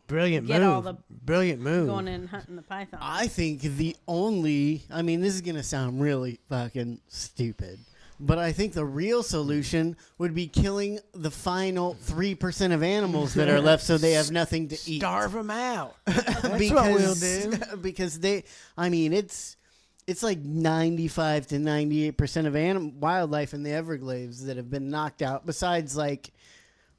Brilliant get move. all the Brilliant move. going in and hunting the python. I think this is going to sound really fucking stupid, but I think the real solution would be killing the final 3% of animals that are left so they have nothing to eat. Starve them out. That's because, what we'll do. Because it's like 95 to 98% of wildlife in the Everglades that have been knocked out, besides like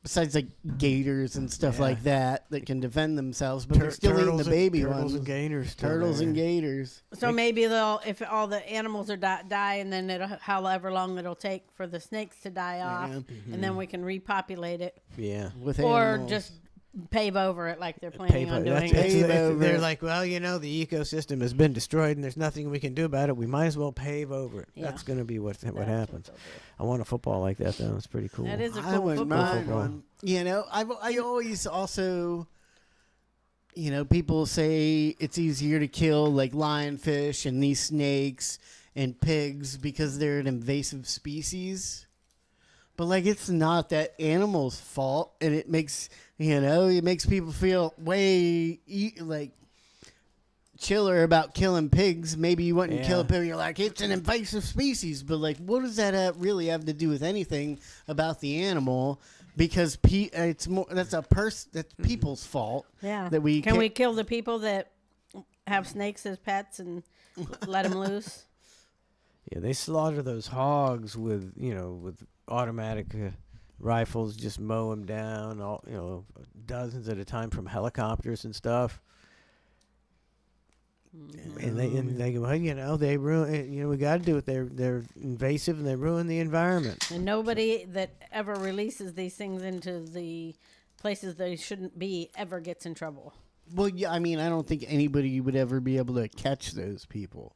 besides like gators and stuff like that can defend themselves, but they're still eating the baby ones. Turtles and gators. Turtles and gators. So maybe if all the animals are die, and then however long it'll take for the snakes to die off, and then we can repopulate it. Yeah. With or animals. just pave over it like they're planning on doing. They're like, well, the ecosystem has been destroyed and there's nothing we can do about it. We might as well pave over it. Yeah. That's going to be what happens. I want a football like that, though. It's pretty cool. That is a I cool wouldn't football. mind one. I always also, people say it's easier to kill like lionfish and these snakes and pigs because they're an invasive species. But like, it's not that animal's fault, and it makes people feel way chiller about killing pigs. Maybe you wouldn't kill a pig. You're like, it's an invasive species, but like, what does that really have to do with anything about the animal? Because it's more that's people's fault. Yeah. That we can we kill the people that have snakes as pets and let them loose? Yeah, they slaughter those hogs with automatic rifles, just mow them down, dozens at a time from helicopters and stuff. And they go, they ruin. We got to do it. They're invasive and they ruin the environment. And nobody that ever releases these things into the places they shouldn't be ever gets in trouble. Well, yeah, I mean, I don't think anybody would ever be able to catch those people.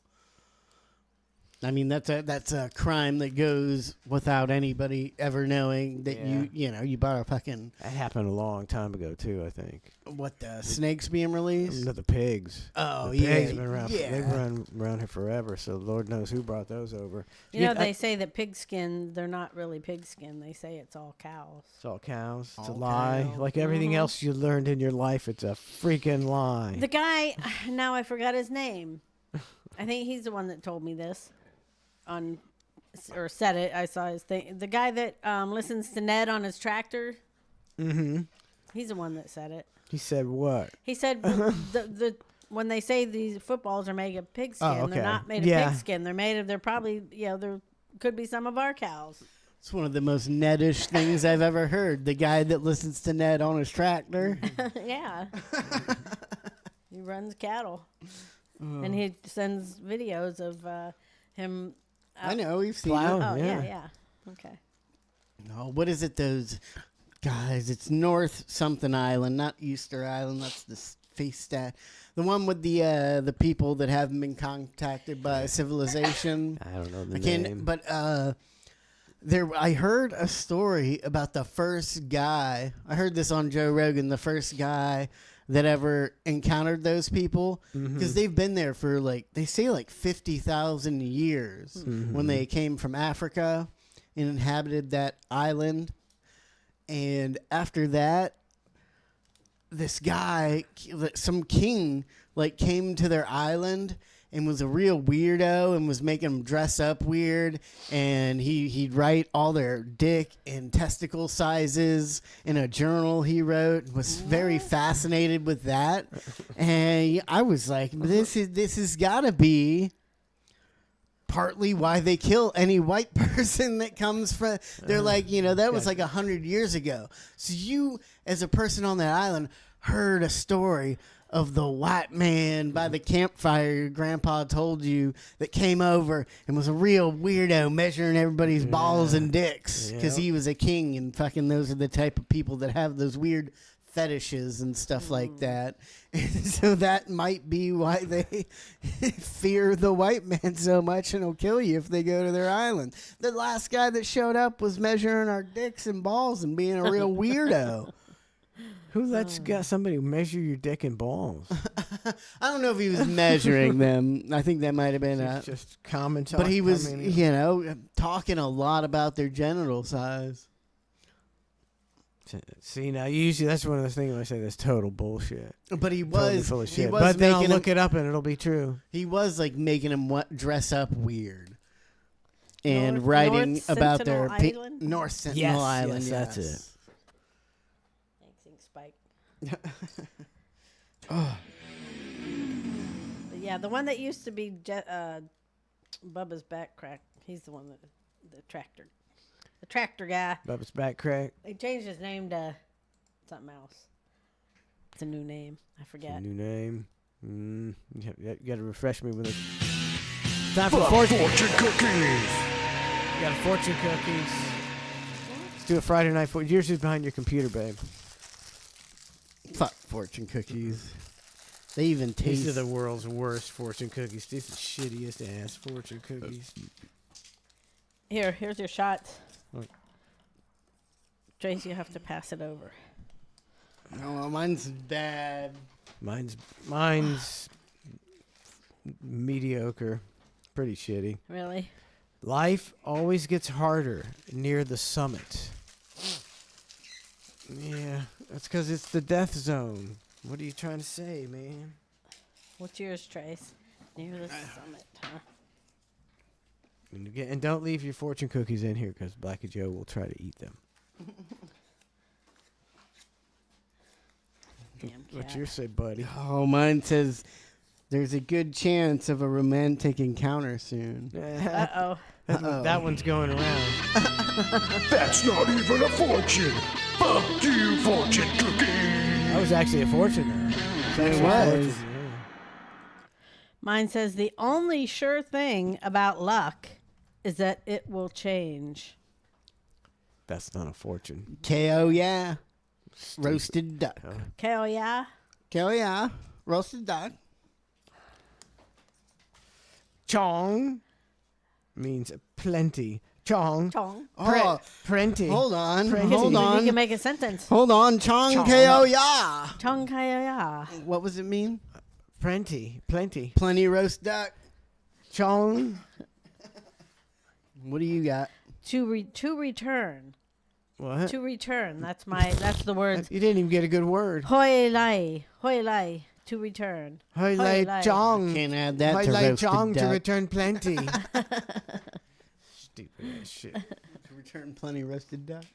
I mean, that's a crime that goes without anybody ever knowing that you bought a fucking. That happened a long time ago too, I think. What, the snakes being released? No, the pigs. Oh, the yeah, pigs have been around. yeah. They've run around here forever. So Lord knows who brought those over. They say that pig skin, they're not really pig skin. They say it's all cows. It's all cows. It's a All lie. cows. Like everything else you learned in your life, it's a freaking lie. The guy, now I forgot his name. I think he's the one that told me this. Or said it. I saw his thing. The guy that listens to Ned on his tractor. Mm-hmm. He's the one that said it. He said what? He said the when they say these footballs are made of pig skin, they're not made of pig skin. They're made of. They're probably there could be some of our cows. It's one of the most Nedish things I've ever heard. The guy that listens to Ned on his tractor. Yeah. He runs cattle, and he sends videos of him. I know, we've seen Oh, it. yeah. Okay. No, what is it, those guys? It's North something Island, not Easter Island. That's the face stat. The one with the people that haven't been contacted by civilization. I don't know the name. But I heard a story about the first guy. I heard this on Joe Rogan, the first guy that ever encountered those people, because they've been there for they say 50,000 years when they came from Africa and inhabited that island. And after that, this guy, some king, came to their island and was a real weirdo and was making them dress up weird, and he'd write all their dick and testicle sizes in a journal he wrote, and was very fascinated with that. And I was like, this has got to be partly why they kill any white person that comes from. They're that was 100 years ago. So you, as a person on that island, heard a story of the white man by the campfire your grandpa told you that came over and was a real weirdo measuring everybody's balls and dicks because he was a king, and fucking those are the type of people that have those weird fetishes and stuff like that. And so that might be why they fear the white man so much and will kill you if they go to their island. The last guy that showed up was measuring our dicks and balls and being a real weirdo. Who lets somebody measure your dick and balls? I don't know if he was measuring them. I think that might have been just common talk. But he was, talking a lot about their genital size. See, now usually that's one of those things I say that's total bullshit. But he totally was full of shit. He was but then I'll making look it up and it'll be true. He was making them dress up weird. And writing about their North Sentinel Island. Yes, that's it. But yeah, the one that used to be Bubba's back crack, he's the one that the tractor. The tractor guy. Bubba's back crack. They changed his name to something else. It's a new name. I forget. New name. You got to refresh me with it. Time for fortune cookies. You got a fortune cookies. Let's do a Friday night for yours is behind your computer, babe. Fuck fortune cookies. They even taste. These are the world's worst fortune cookies. These are the shittiest ass fortune cookies. Here's your shots. Look. Trace, you have to pass it over. Oh, mine's bad. Mine's mediocre. Pretty shitty. Really? Life always gets harder near the summit. Yeah, that's because it's the death zone. What are you trying to say, man? What's yours, Trace? Near the summit, huh? And don't leave your fortune cookies in here because Blackie Joe will try to eat them. What's yours say, buddy? Oh, mine says there's a good chance of a romantic encounter soon. Uh-oh. That one's going around. That's not even a fortune. Fuck you, fortune cookie. That was actually a fortune, though. It was. Mine says the only sure thing about luck is that it will change. That's not a fortune. KO, yeah. Roasted duck. KO, yeah? KO, yeah. Roasted duck. Chong means plenty. Chong. Chong. Plenty. Hold on. You can make a sentence. Hold on. Chong KO, yeah. Chong KO, yeah. What does it mean? Plenty. Plenty roast duck. Chong. What do you got? To return. What? To return. That's the word. You didn't even get a good word. Hoi lai. To return. Hoi lai chong. Can't add that Hoi to lai roasted chong duck. to return plenty. Stupid ass shit. To return plenty roasted duck.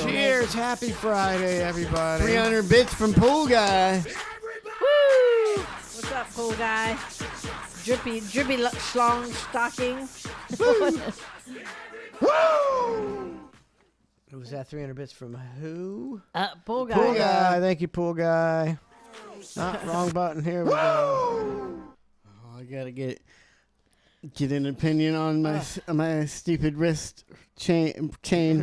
Cheers. Happy Friday, everybody. 300 bits from Pool Guy. Woo! What's up, pool guy? Drippy schlong stocking. Was that 300 bits from who? Pool guy. Pool guy. Thank you, pool guy. Wrong button. Here we go. Oh, I gotta get an opinion on my stupid wrist chain.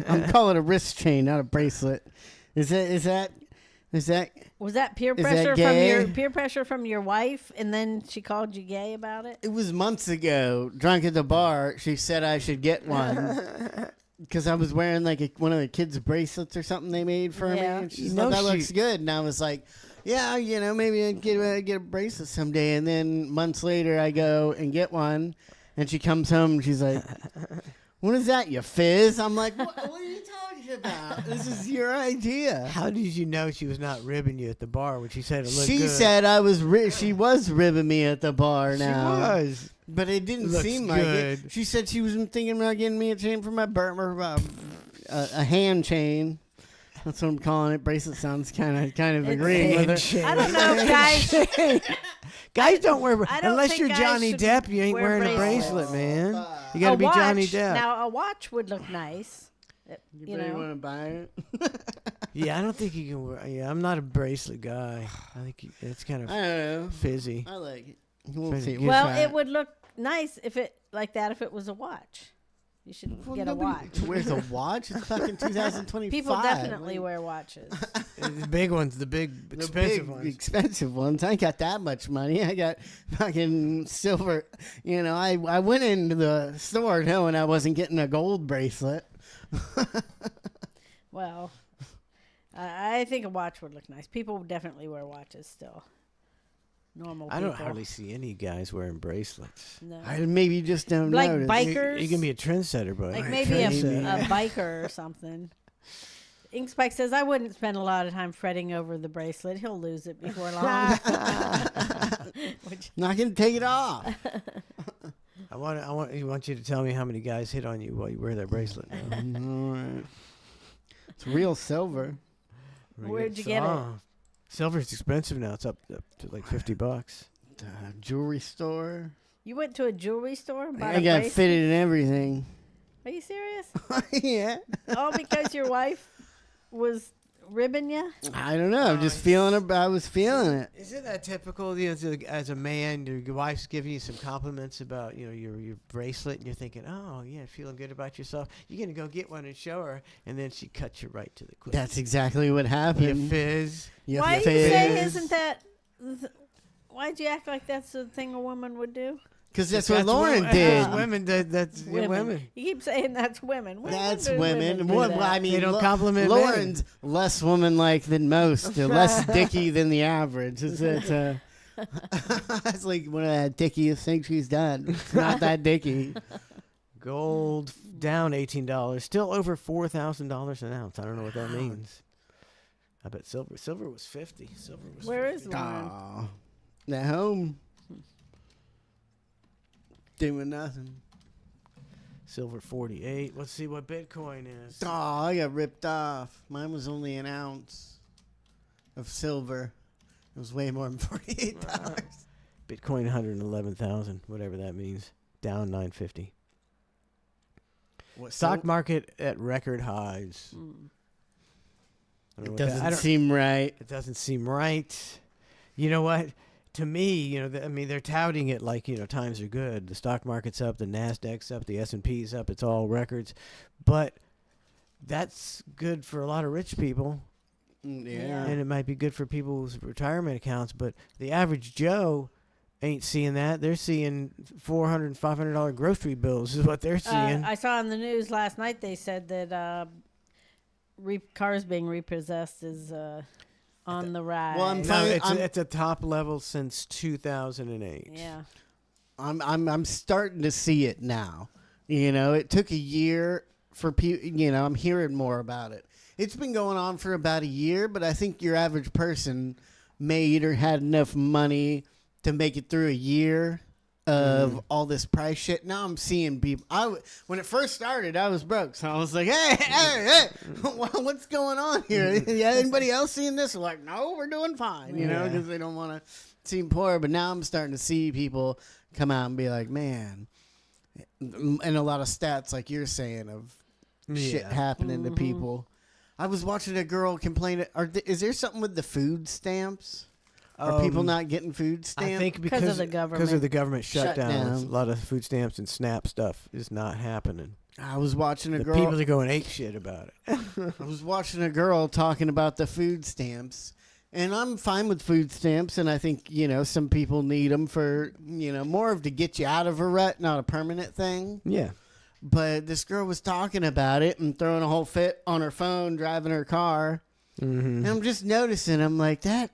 I'm calling it a wrist chain, not a bracelet. Is that? Was that peer Is pressure that from your wife, and then she called you gay about it? It was months ago. Drunk at the bar, she said I should get one because I was wearing like one of the kids' bracelets or something they made for me. And she said, that looks good, and I was like, yeah, maybe I'd get a bracelet someday. And then months later, I go and get one, and she comes home and she's like, what is that, you fizz? I'm like, what are you talking about? This is your idea. How did you know she was not ribbing you at the bar when she said it looked good? She said she was ribbing me at the bar now. She was. But it didn't Looks seem like it. good. She said she was thinking about getting me a chain for my a hand chain. That's what I'm calling it. Bracelet sounds kind of agreeing with her. I don't know, guys. Guys don't wear I don't unless think you're guys Johnny should Depp. You ain't wear wearing a bracelets. bracelet, man. You got to be Johnny Depp. Now a watch would look nice. You want to buy it? Yeah, I don't think you can wear. Yeah, I'm not a bracelet guy. I think it's kind of I don't know. fizzy. I like it. We'll Fizzy. see. Well, it would look nice if it if it was a watch. You should get a watch. Wears a watch? It's fucking 2025. People definitely wear watches. The big ones, the big expensive ones. Expensive ones. I ain't got that much money. I got fucking silver. I went into the store knowing I wasn't getting a gold bracelet. Well, I think a watch would look nice. People definitely wear watches still. Normal people. I don't hardly see any guys wearing bracelets. No. I maybe just don't Like notice. bikers? You can be a trendsetter, but Like maybe a biker or something. Ink Spike says, I wouldn't spend a lot of time fretting over the bracelet. He'll lose it before long. Not going to take it off. I want you to tell me how many guys hit on you while you wear that bracelet now. All right. It's real silver. Where'd you get it? Silver's expensive now. It's up to like $50. Jewelry store. You went to a jewelry store and bought I a got bracelet? fitted and everything. Are you serious? Yeah. All because your wife was ribbing you? I don't know. I'm just feeling it. I was feeling it. Isn't that typical? You know, as a man, your wife's giving you some compliments about your bracelet, and you're thinking, oh yeah, feeling good about yourself. You're gonna go get one and show her, and then she cuts you right to the quick. That's exactly what happened. You fizz. Why do you say isn't that? Why'd you act like that's the thing a woman would do? Because that's what Lauren did. Women. That's women. You keep saying that's women. That's do women. do Well, that? I mean, They don't compliment Lauren's less woman-like than most, less dicky than the average. It's like one of that dickiest things she's done. It's not that dicky. Gold down $18, still over $4,000 an ounce. I don't know what that means. I bet silver was 50. Silver was. Where 50. is Lauren? At home. Doing nothing. Silver 48. Let's see what Bitcoin is. Oh, I got ripped off. Mine was only an ounce of silver. It was way more than $48. Bitcoin 111,000, whatever that means. Down 950. Stock market at record highs. It doesn't seem right. It doesn't seem right. You know what? To me, I mean, they're touting it like, times are good. The stock market's up, the Nasdaq's up, the S&P's up. It's all records. But that's good for a lot of rich people. Yeah. And it might be good for people's retirement accounts. But the average Joe ain't seeing that. They're seeing $400 and $500 grocery bills is what they're seeing. I saw on the news last night they said that cars being repossessed is on the rise. Well, it's a top level since 2008. Yeah. I'm starting to see it now. It took a year for people. I'm hearing more about it. It's been going on for about a year, but I think your average person made or had enough money to make it through a year of all this price shit. Now I'm seeing people. When it first started, I was broke, so I was like, hey, what's going on here? Yeah, anybody else seeing this? They're like, no, we're doing fine, because they don't want to seem poor. But now I'm starting to see people come out and be like, man, and a lot of stats like you're saying of shit happening to people. I was watching a girl complain. Is there something with the food stamps? Are people not getting food stamps? I think because of the government. Because of the government shutdown. Shutdown. A lot of food stamps and SNAP stuff is not happening. I was watching a The girl. people are going ape shit about it. I was watching a girl talking about the food stamps, and I'm fine with food stamps, and I think, some people need them for, more of to get you out of a rut, not a permanent thing. Yeah. But this girl was talking about it and throwing a whole fit on her phone, driving her car. And I'm just noticing, I'm like, that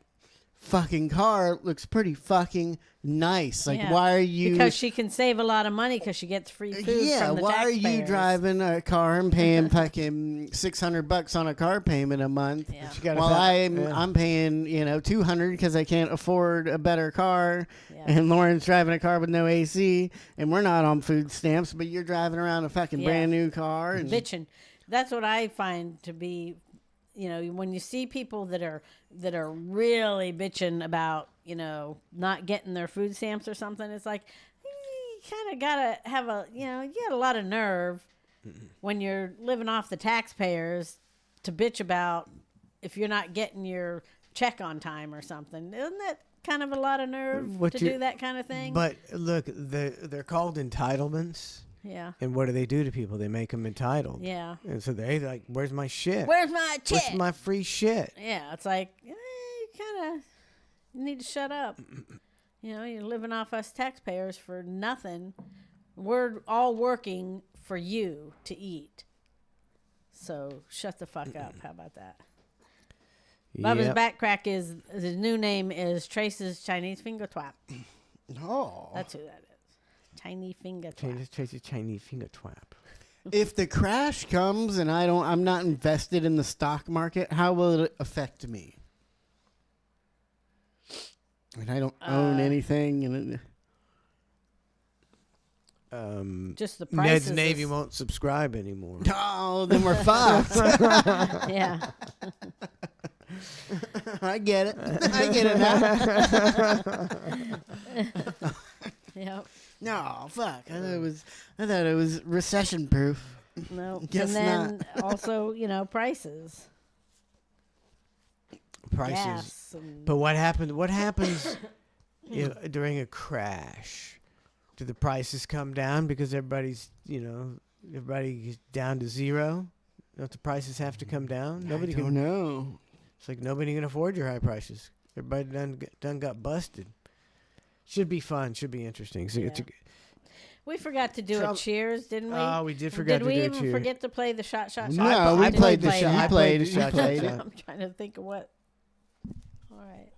fucking car looks pretty fucking nice. Like, why are you... Because she can save a lot of money because she gets free food from the why are you taxpayers. driving a car and paying fucking $600 on a car payment a month? Yeah. While I'm paying, $200 because I can't afford a better car. Yeah. And Lauren's driving a car with no AC, and we're not on food stamps, but you're driving around a fucking brand new car. And bitching. That's what I find to be... when you see people that are really bitching about, not getting their food stamps or something, it's like, you kind of got to have you got a lot of nerve when you're living off the taxpayers to bitch about if you're not getting your check on time or something. Isn't that kind of a lot of nerve to do that kind of thing? But look, they're called entitlements. Yeah. And what do they do to people? They make them entitled. Yeah. And so they're like, where's my shit? Where's my check? Where's my free shit? Yeah. It's like, you kind of need to shut up. You're living off us taxpayers for nothing. We're all working for you to eat. So shut the fuck up. How about that? Bubba's Back Crack his new name is Trace's Chinese Finger Twap. Oh. That's who that is. Chinese Finger Twap. Trace's Chinese Finger Twap. If the crash comes and I'm not invested in the stock market, how will it affect me? And I don't own anything. And just the prices. Ned's Navy won't subscribe anymore. Oh, then we're fucked. Yeah. I get it. I get it now. Yep. No, fuck. I thought it was recession proof. No. Guess and then not. also, prices. Prices. Gas and- But what happens during a crash? Do the prices come down because everybody's down to zero? Don't the prices have to come down? Nobody don't know. It's like nobody can afford your high prices. Everybody done got busted. Should be fun. Should be interesting. So it's we forgot to do a cheers, didn't we? Oh, we did forget to do a Did we even cheer. forget to play the shot? No, we played the shot. I played the shot. I'm trying to think of what. All right.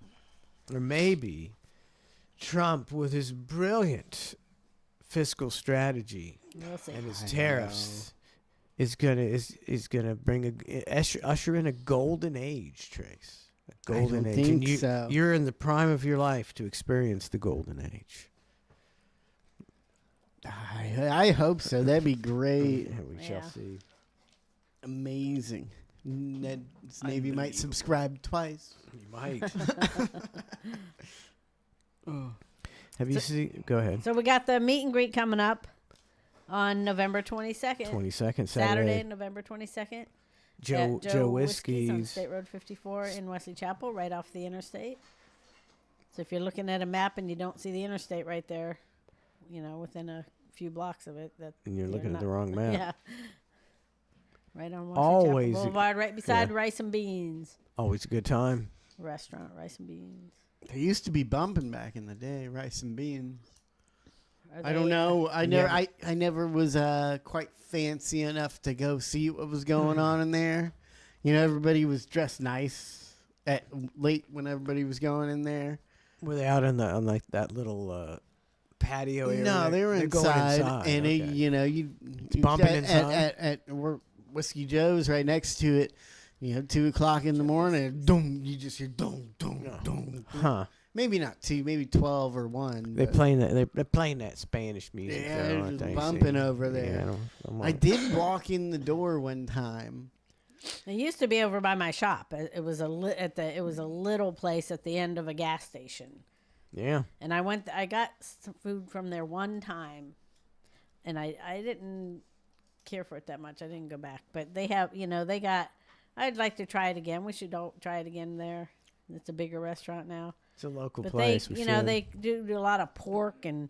Or maybe Trump, with his brilliant fiscal strategy We'll see. and his tariffs, is gonna bring usher in a golden age, Trace. A golden age. think And so. You're in the prime of your life to experience the golden age. I hope so. That'd be great. Yeah, we shall see. Amazing. Ned's Navy might subscribe twice. He might. Have you seen? Go ahead. So we got the meet and greet coming up on November 22nd. 22nd, Saturday, Saturday. November 22nd. Joe at Joe Whiskey's on State Road 54 in Wesley Chapel, right off the interstate. So if you're looking at a map and you don't see the interstate right there, within a few blocks of it, And you're looking at the wrong map. Yeah. Right on Wesley Always Chapel Boulevard, right beside Rice and Beans Always a good time. restaurant. Rice and Beans. They used to be bumping back in the day, rice and beans. Are I don't they, know. I never was quite fancy enough to go see what was going on in there. Everybody was dressed nice at late when everybody was going in there. Were they out on that little patio area? No, they were They're going inside, and okay. you bumping at, inside? at Whiskey Joe's right next to it. 2:00 in the morning, dum, you just hear dum, dum, dum. Huh. Maybe not 2, maybe 12 or 1. They're playing that. They're playing that Spanish music. Yeah, though, they're aren't just they? bumping See? over there. Yeah, I did walk in the door one time. It used to be over by my shop. It was a little place at the end of a gas station. Yeah. And I got some food from there one time, and I didn't care for it that much. I didn't go back. But they have, they got. I'd like to try it again. We should try it again there. It's a bigger restaurant now. It's a local but place. They, they do a lot of pork and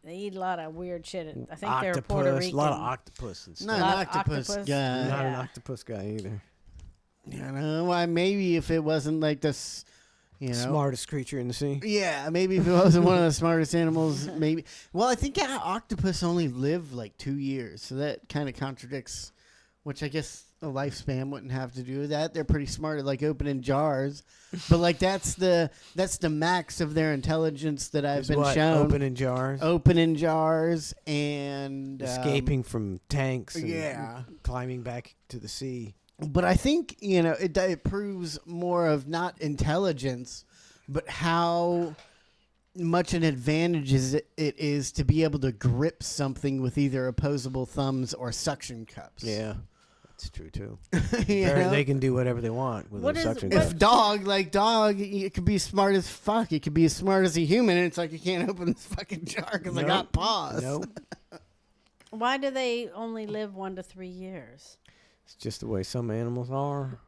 they eat a lot of weird shit. I think they're Puerto Rican. A lot of octopus and stuff. Not an octopus guy. Not an octopus guy either. Why? Maybe if it wasn't like this, smartest creature in the sea. Yeah, maybe if it wasn't one of the smartest animals, maybe. Well, I think octopus only live like 2 years, so that kind of contradicts. Which I guess a lifespan wouldn't have to do with that. They're pretty smart at like opening jars, but like that's the max of their intelligence that I've been shown. Opening jars and escaping from tanks. And yeah, climbing back to the sea. But I think it proves more of not intelligence, but how much an advantage it is to be able to grip something with either opposable thumbs or suction cups. Yeah. That's true too. know? They can do whatever they want with a suction cup. If dog, it could be smart as fuck. It could be as smart as a human, and it's like you can't open this fucking jar because I got paws. Nope. Why do they only live 1 to 3 years? It's just the way some animals are,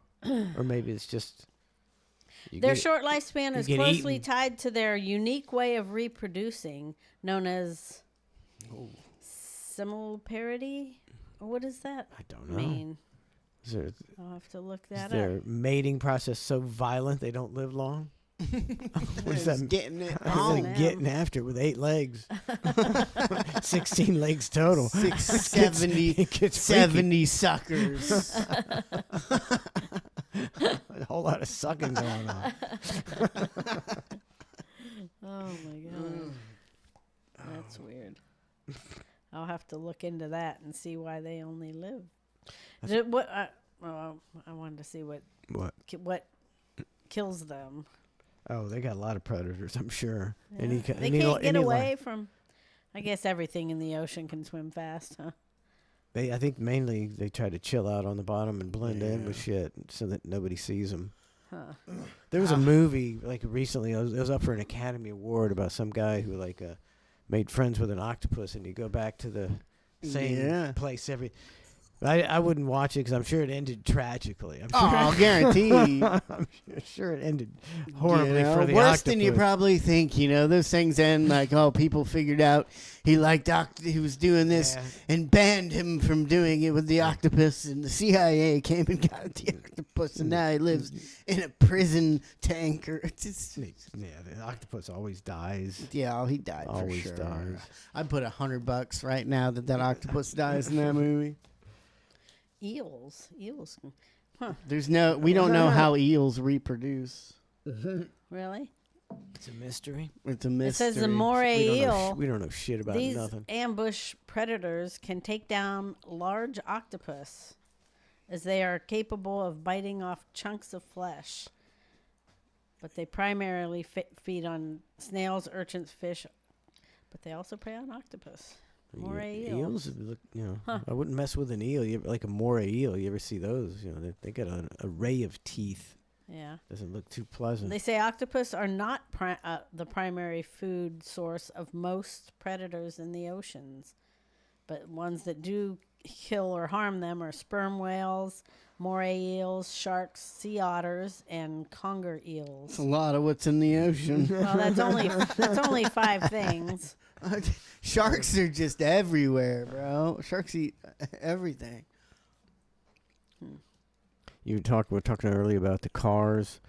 or maybe it's just their short lifespan is closely tied to their unique way of reproducing, known as similarity. What does that mean? I'll have to look that up. Is their mating process so violent they don't live long? What is that? Getting it getting after it with 8 legs. 16 legs total. 70 suckers. A whole lot of sucking going on. Oh my god. That's weird. I'll have to look into that and see why they only live. I wanted to see what kills them. Oh, they got a lot of predators, I'm sure. Yeah. They can't get away from. I guess everything in the ocean can swim fast, huh? I think mainly they try to chill out on the bottom and blend in with shit so that nobody sees them. There was a movie like recently. It was up for an Academy Award about some guy who like made friends with an octopus, and you go back to the same place every. I wouldn't watch it because I'm sure it ended tragically. I'm sure guaranteed. I'm sure it ended horribly for the worse octopus. than you probably think. Those things end like, people figured out he was doing this and banned him from doing it with the octopus, and the CIA came and got the octopus, and now he lives in a prison tank. The octopus always dies. Yeah, he died. Always for sure. dies. I'd put $100 right now that octopus dies in that movie. Eels. Huh. We don't know how eels reproduce. Really? It's a mystery. It's a mystery. It says the moray eel. We don't know shit about these nothing. Ambush predators can take down large octopus, as they are capable of biting off chunks of flesh. But they primarily feed on snails, urchins, fish, but they also prey on octopus. Moray eels. I wouldn't mess with an eel. Like a moray eel. You ever see those? They got an array of teeth. Yeah. Doesn't look too pleasant. They say octopus are not the primary food source of most predators in the oceans, but ones that do kill or harm them are sperm whales, moray eels, sharks, sea otters, and conger eels. That's a lot of what's in the ocean. Well, that's only 5 things. Sharks are just everywhere, bro. Sharks eat everything. We were talking earlier about the cars.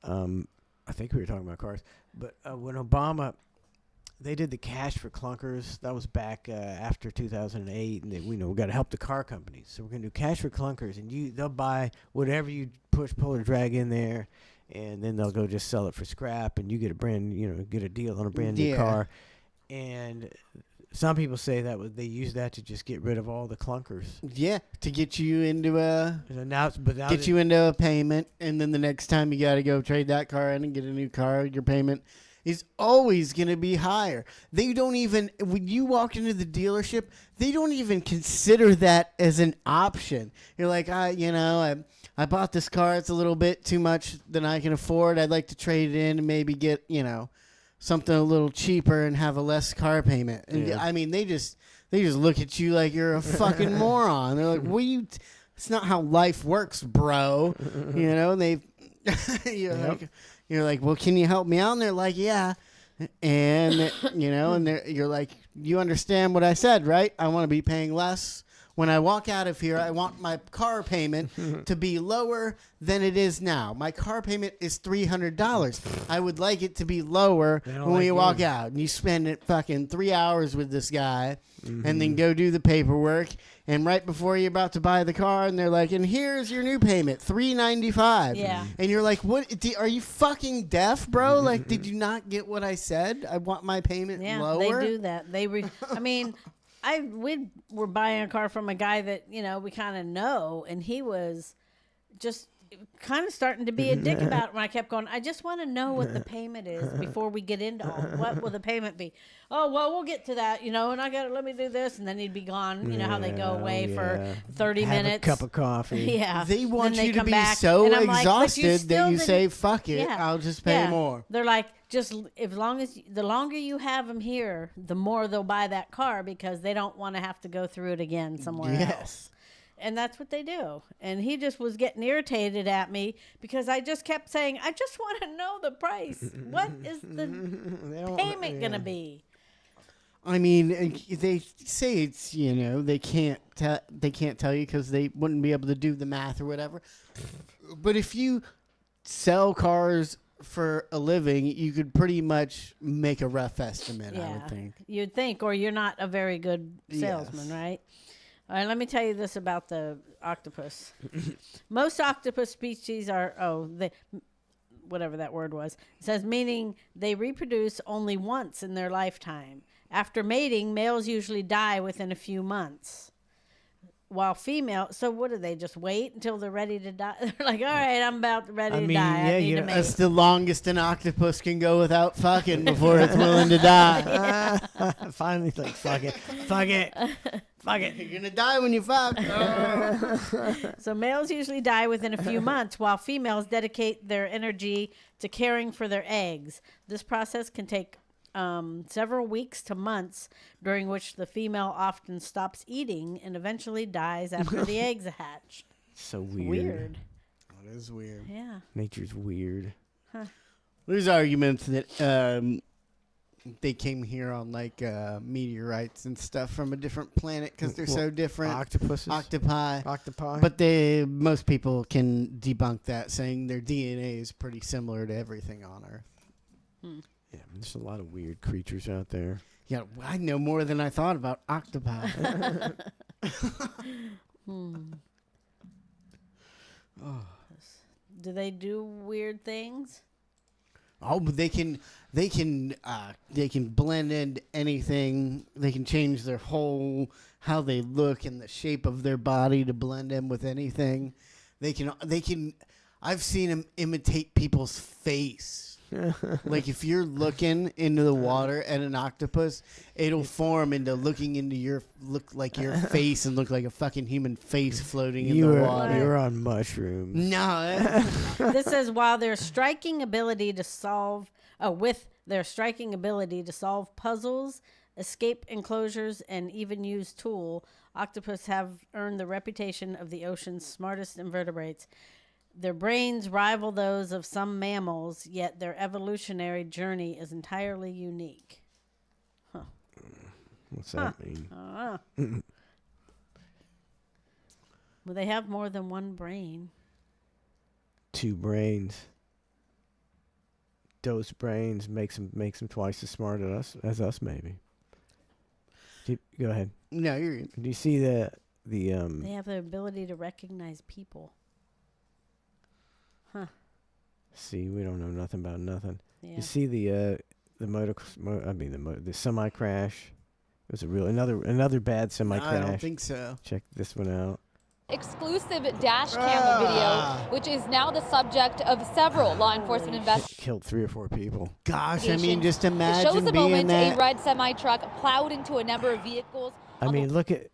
I think we were talking about cars. But when Obama, they did the Cash for Clunkers. That was back after 2008, and we got to help the car companies. So we're gonna do Cash for Clunkers, and they'll buy whatever you push, pull, or drag in there, and then they'll go just sell it for scrap, and you get a deal on a brand new car. And some people say that they use that to just get rid of all the clunkers. Yeah, to get you into you into a payment, and then the next time you got to go trade that car in and get a new car, your payment is always going to be higher. They don't even, when you walk into the dealership, they don't even consider that as an option. You're like, I bought this car. It's a little bit too much than I can afford. I'd like to trade it in and maybe get, something a little cheaper and have a less car payment. And I mean, they just look at you like you're a fucking moron. They're like, it's not how life works, bro. And you're like, well, can you help me out? And they're like, yeah. And, you're like, you understand what I said, right? I want to be paying less. When I walk out of here, I want my car payment to be lower than it is now. My car payment is $300. I would like it to be lower when we walk out. And you spend fucking 3 hours with this guy and then go do the paperwork. And right before you're about to buy the car, and they're like, and here's your new payment, $395. Yeah. And you're like, what? Are you fucking deaf, bro? Like, did you not get what I said? I want my payment lower? They do that. We were buying a car from a guy that, we kind of know, and he was just kind of starting to be a dick about it when I kept going, I just want to know what the payment is before we get into what will the payment be. Oh, well, we'll get to that, and let me do this, and then he'd be gone. You know how they go away for 30 minutes. Have a cup of coffee. Yeah. They want you to come be back, so and I'm like, exhausted that you say, fuck it, Yeah. I'll just pay more. They're like, the longer you have them here, the more they'll buy that car because they don't want to have to go through it again somewhere else. And that's what they do. And he just was getting irritated at me because I just kept saying, I just want to know the price. What is the payment going to be? I mean, they say it's, they can't tell you because they wouldn't be able to do the math or whatever. But if you sell cars for a living, you could pretty much make a rough estimate, I would think. You'd think, or you're not a very good salesman, right? All right, let me tell you this about the octopus. Most octopus species whatever that word was, it says meaning they reproduce only once in their lifetime. After mating, males usually die within a few months. While so what do they just wait until they're ready to die? They're like, all right, I'm about ready to die. I need to mate. That's the longest an octopus can go without fucking before it's willing to die. Finally, it's like, fuck it. Fuck it. You're gonna die when you fuck. So males usually die within a few months, while females dedicate their energy to caring for their eggs. This process can take several weeks to months, during which the female often stops eating and eventually dies after the eggs hatch. So weird. Weird. It is weird. Yeah. Nature's weird. Huh. There's arguments that they came here on like meteorites and stuff from a different planet because they're so different. Octopuses? Octopi. Octopi. But most people can debunk that, saying their DNA is pretty similar to everything on Earth. Yeah, there's a lot of weird creatures out there. Yeah, I know more than I thought about octopi. Do they do weird things? Oh, but they can blend into anything. They can change their whole how they look and the shape of their body to blend in with anything. They can. I've seen them imitate people's face. Like if you're looking into the water at an octopus, it'll form into looking into your face and look like a fucking human face floating in the water. You're on mushrooms. No. This says while their striking ability to solve puzzles, escape enclosures, and even use tool, octopus have earned the reputation of the ocean's smartest invertebrates. Their brains rival those of some mammals, yet their evolutionary journey is entirely unique. Huh. What's that mean? I don't know. Well, they have more than one brain. 2 brains. Those brains makes them twice as smart as us, maybe. Go ahead. No, you're good. Do you see the They have the ability to recognize people. Huh. See, we don't know nothing about nothing. Yeah. You see the semi crash. It was another bad semi crash. I don't think so. Check this one out. Exclusive dash camera video, which is now the subject of several law enforcement investigations. Killed 3 or 4 people. Gosh, I mean, just imagine It shows the being moment that. a red semi-truck plowed into a number of vehicles. I mean, look at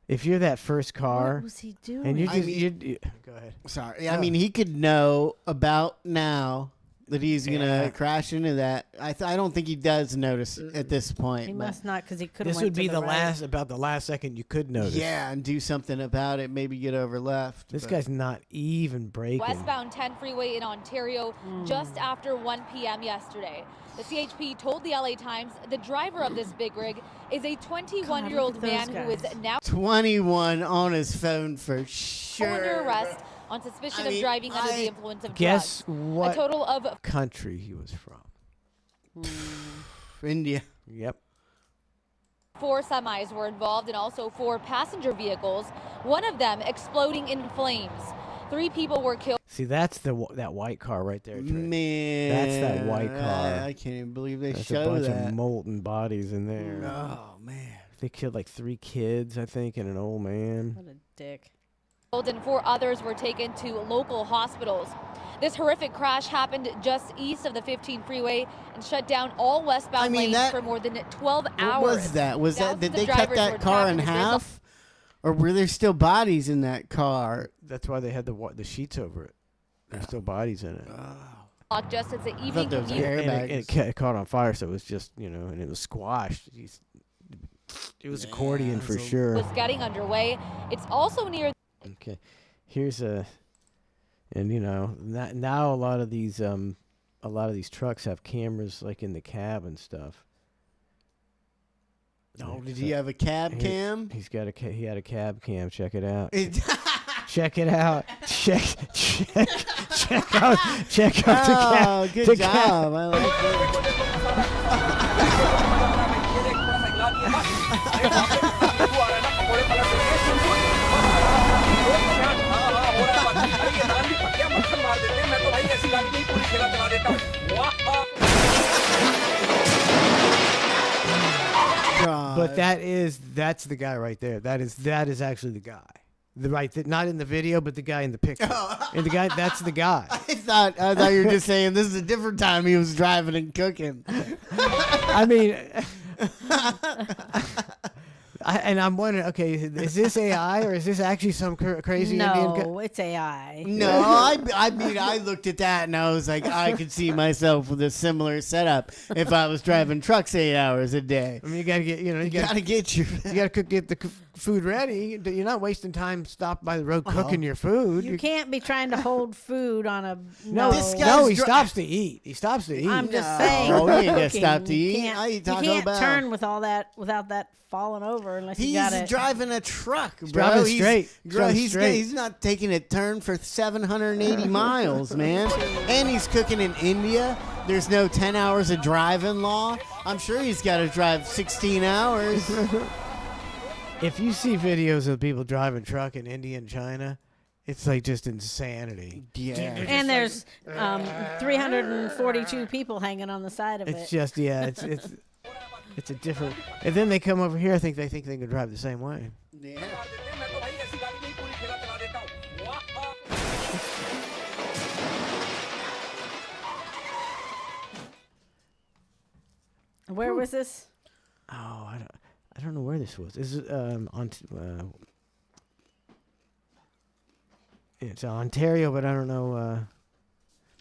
if you're that first car. What was he doing? And you're I just mean- go ahead. Sorry. I mean, he could know about now that he's gonna crash into that. I don't think he does notice at this point. He but- must not, because he could have This would be the last second you could notice. Yeah, and do something about it. Maybe get over left. This but- guy's not even braking. Westbound 10 freeway in Ontario just after 1 p.m. yesterday. The CHP told the LA Times the driver of this big rig is a 21-year-old man who is now 21 on his phone for sure. under arrest on suspicion of driving under the influence of Guess drugs. what A total of country he was from? India. Yep. 4 semis were involved and also 4 passenger vehicles, one of them exploding in flames. 3 people were killed. See, that's that white car right there, Trey. Man, That's that white car. I can't even believe they That's show a bunch that. of molten bodies in there. Oh man, they killed like 3 kids, I think, and an old man. What a dick. And 4 others were taken to local hospitals. This horrific crash happened just east of the 15 freeway and shut down all westbound lanes for more than 12 hours. What was that? Was that did Thousands they of cut drivers were that car trapped in in the vehicle. half, or were there still bodies in that car? That's why they had the sheets over it. There's still bodies in it. Just as the evening there was commute. airbags. It caught on fire, so it was just, and it was squashed. It was accordion for sure. was getting underway. It's also near. Okay, here's now a lot of these trucks have cameras like in the cab and stuff. Oh, did he have a cab cam? He had a cab cam. Check it out. Check it out. Check out the cab. Oh, good the job. I like But that's the guy right there. That is actually the guy. Not in the video, but the guy in the picture. And the guy, that's the guy. I thought you were just saying this is a different time he was driving and cooking. I mean, I'm wondering, okay, is this AI or is this actually some crazy Indian? No, it's AI. No, I mean, I looked at that and I was like, I could see myself with a similar setup if I was driving trucks 8 hours a day. I mean, you gotta get, you gotta get the food ready. You're not wasting time stopped by the road cooking your food. You can't be trying to hold food on a No, he stops to eat. He stops to eat. I'm just saying. Oh, he ain't gonna cooking, stop to you eat. can't- I eat You Taco can't Bell. turn with all that without that falling over unless you He's got it. driving a truck, bro. driving He's straight. Bro, Driving straight. he's not taking a turn for 780 miles, man. And he's cooking in India. There's no 10 hours of driving law. I'm sure he's got to drive 16 hours. If you see videos of people driving truck in India and China, it's like just insanity. Yeah. And there's 342 people hanging on the side of it. It's just it's a different. And then they come over here. I think they can drive the same way. Yeah. Where was this? Oh, I don't know where this was. This is on. It's Ontario, but I don't know.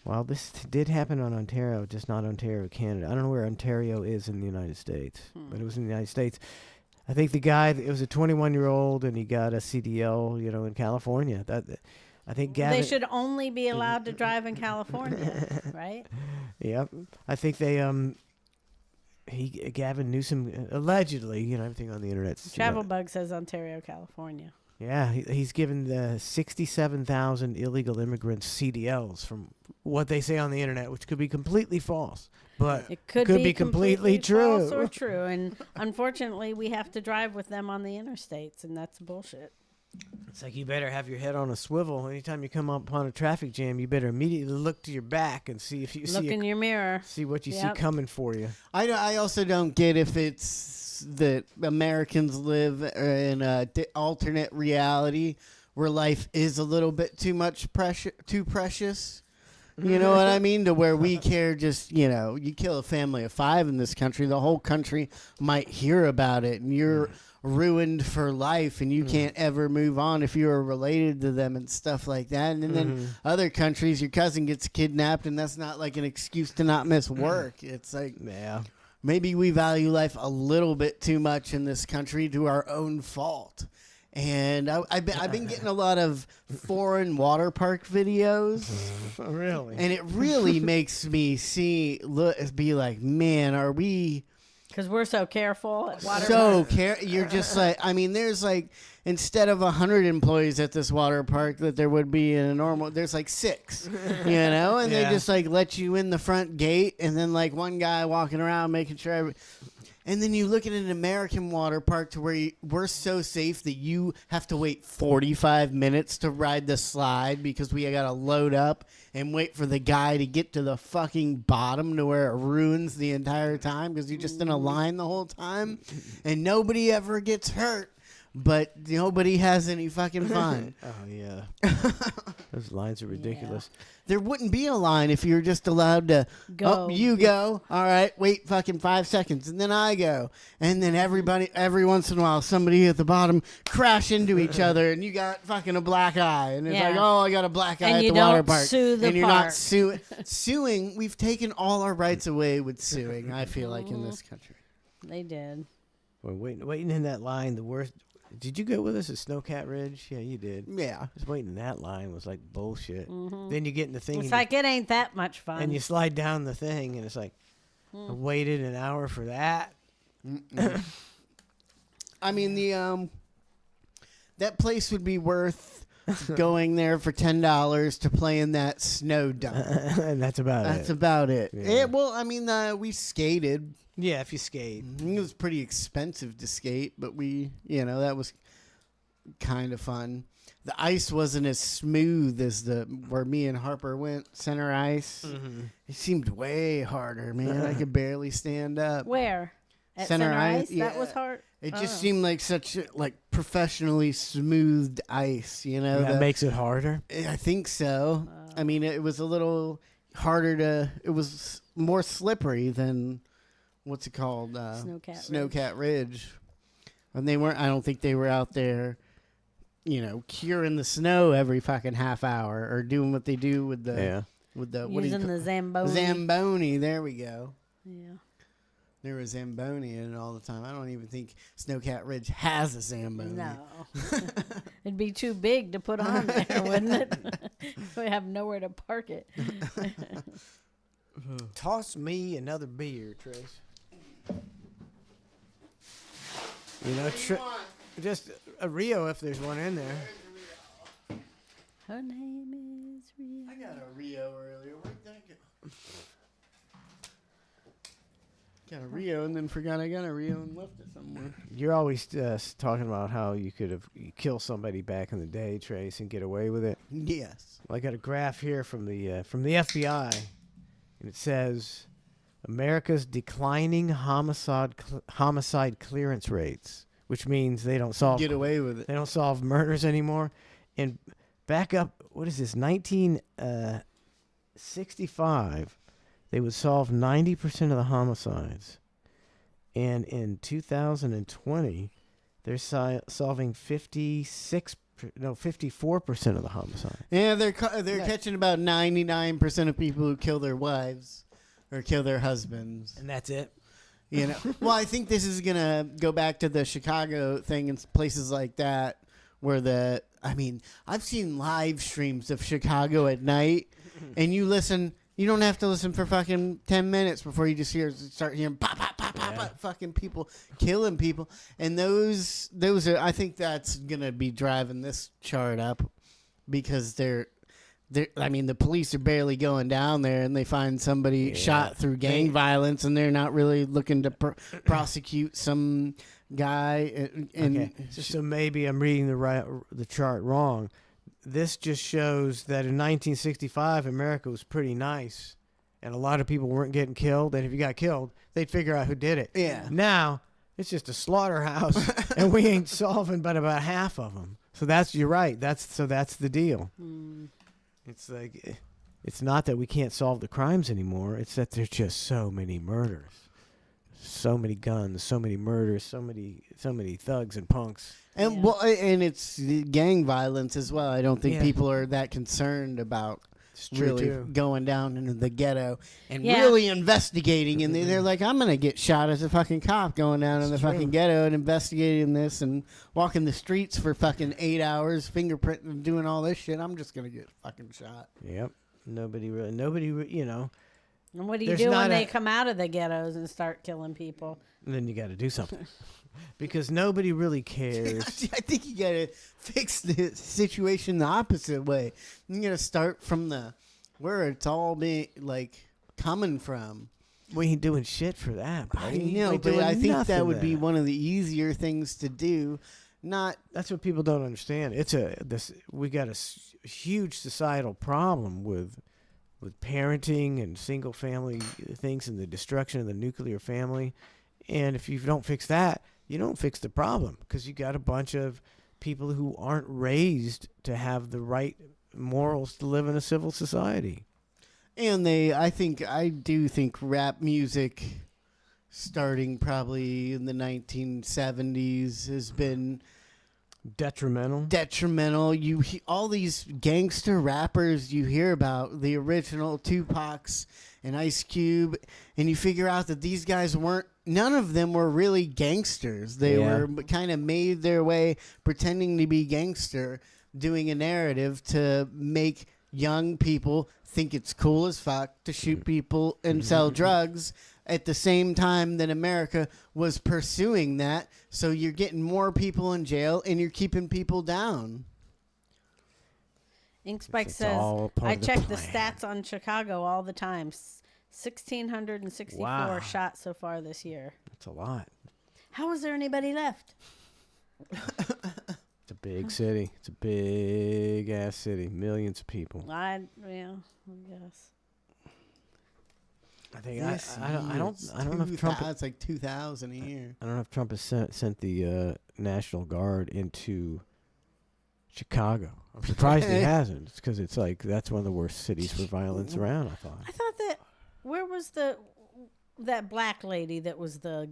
Well, this did happen on Ontario, just not Ontario, Canada. I don't know where Ontario is in the United States, but it was in the United States. I think the guy, it was a 21-year-old, and he got a CDL, in California. I think Gavin. They should only be allowed to drive in California, right? Yep. I think they Gavin Newsom allegedly, everything on the internet. Travel Bug says Ontario, California. Yeah, he's given the 67,000 illegal immigrants CDLs from what they say on the internet, which could be completely false, but it could be completely true. False or true, and unfortunately, we have to drive with them on the interstates, and that's bullshit. It's like you better have your head on a swivel. Anytime you come up upon a traffic jam, you better immediately look to your back and see if you look in your mirror, see what you see coming for you. I also don't get if it's that Americans live in a alternate reality where life is a little bit too precious. You know what I mean? To where we care just, you kill a family of 5 in this country, the whole country might hear about it, and you're ruined for life, and you can't ever move on if you are related to them and stuff like that. And then other countries, your cousin gets kidnapped, and that's not like an excuse to not miss work. It's like, maybe we value life a little bit too much in this country to our own fault. And I've been getting a lot of foreign water park videos. Really? And it really makes me be like, man, are we... Because we're so careful at water parks. You're just like, there's like, instead of 100 employees at this water park that there would be in a normal, there's like 6, and they just like let you in the front gate, and then like one guy walking around making sure and then you look at an American water park to where we're so safe that you have to wait 45 minutes to ride the slide because we got to load up and wait for the guy to get to the fucking bottom to where it ruins the entire time because you're just in a line the whole time and nobody ever gets hurt, but nobody has any fucking fun. Oh, yeah. Those lines are ridiculous. Yeah. There wouldn't be a line if you were just allowed to go. Oh, you go. All right, wait fucking 5 seconds, and then I go. And then every once in a while, somebody at the bottom crash into each other, and you got fucking a black eye. And it's like, oh, I got a black eye at the water park. Sue the and you're park. not suing. We've taken all our rights away with suing, I feel like, in this country. They did. We're waiting in that line, the worst. Did you go with us at Snowcat Ridge? Yeah, you did. Yeah. Just waiting in that line was like bullshit. Then you get in the thing. It's like it ain't that much fun. And you slide down the thing, and it's like, I waited an hour for that. That place would be worth going there for $10 to play in that snow dump. And that's about it. That's about it. Yeah. We skated. Yeah, if you skate. It was pretty expensive to skate, but that was kind of fun. The ice wasn't as smooth as where me and Harper went, center ice. It seemed way harder, man. I could barely stand up. Where? At Center ice? That was hard? It just seemed like such professionally smoothed ice, That makes it harder? I think so. It was a little harder it was more slippery than... What's it called? Snowcat Ridge. And they weren't. I don't think they were out there, curing the snow every fucking half hour or doing what they do with the what do you Using the Zamboni. Zamboni. There we go. Yeah. There was Zamboni in it all the time. I don't even think Snowcat Ridge has a Zamboni. No. It'd be too big to put on there, wouldn't it? We have nowhere to park it. Toss me another beer, Trace. Just a Rio if there's one in there. Her name is Rio. I got a Rio earlier. Where'd that go? Got a Rio and then forgot I got a Rio and left it somewhere. You're always talking about how you could have killed somebody back in the day, Trace, and get away with it. Yes. Well, I got a graph here from the FBI, and it says America's declining homicide clearance rates, which means they don't solve Get away with it. They don't solve murders anymore. And back up, what is this? 1965. They would solve 90% of the homicides. And in 2020, they're solving 54% of the homicides. Yeah, they're catching about 99% of people who kill their wives or kill their husbands. And that's it. Well, I think this is going to go back to the Chicago thing and places like that where I've seen live streams of Chicago at night and you don't have to listen for fucking 10 minutes before you just start hearing pop, pop, pop, pop, pop, fucking people killing people. And those are, I think that's going to be driving this chart up because the police are barely going down there and they find somebody shot through gang violence and they're not really looking to prosecute some guy. And so maybe I'm reading the chart wrong. This just shows that in 1965, America was pretty nice, and a lot of people weren't getting killed. And if you got killed, they'd figure out who did it. Yeah. Now it's just a slaughterhouse, and we ain't solving but about half of them. So you're right. That's the deal. It's like it's not that we can't solve the crimes anymore. It's that there's just so many murders, so many guns, so many murders, so many thugs and punks. And and it's gang violence as well. I don't think people are that concerned about really going down into the ghetto and really investigating. And they're like, I'm going to get shot as a fucking cop going down in the fucking ghetto and investigating this and walking the streets for fucking 8 hours, fingerprinting and doing all this shit. I'm just going to get fucking shot. Yep. Nobody, And what do you do when they come out of the ghettos and start killing people? And then you got to do something. Because nobody really cares. I think you got to fix the situation the opposite way. You got to start from where it's all coming from. We ain't doing shit for that, buddy. I know, but I think that would be one of the easier things to do. That's what people don't understand. We got a huge societal problem with parenting and single family things and the destruction of the nuclear family. And if you don't fix that, you don't fix the problem because you got a bunch of people who aren't raised to have the right morals to live in a civil society. And I do think rap music starting probably in the 1970s has been detrimental. All these gangster rappers you hear about, the original Tupac's and Ice Cube, and you figure out that these guys none of them were really gangsters. They were kind of made their way pretending to be gangster, doing a narrative to make young people think it's cool as fuck to shoot people and sell drugs at the same time that America was pursuing that. So you're getting more people in jail and you're keeping people down. Inkspike says, I check the stats on Chicago all the time. 1,664 shot so far this year. That's a lot. How is there anybody left? It's a big city. It's a big ass city. Millions of people. I guess. I think I don't know if Trump. It's like 2,000 a year. I don't know if Trump has sent the National Guard into Chicago. I'm surprised he hasn't. It's because it's like that's one of the worst cities for violence around. I thought that. Where was that black lady that was the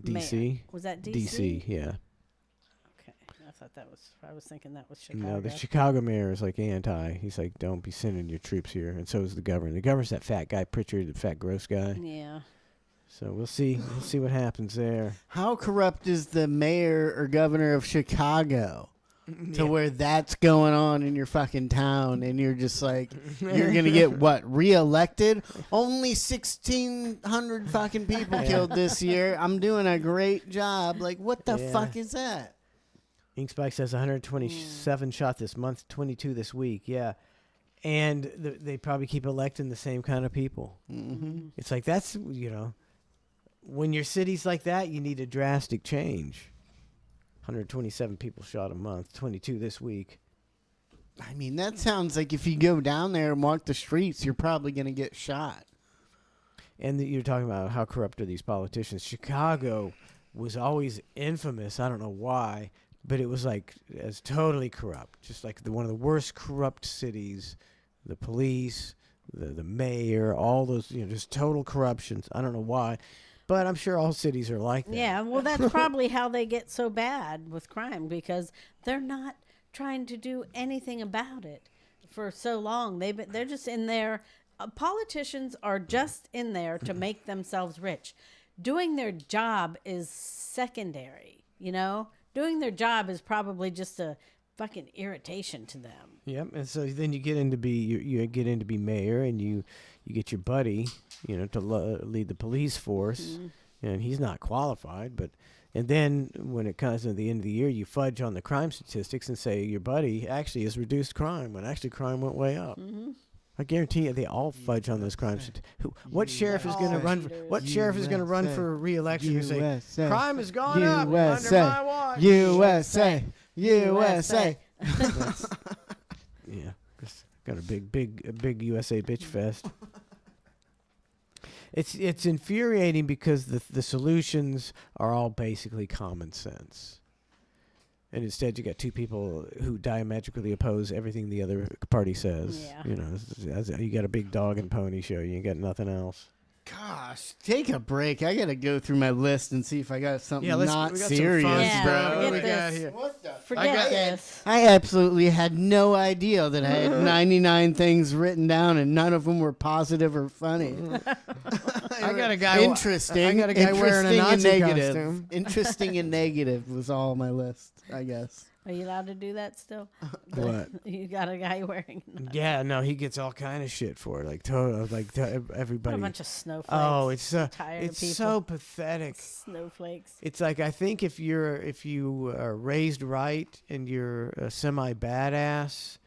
D.C. Mayor. Was that D.C.? D.C., yeah. Okay. I was thinking that was Chicago. No, the Chicago mayor is like anti. He's like, don't be sending your troops here. And so is the governor. The governor's that fat guy, Pritchard, the fat, gross guy. Yeah. So we'll see. We'll see what happens there. How corrupt is the mayor or governor of Chicago to where that's going on in your fucking town and you're just like, you're going to get what? Reelected? Only 1,600 fucking people killed this year. I'm doing a great job. Like, what the fuck is that? Inkspike says 127 shot this month, 22 this week. Yeah. And they probably keep electing the same kind of people. Mm-hmm. It's like, that's, you know, when your city's like that, you need a drastic change. 127 people shot a month, 22 this week. I mean, that sounds like if you go down there and walk the streets, you're probably going to get shot. And you're talking about how corrupt are these politicians. Chicago was always infamous. I don't know why, but it was like as totally corrupt, just like one of the worst corrupt cities. The police, the mayor, all those, you know, just total corruptions. I don't know why, but I'm sure all cities are like that. Yeah, well, that's probably how they get so bad with crime, because they're not trying to do anything about it for so long. They're just in there. Politicians are just in there to make themselves rich. Doing their job is secondary, you know? Doing their job is probably just a fucking irritation to them. Yep, and so then you get into you get into be mayor, and you get your buddy, you know, to lead the police force, and he's not qualified, and then when it comes to the end of the year, you fudge on the crime statistics and say your buddy actually has reduced crime when actually crime went way up. Mm-hmm. I guarantee you, they all fudge on those crime statistics. What sheriff is going to run? What sheriff is going to run for re-election and say crime has gone up under my watch? USA. Yeah, got a big USA bitch fest. It's infuriating because the solutions are all basically common sense, and instead you got two people who diametrically oppose everything the other party says. Yeah. You know, you got a big dog and pony show. You ain't got nothing else. Gosh, take a break. I gotta go through my list and see if I got something we not got serious, some fun bro. stuff. What we got here? What the? Forget this. I absolutely had no idea that I had 99 things written down and none of them were positive or funny. I got a guy. Interesting. I got a guy wearing a Nazi negative. costume. Interesting and negative was all on my list, I guess. Are you allowed to do that still? What? You got a guy wearing. Yeah, no, he gets all kind of shit for it. Everybody. What a bunch of snowflakes. Oh, it's tired people. so pathetic. Snowflakes. It's like, I think if you are raised right and you're a semi badass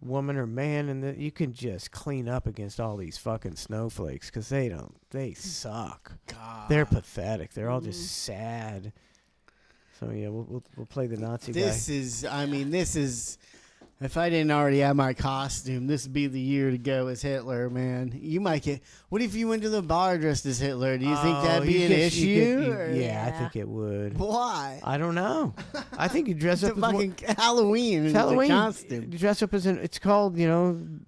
woman or man, and you can just clean up against all these fucking snowflakes, because they suck. God. They're pathetic. They're all just sad. So yeah, we'll play the Nazi guy. This is, if I didn't already have my costume, this would be the year to go as Hitler, man. You might get, what if you went to the bar dressed as Hitler? Do you think that'd be an issue? Yeah, I think it would. Why? I don't know. I think you dress up as fucking Halloween. It's Halloween. Costume. You dress up as it's called,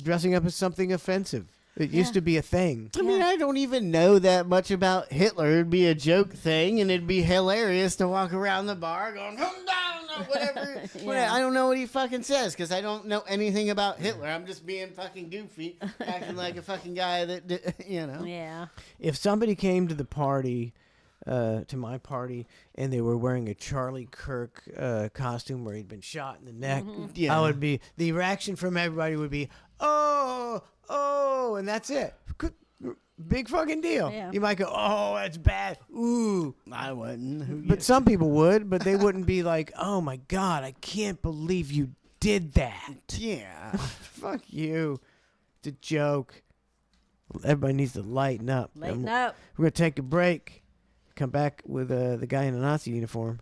dressing up as something offensive. It used to be a thing. I mean, I don't even know that much about Hitler. It'd be a joke thing, and it'd be hilarious to walk around the bar going, "Come down," or whatever. I don't know what he fucking says because I don't know anything about Hitler. I'm just being fucking goofy, acting like a fucking guy that, Yeah. If somebody came to the party, to my party, and they were wearing a Charlie Kirk costume where he'd been shot in the neck, Yeah. I would be, the reaction from everybody would be, oh, and that's it. Big fucking deal. Yeah. You might go, oh, that's bad. Ooh. I wouldn't. But some people would, but they wouldn't be like, oh my God, I can't believe you did that. Yeah. Fuck you. It's a joke. Everybody needs to lighten up. Lighten up. We're going to take a break. Come back with the guy in a Nazi uniform.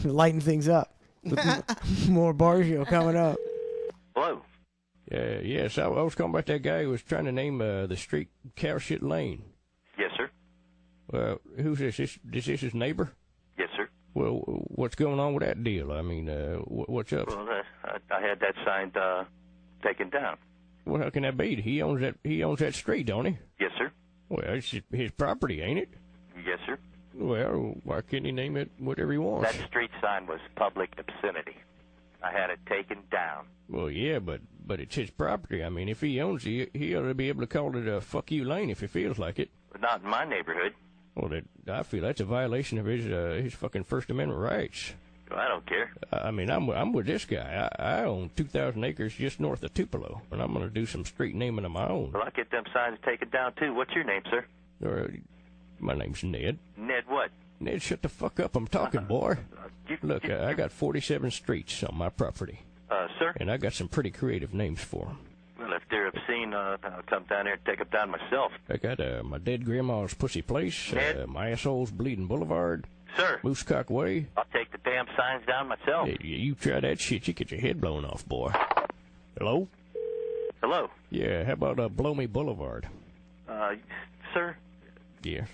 Lighten things up. With more bar show coming up. Hello. Yes, I was calling about that guy who was trying to name the street Cowshit Lane. Yes, sir. Well, who's this? Is this his neighbor? Yes, sir. Well, what's going on with that deal? I mean, what's up? Well, I had that signed taken down. Well, how can that be? He owns that street, don't he? Yes, sir. Well, it's his property, ain't it? Yes, sir. Well, why can't he name it whatever he wants? That street sign was public obscenity. I had it taken down. Well, yeah, but it's his property. I mean, if he owns it, he ought to be able to call it a fuck you lane if he feels like it. But not in my neighborhood. Well, I feel that's a violation of his fucking First Amendment rights. Well, I don't care. I mean, I'm with this guy. I own 2,000 acres just north of Tupelo, and I'm going to do some street naming of my own. Well, I'll get them signs taken down, too. What's your name, sir? My name's Ned. Ned what? Ned, shut the fuck up. I'm talking, boy. Look, I got 47 streets on my property. Sir? And I got some pretty creative names for them. Well, if they're obscene, I'll come down there and take them down myself. I got my dead grandma's Pussy Place, my asshole's Bleeding Boulevard. Sir? Moosecock Way. I'll take the damn signs down myself. Hey, you try that shit, you get your head blown off, boy. Hello? Hello? Yeah, how about Blow Me Boulevard? Sir? Yes.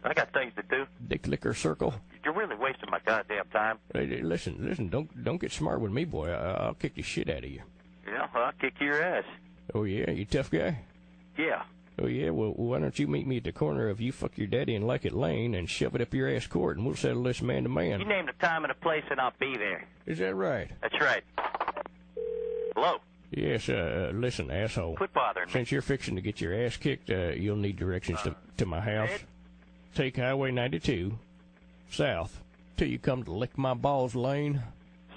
I got things to do. Dick Liquor Circle? You're really wasting my goddamn time. Hey, listen, don't get smart with me, boy. I'll kick the shit out of you. Yeah, well, I'll kick your ass. Oh, yeah? You tough guy? Yeah. Oh, yeah? Well, why don't you meet me at the corner of You Fuck Your Daddy and Like It Lane and shove it up your ass court, and we'll settle this man to man. You name the time and the place, and I'll be there. Is that right? That's right. Hello? Yes, listen, asshole. Quit bothering me. Since you're fixing to get your ass kicked, you'll need directions to my house. Ned? Take Highway 92 south till you come to Lick My Balls Lane.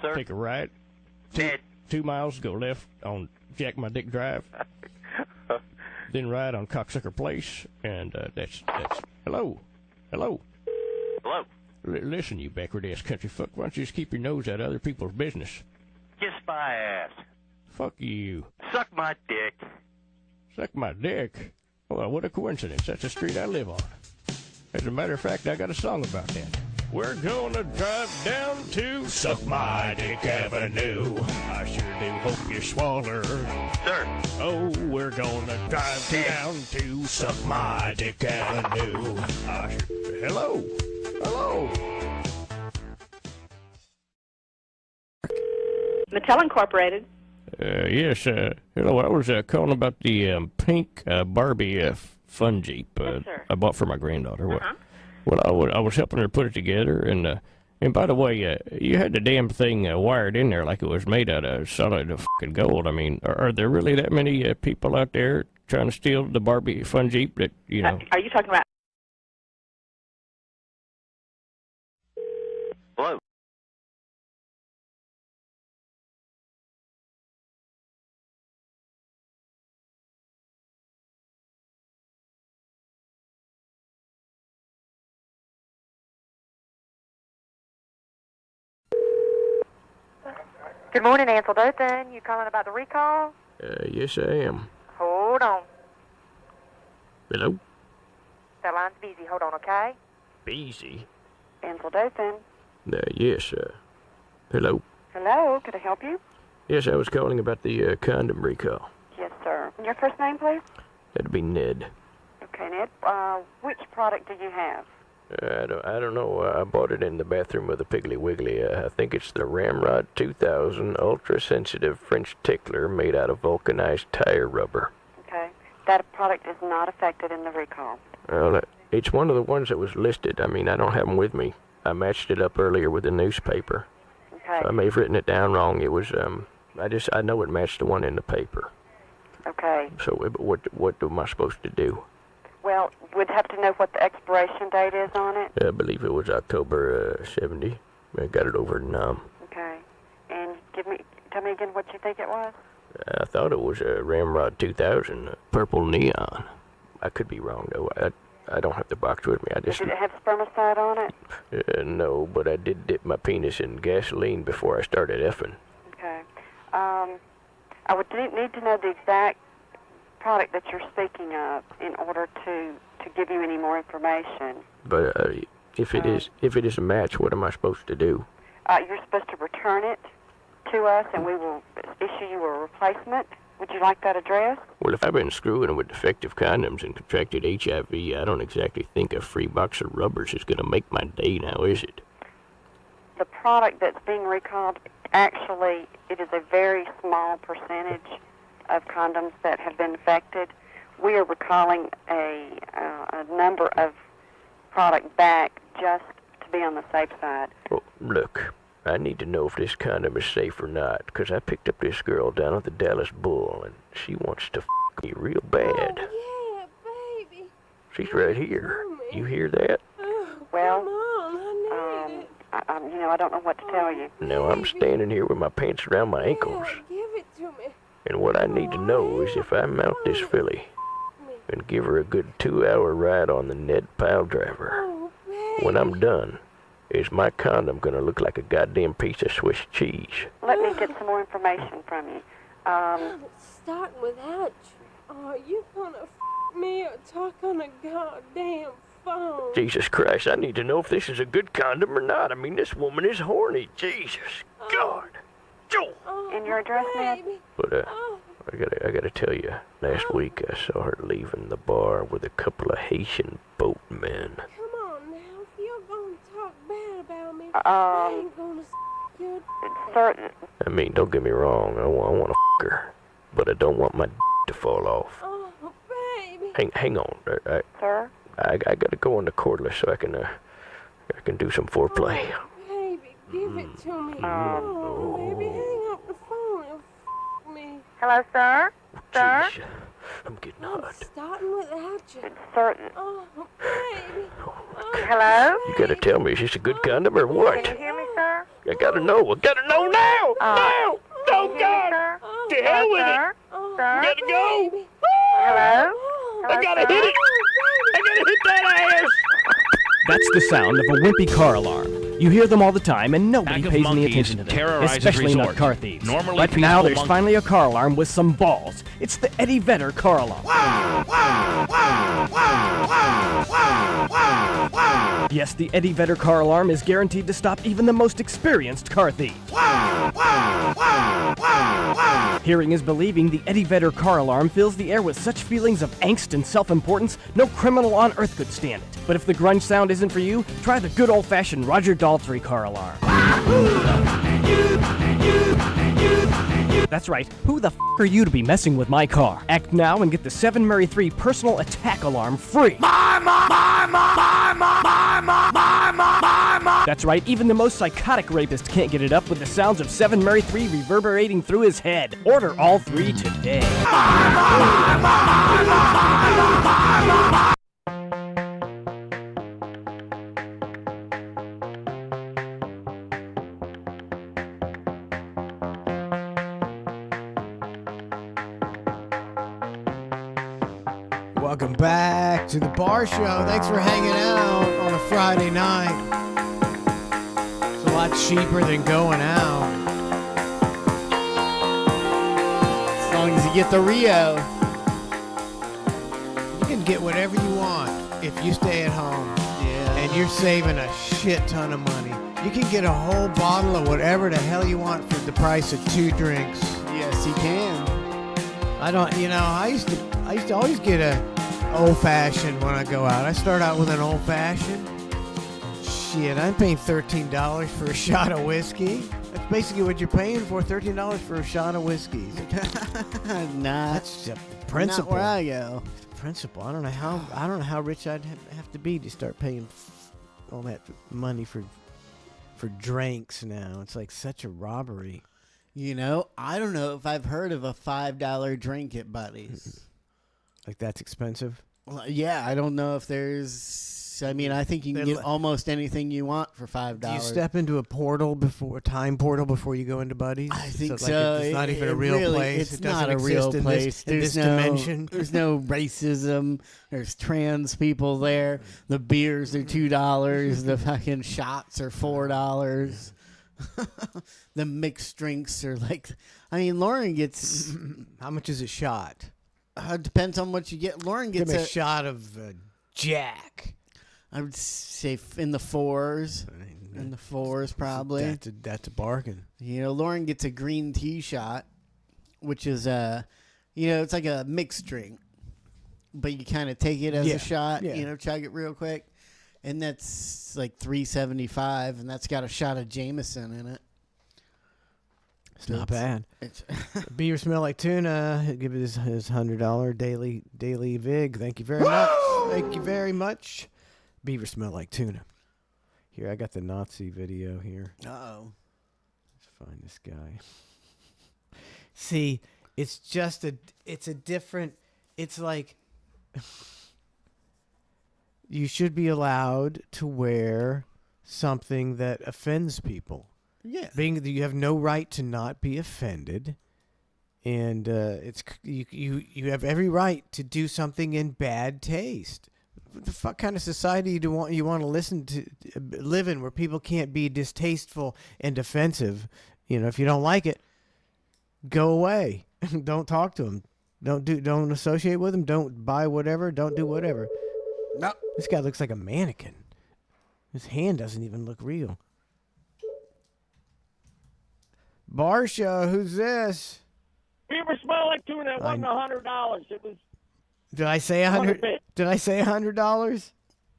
Sir? Take a right. Ned? 2 miles, go left on Jack My Dick Drive. Then right on Cocksucker Place, and that's. Hello? Hello? Listen, you backward-ass country fuck, why don't you just keep your nose out of other people's business? Kiss my ass. Fuck you. Suck my dick. Suck my dick? Well, what a coincidence. That's the street I live on. As a matter of fact, I got a song about that. We're gonna drive down to Suck My Dick Avenue. I sure do hope you swaller. Sir. Oh, we're gonna drive down to Suck My Dick Avenue. Hello? Hello? Mattel Incorporated. Yes, hello. I was calling about the pink Barbie fun Jeep I bought for my granddaughter. Well, I was helping her put it together, and by the way, you had the damn thing wired in there like it was made out of solid fucking gold. I mean, are there really that many people out there trying to steal the Barbie fun Jeep that, you know? Are you talking about? Hello? Good morning, Ansel Dothan. You calling about the recall? Yes, I am. Hold on. Hello? That line's busy. Hold on, okay? Busy? Ansel Dothan. Yes, hello? Hello, could I help you? Yes, I was calling about the condom recall. Yes, sir. Your first name, please? That'd be Ned. Okay, Ned. Which product do you have? I don't know. I bought it in the bathroom of the Piggly Wiggly. I think it's the Ramrod 2000 ultra-sensitive French tickler made out of vulcanized tire rubber. Okay. That product is not affected in the recall. Well, it's one of the ones that was listed. I mean, I don't have them with me. I matched it up earlier with the newspaper. Okay. So I may have written it down wrong. It was, I know it matched the one in the paper. Okay. So what am I supposed to do? Well, we'd have to know what the expiration date is on it. I believe it was October 70. I got it over in Okay. And tell me again what you think it was? I thought it was a Ramrod 2000, purple neon. I could be wrong, though. I don't have the box with me. Did it have spermicide on it? No, but I did dip my penis in gasoline before I started effing. Okay. I would need to know the exact product that you're speaking of in order to give you any more information. But if it is a match, what am I supposed to do? You're supposed to return it to us, and we will issue you a replacement. Would you like that address? Well, if I've been screwing with defective condoms and contracted HIV, I don't exactly think a free box of rubbers is going to make my day now, is it? The product that's being recalled, actually, it is a very small percentage of condoms that have been affected. We are recalling a number of product back just to be on the safe side. Well, look, I need to know if this condom is safe or not, because I picked up this girl down at the Dallas Bull, and she wants to f me real bad. Yeah, baby. She's right here. You hear that? Well, Come on, I need it. I don't know what to tell you. Now I'm standing here with my pants around my ankles, Yeah, give it to me. and what I need to know is if I mount this filly and give her a good 2-hour ride on the Ned Pile Driver, when I'm done, is my condom gonna look like a goddamn piece of Swiss cheese? Let me get some more information from you. Starting without you. Are you gonna f me or talk on a goddamn phone? Jesus Christ, I need to know if this is a good condom or not. I mean, this woman is horny. Jesus God. And your address, Ned? But, I gotta tell you, last week I saw her leaving the bar with a couple of Haitian boatmen. Come on now, if you're gonna talk bad about me, I ain't gonna your certain. I mean, don't get me wrong, I want to f her, but I don't want my to fall off. Oh, baby. Hang on, Sir? I gotta go on the cordless so I can do some foreplay. Baby, give it to me. Oh, baby, hang up the phone and f me. Hello, sir? Sir? Jeez, I'm getting hot. Starting without you. Certain. Oh, baby. Hello? You gotta tell me, is this a good condom or what? Can you hear me, sir? I gotta know now! Now! Oh, God! To hell with it! Gotta go! Hello? I gotta hit it! I gotta hit that ass! That's the sound of a wimpy car alarm. You hear them all the time, and nobody pays any attention to them, especially not car thieves. But now there's finally a car alarm with some balls. It's the Eddie Vedder car alarm. Yes, the Eddie Vedder car alarm is guaranteed to stop even the most experienced car thief. Hearing is believing. The Eddie Vedder car alarm fills the air with such feelings of angst and self-importance, no criminal on earth could stand it. But if the grunge sound isn't for you, try the good old-fashioned Roger Daltrey car alarm. That's right, who the f*** are you to be messing with my car? Act now and get the 7 Mary 3 personal attack alarm free. That's right, even the most psychotic rapist can't get it up with the sounds of 7 Mary 3 reverberating through his head. Order all 3 today. Welcome back to the Bar Show. Thanks for hanging out on a Friday night. It's a lot cheaper than going out. As long as you get the Rio. You can get whatever you want if you stay at home. Yeah. And you're saving a shit ton of money. You can get a whole bottle of whatever the hell you want for the price of 2 drinks. Yes, you can. I used to always get a old-fashioned when I go out. I start out with an old-fashioned. Shit, I'm paying $13 for a shot of whiskey. That's basically what you're paying for, $13 for a shot of whiskey. That's the principle. Not where I go. Principle. I don't know how rich I'd have to be to start paying all that money for drinks now. It's like such a robbery. I don't know if I've heard of a $5 drink at Buddy's. Like that's expensive? Well, yeah, I don't know if there's... I mean, I think you can get almost anything you want for $5. Do you step into a time portal before you go into Buddy's? I think so. It's not even a real place. It's not a real place. There's no dimension. There's no racism. There's trans people there. The beers are $2. The fucking shots are $4. The mixed drinks are Lauren gets... How much is a shot? Depends on what you get. Lauren gets a shot of Jack. I would say in the 4s. In the 4s, probably. That's a bargain. Lauren gets a green tea shot, which is it's like a mixed drink, but you kind of take it as a shot. Yeah. Chug it real quick, and that's like $3.75, and that's got a shot of Jameson in it. It's not bad. Beaver Smell Like Tuna. He'll give his $100 daily vig. Thank you very much. Thank you very much. Beaver Smell Like Tuna. Here, I got the Nazi video here. Uh-oh. Let's find this guy. See, it's just it's a different, it's like, you should be allowed to wear something that offends people. Yeah. Being that you have no right to not be offended, and it's you have every right to do something in bad taste. What the fuck kind of society do you want to live in where people can't be distasteful and offensive? You know, if you don't like it, go away. Don't talk to them. Don't associate with them. Don't buy whatever. Don't do whatever. No. This guy looks like a mannequin. His hand doesn't even look real. Barsha, who's this? Beaver smell like tuna. It wasn't $100. It was. Did I say $100? Did I say $100?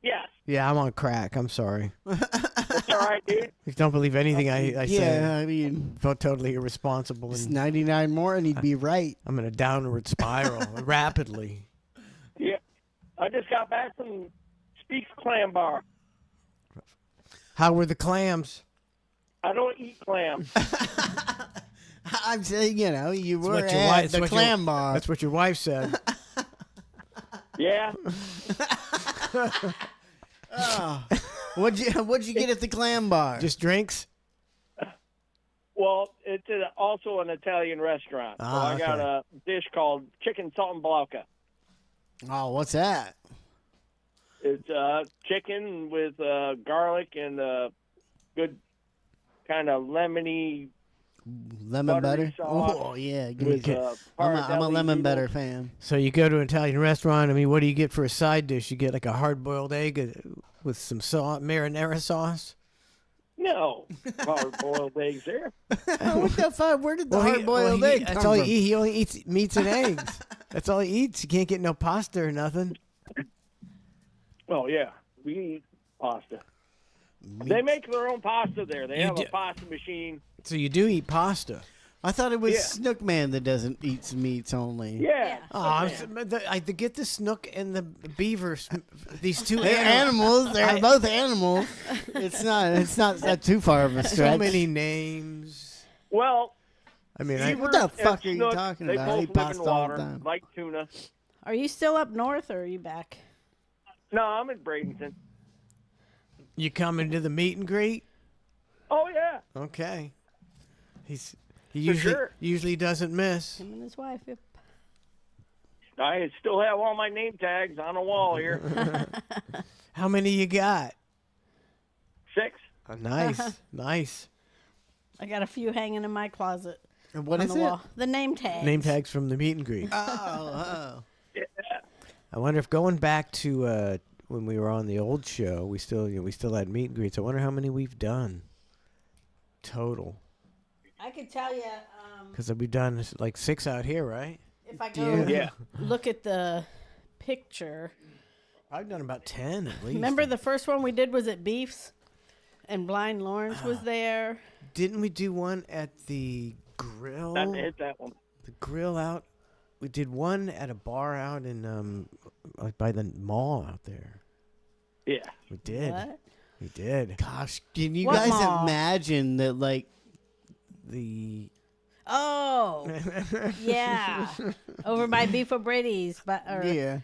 Yes. Yeah, I'm on crack. I'm sorry. That's all right, dude. I don't believe anything I say. Yeah, I mean, felt totally irresponsible. It's 99 more, and he'd be right. I'm in a downward spiral rapidly. Yeah, I just got back from Speaks Clam Bar. How were the clams? I don't eat clams. I'm saying, you know, you That's were what your at wife- the that's what your- clam bar. That's what your wife said. Yeah. Oh. What'd you get at the clam bar? Just drinks? Well, it's also an Italian restaurant. So Ah, I got okay. a dish called chicken saltimbocca. Oh, what's that? It's chicken with garlic and good kind of lemony Lemon buttery butter? sauce Oh, yeah. Give with, me I'm a paradeli lemon noodles. butter fan. So you go to an Italian restaurant. I mean, what do you get for a side dish? You get like a hard-boiled egg with some marinara sauce? No, hard-boiled eggs there. What the fuck? Where did the Well, he- hard-boiled well, he- egg That's come all from? he only eats meats and eggs. That's all he eats. You can't get no pasta or nothing. Oh, yeah. We eat pasta. They make their own pasta there. They You have do- a pasta machine. So you do eat pasta. I thought it was Yeah. Snookman that doesn't eat meats only. Yeah. Oh, I get the snook and the beaver. These two They're animals. They're both animals. It's not too far of a stretch. So many names. Well, I mean, what the fuck are you snook, talking they about? I both eat live in pasta all the water, time. like tuna. Are you still up north or are you back? No, I'm in Bradenton. You coming to the meet and greet? Oh, yeah. Okay. He For usually sure. usually doesn't miss. Him and his wife. Yep. I still have all my name tags on a wall here. How many you got? 6. Oh, nice, nice. I got a few hanging in my closet. And what on is the it? wall. The name tags. Name tags from the meet and greet. Oh. I wonder if going back to when we were on the old show, we still had meet and greets. I wonder how many we've done total. I could tell you. Because we've done like 6 out here, right? If I go Yeah. look at the picture. I've done about 10 at least. Remember the first one we did was at Beef's? And Blind Lawrence was there. Didn't we do one at the grill? I hit that one. The grill out. We did one at a bar out in by the mall out there. Yeah. We did. What? We did. Gosh, can you What guys mall? imagine that, like, The Oh, yeah. Over by Beef O'Brady's. yeah.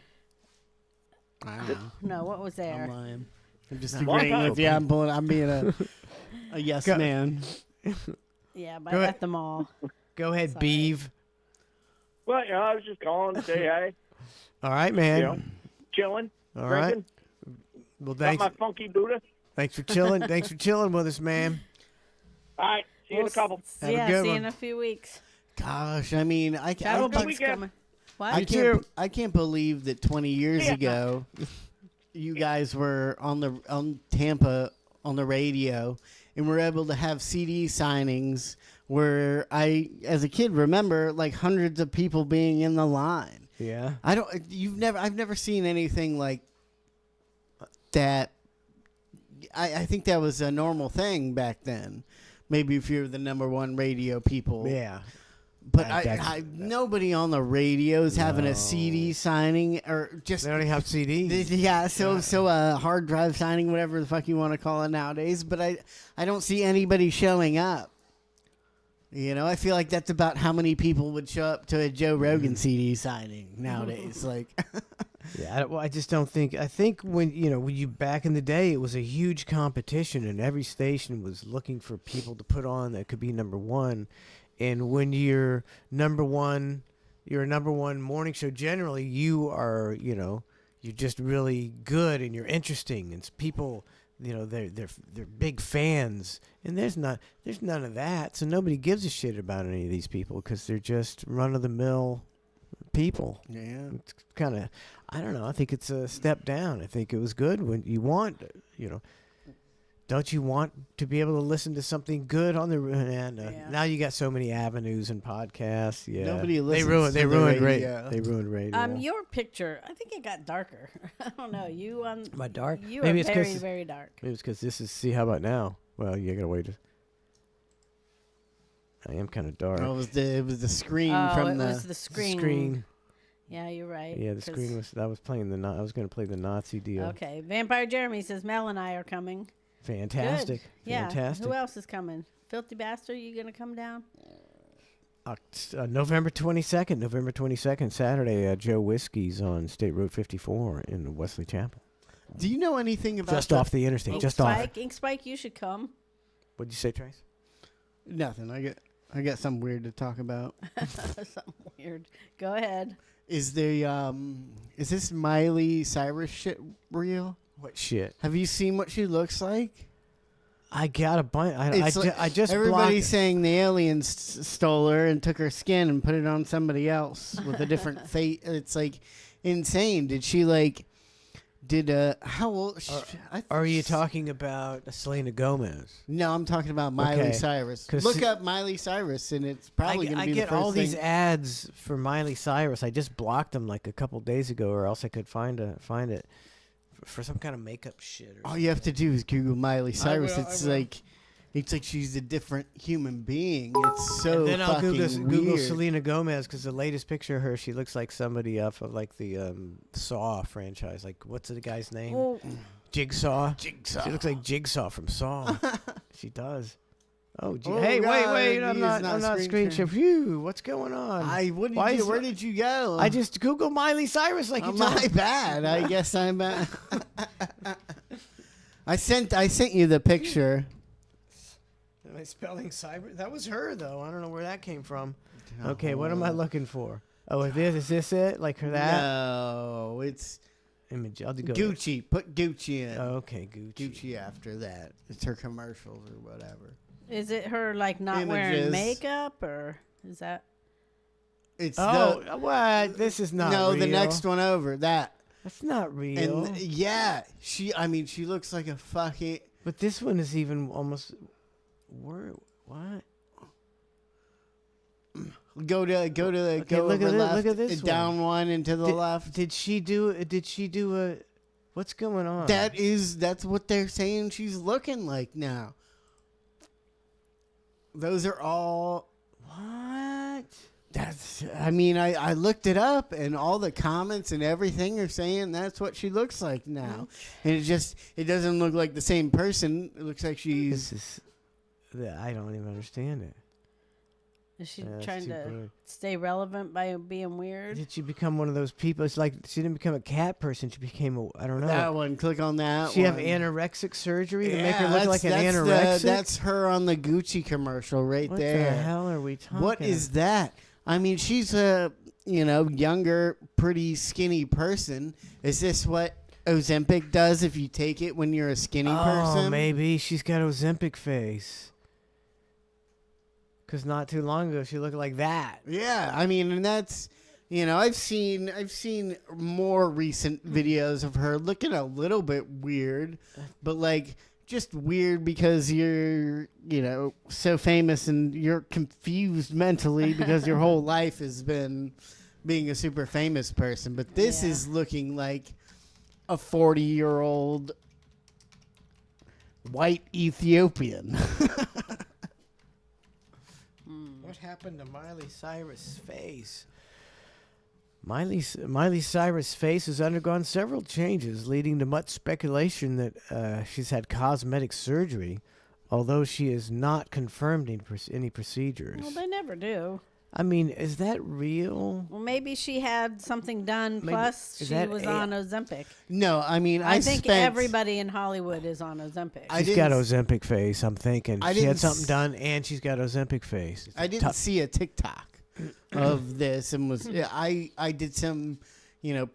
I don't know. No, what was I'm there? lying. I'm just Long agreeing time. with you. I'm being a yes Go- man. Yeah, by Go ahead. at the mall. Go ahead, Sorry. Beeve. Well, you know, I was just calling to say hi. All right, man. You know, chilling, All right. drinking. Well, Got thanks. my funky Buddha. Thanks for chilling. Thanks for chilling with us, man. All right. See you in a couple. Have a Yeah, good see you one. in a few weeks. Gosh, I mean, I Travel good can't. Bugs weekend. coming. What? I can't believe that 20 years Yeah. ago, you guys were on Tampa on the radio, and were able to have CD signings where I, as a kid, remember like hundreds of people being in the line. Yeah. I've never seen anything like that. I think that was a normal thing back then. Maybe if you're the number one radio people. Yeah. But nobody on the radio is having a CD signing or just. They already have CDs. Yeah, so hard drive signing, whatever the fuck you want to call it nowadays. But I don't see anybody showing up. You know, I feel like that's about how many people would show up to a Joe Rogan CD signing nowadays. Like, yeah, I just don't think. I think when you back in the day, it was a huge competition, and every station was looking for people to put on that could be number one. And when you're number one, you're a number one morning show. Generally, you are, you're just really good and you're interesting, and people, they're big fans. And there's none of that, so nobody gives a shit about any of these people because they're just run of the mill people. Yeah, it's kind of, I don't know. I think it's a step down. I think it was good when you want, Don't you want to be able to listen to something good on the Now you got so many avenues and podcasts. Yeah, nobody listens. They ruined radio. They ruined radio. Your picture, I think it got darker. I don't know. You on my dark? You maybe are very, very dark. Maybe it's because this is. See, how about now? Well, you gotta wait. I am kind of dark. Oh, it was the screen from the. It was the screen. Yeah, you're right. Yeah, the screen was. I was playing I was going to play the Nazi deal. Okay, Vampire Jeremy says Mel and I are coming. Fantastic. Good. Yeah. Fantastic. Who else is coming? Filthy Bastard, you going to come down? November 22nd, Saturday, Joe Whiskey's on State Road 54 in Wesley Chapel. Do you know anything about just off the interstate? Ink Spike, you should come. What'd you say, Trace? Nothing. I got something weird to talk about. Something weird. Go ahead. Is this Miley Cyrus shit real? What shit? Have you seen what she looks like? I got a bunch. I just everybody's saying the aliens stole her and took her skin and put it on somebody else with a different fate. It's like insane. Did she how old? Are you talking about Selena Gomez? No, I'm talking about Miley Cyrus. Look up Miley Cyrus, and it's probably going to be the first thing. I get all these ads for Miley Cyrus. I just blocked them like a couple days ago, or else I could find it for some kind of makeup shit. All you have to do is Google Miley Cyrus. It's like she's a different human being. It's so and then I'll fucking Google weird. Selena Gomez because the latest picture of her, she looks like somebody off of like the Saw franchise. Like, what's the guy's name? Well, Jigsaw. She looks like Jigsaw from Saw. She does. Oh, Oh, hey, God, wait! I'm he not is not screen screen share. Phew, what's going on? Where did you go? I just Googled Miley Cyrus like you told my me. bad. I guess I'm bad. I sent you the picture. Am I spelling cyber? That was her though. I don't know where that came from. Okay, what am I looking for? Oh, is this it? Like her that? No, it's image. I'll go Gucci. Put Gucci in. Oh, okay, Gucci. Gucci after that. It's her commercials or whatever. Is it her like not wearing makeup or is that? It's what? This is not. No, real. the next one over that. That's not real. And she looks like a fucking. But this one is even almost. What? Go to look over at left. Look at this down one and to the left. Did she do a? What's going on? That's what they're saying she's looking like now. Those are all. What? I looked it up and all the comments and everything are saying that's what she looks like now. And it doesn't look like the same person. It looks like she's. I don't even understand it. Is she trying to stay relevant by being weird? Did she become one of those people? It's like she didn't become a cat person. She became I don't know. That one. Click on that. She have anorexic surgery to make her look like an anorexic? That's her on the Gucci commercial right there. What the hell are we talking about? What is that? I mean, she's a younger, pretty skinny person. Is this what Ozempic does if you take it when you're a skinny person? Oh, maybe she's got Ozempic face. Because not too long ago she looked like that. Yeah, I mean, and that's I've seen more recent videos of her looking a little bit weird, but like just weird because you're so famous and you're confused mentally because your whole life has been being a super famous person. But this is looking like a 40-year-old white Ethiopian. What happened to Miley Cyrus' face? Miley Cyrus' face has undergone several changes, leading to much speculation that she's had cosmetic surgery, although she has not confirmed any procedures. Well, they never do. I mean, is that real? Well, maybe she had something done, plus she was on Ozempic. No, I mean, I think everybody in Hollywood is on Ozempic. She's got Ozempic face, I'm thinking. She had something done, and she's got Ozempic face. I didn't see a TikTok of this, and I did some,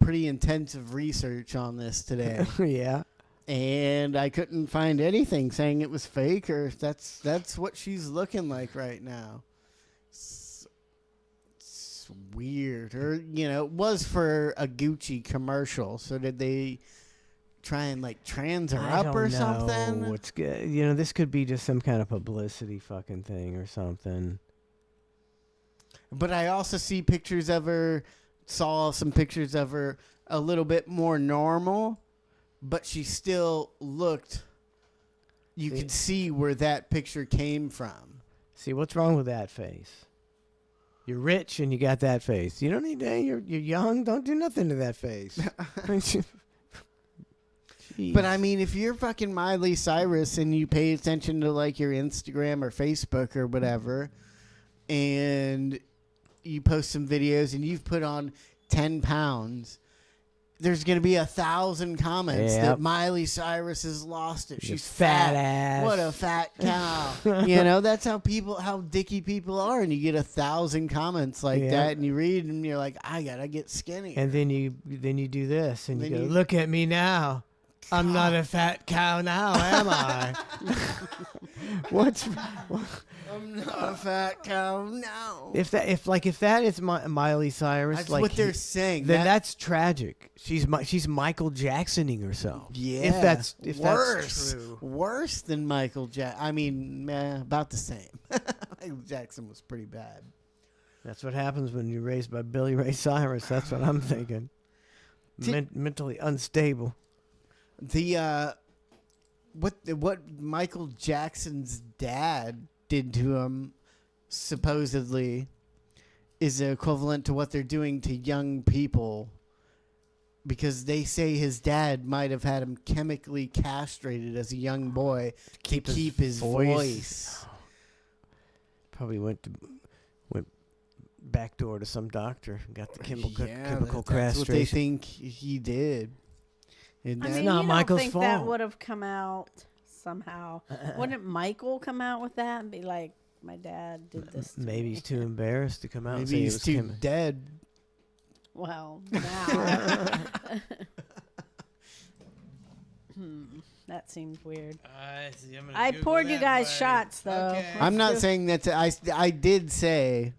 pretty intensive research on this today. Yeah. And I couldn't find anything saying it was fake or that's what she's looking like right now. Weird. Or it was for a Gucci commercial, so did they try and trans her up or something? What's good? This could be just some kind of publicity fucking thing or something. But I also saw some pictures of her a little bit more normal, but she still looked, you could see where that picture came from. See, what's wrong with that face? You're rich and you got that face. You don't need that. You're young. Don't do nothing to that face. But I mean, if you're fucking Miley Cyrus and you pay attention to your Instagram or Facebook or whatever, and you post some videos and you've put on 10 pounds, there's going to be 1,000 comments that Miley Cyrus has lost it. She's fat ass. What a fat cow. That's how dicky people are. And you get 1,000 comments like that, and you read them, and you're like, I got to get skinny. And then you do this, and you go, look at me now. I'm not a fat cow now, am I? I'm not a fat cow now. If that is Miley Cyrus, that's what they're saying. Then that's tragic. She's Michael Jacksoning herself. Yeah. If that's true. Worse than Michael Jackson. I mean, about the same. Michael Jackson was pretty bad. That's what happens when you're raised by Billy Ray Cyrus. That's what I'm thinking. Mentally unstable. What Michael Jackson's dad did to him supposedly is equivalent to what they're doing to young people, because they say his dad might have had him chemically castrated as a young boy to keep his voice. Probably went back door to some doctor and got the chemical castration. That's what they think he did. And that's not Michael's fault. That would have come out somehow. Wouldn't Michael come out with that and be like, my dad did this to Maybe me. He's too embarrassed to come out and say maybe he he's was too dead. Well, now. That seems weird. I poured you guys shots, though. Okay. I'm not saying that. I did say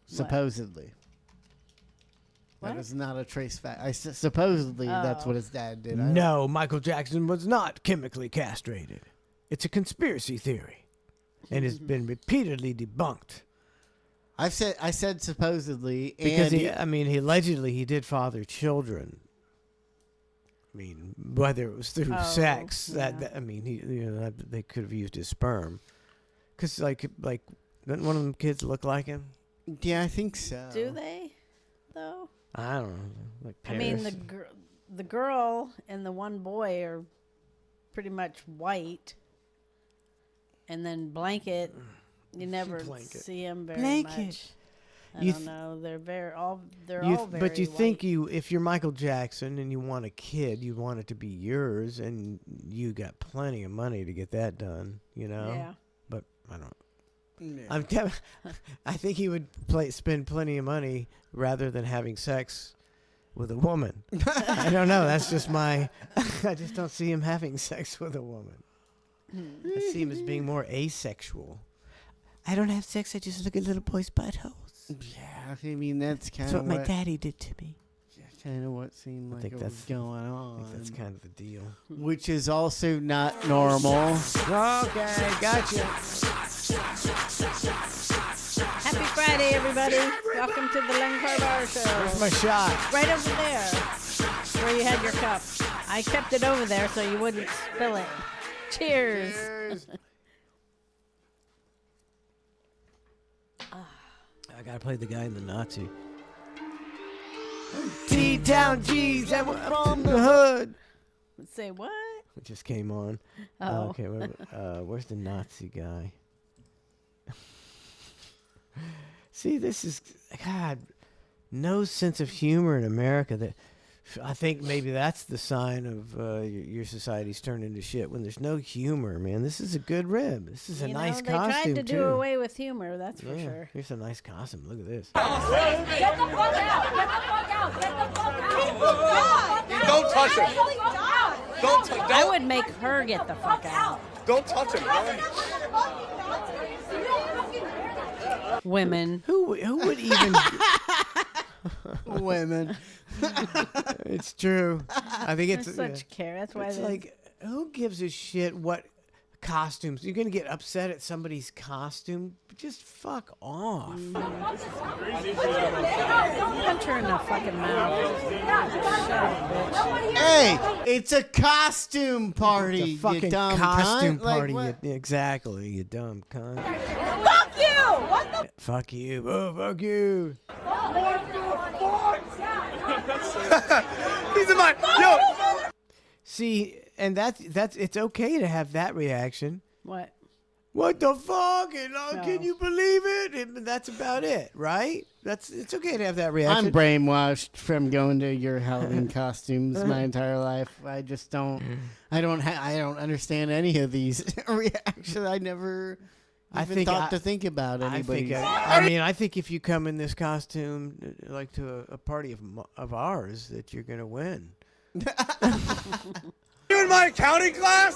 supposedly. What? That is not a trace fact. Supposedly that's what his dad did. No, Michael Jackson was not chemically castrated. It's a conspiracy theory, and it's been repeatedly debunked. I said supposedly because he allegedly he did father children. I mean, whether it was through sex, they could have used his sperm, because like doesn't one of them kids look like him? Yeah, I think so. Do they, though? I don't know. Like Paris. I mean, the girl and the one boy are pretty much white, and then Blanket, you never see him very much. I don't know. They're all very But you white. think if you're Michael Jackson and you want a kid, you want it to be yours, and you got plenty of money to get that done. Yeah. But I don't. Yeah. I think he would spend plenty of money rather than having sex with a woman. I don't know. That's just I just don't see him having sex with a woman. I see him as being more asexual. I don't have sex. I just look at little boys' buttholes. Yeah, I mean that's kind of what my daddy did to me. Kind of what seemed like it was going on. I think that's kind of the deal. Which is also not normal. Okay, gotcha. Happy Friday, everybody. Welcome to the Len Carbar Show. Where's my shot? Right over there, where you had your cup. I kept it over there so you wouldn't spill it. Cheers. I gotta play the guy in the Nazi. T-Town G's, and we're from the hood. Say what? It just came on. Oh. Okay, where's the Nazi guy? See, this is, God, no sense of humor in America. That I think maybe that's the sign of your society's turned into shit, when there's no humor, man. This is a good rib. This is a nice costume, They tried to too. do away with humor, that's for sure. Here's a nice costume. Look at this. Get the fuck out! Get the fuck out! Get the fuck out! Don't touch him. Don't. I would make her get the fuck out. Don't touch him. Women. Who would even? Women. It's true. I think it's They're such care. That's why it's they- like, who gives a shit what costumes? You're gonna get upset at somebody's costume? Just fuck off. Punch her in the fucking mouth. Shut up, bitch. Hey, it's a costume party. It's a fucking you dumb costume cunt. Like, party. what? Exactly, you dumb cunt. Fuck you! What the? Fuck you. Oh, fuck you. He's in my yo. See, and that's it's okay to have that reaction. What? What the fuck? And No. can you believe it? And that's about it, right? It's okay to have that reaction. I'm brainwashed from going to your Halloween costumes my entire life. I just don't. I don't understand any of these reactions. I never. I even think thought to think about anybody. I think if you come in this costume, like to a party of ours, that you're gonna win. You in my accounting class?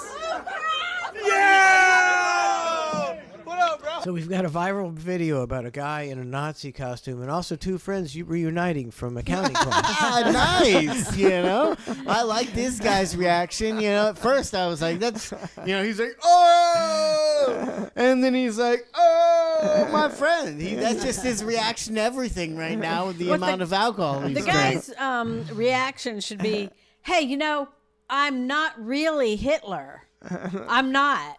Yeah! What up, bro? So we've got a viral video about a guy in a Nazi costume, and also two friends reuniting from accounting class. Nice, you know. I like this guy's reaction. You know, at first I was like, "That's," you know, he's like, "Oh," and then he's like, "Oh, my friend." That's just his reaction to everything right now with the What amount of alcohol he's The drank. guy's reaction should be, "Hey, you know, I'm not really Hitler. I'm not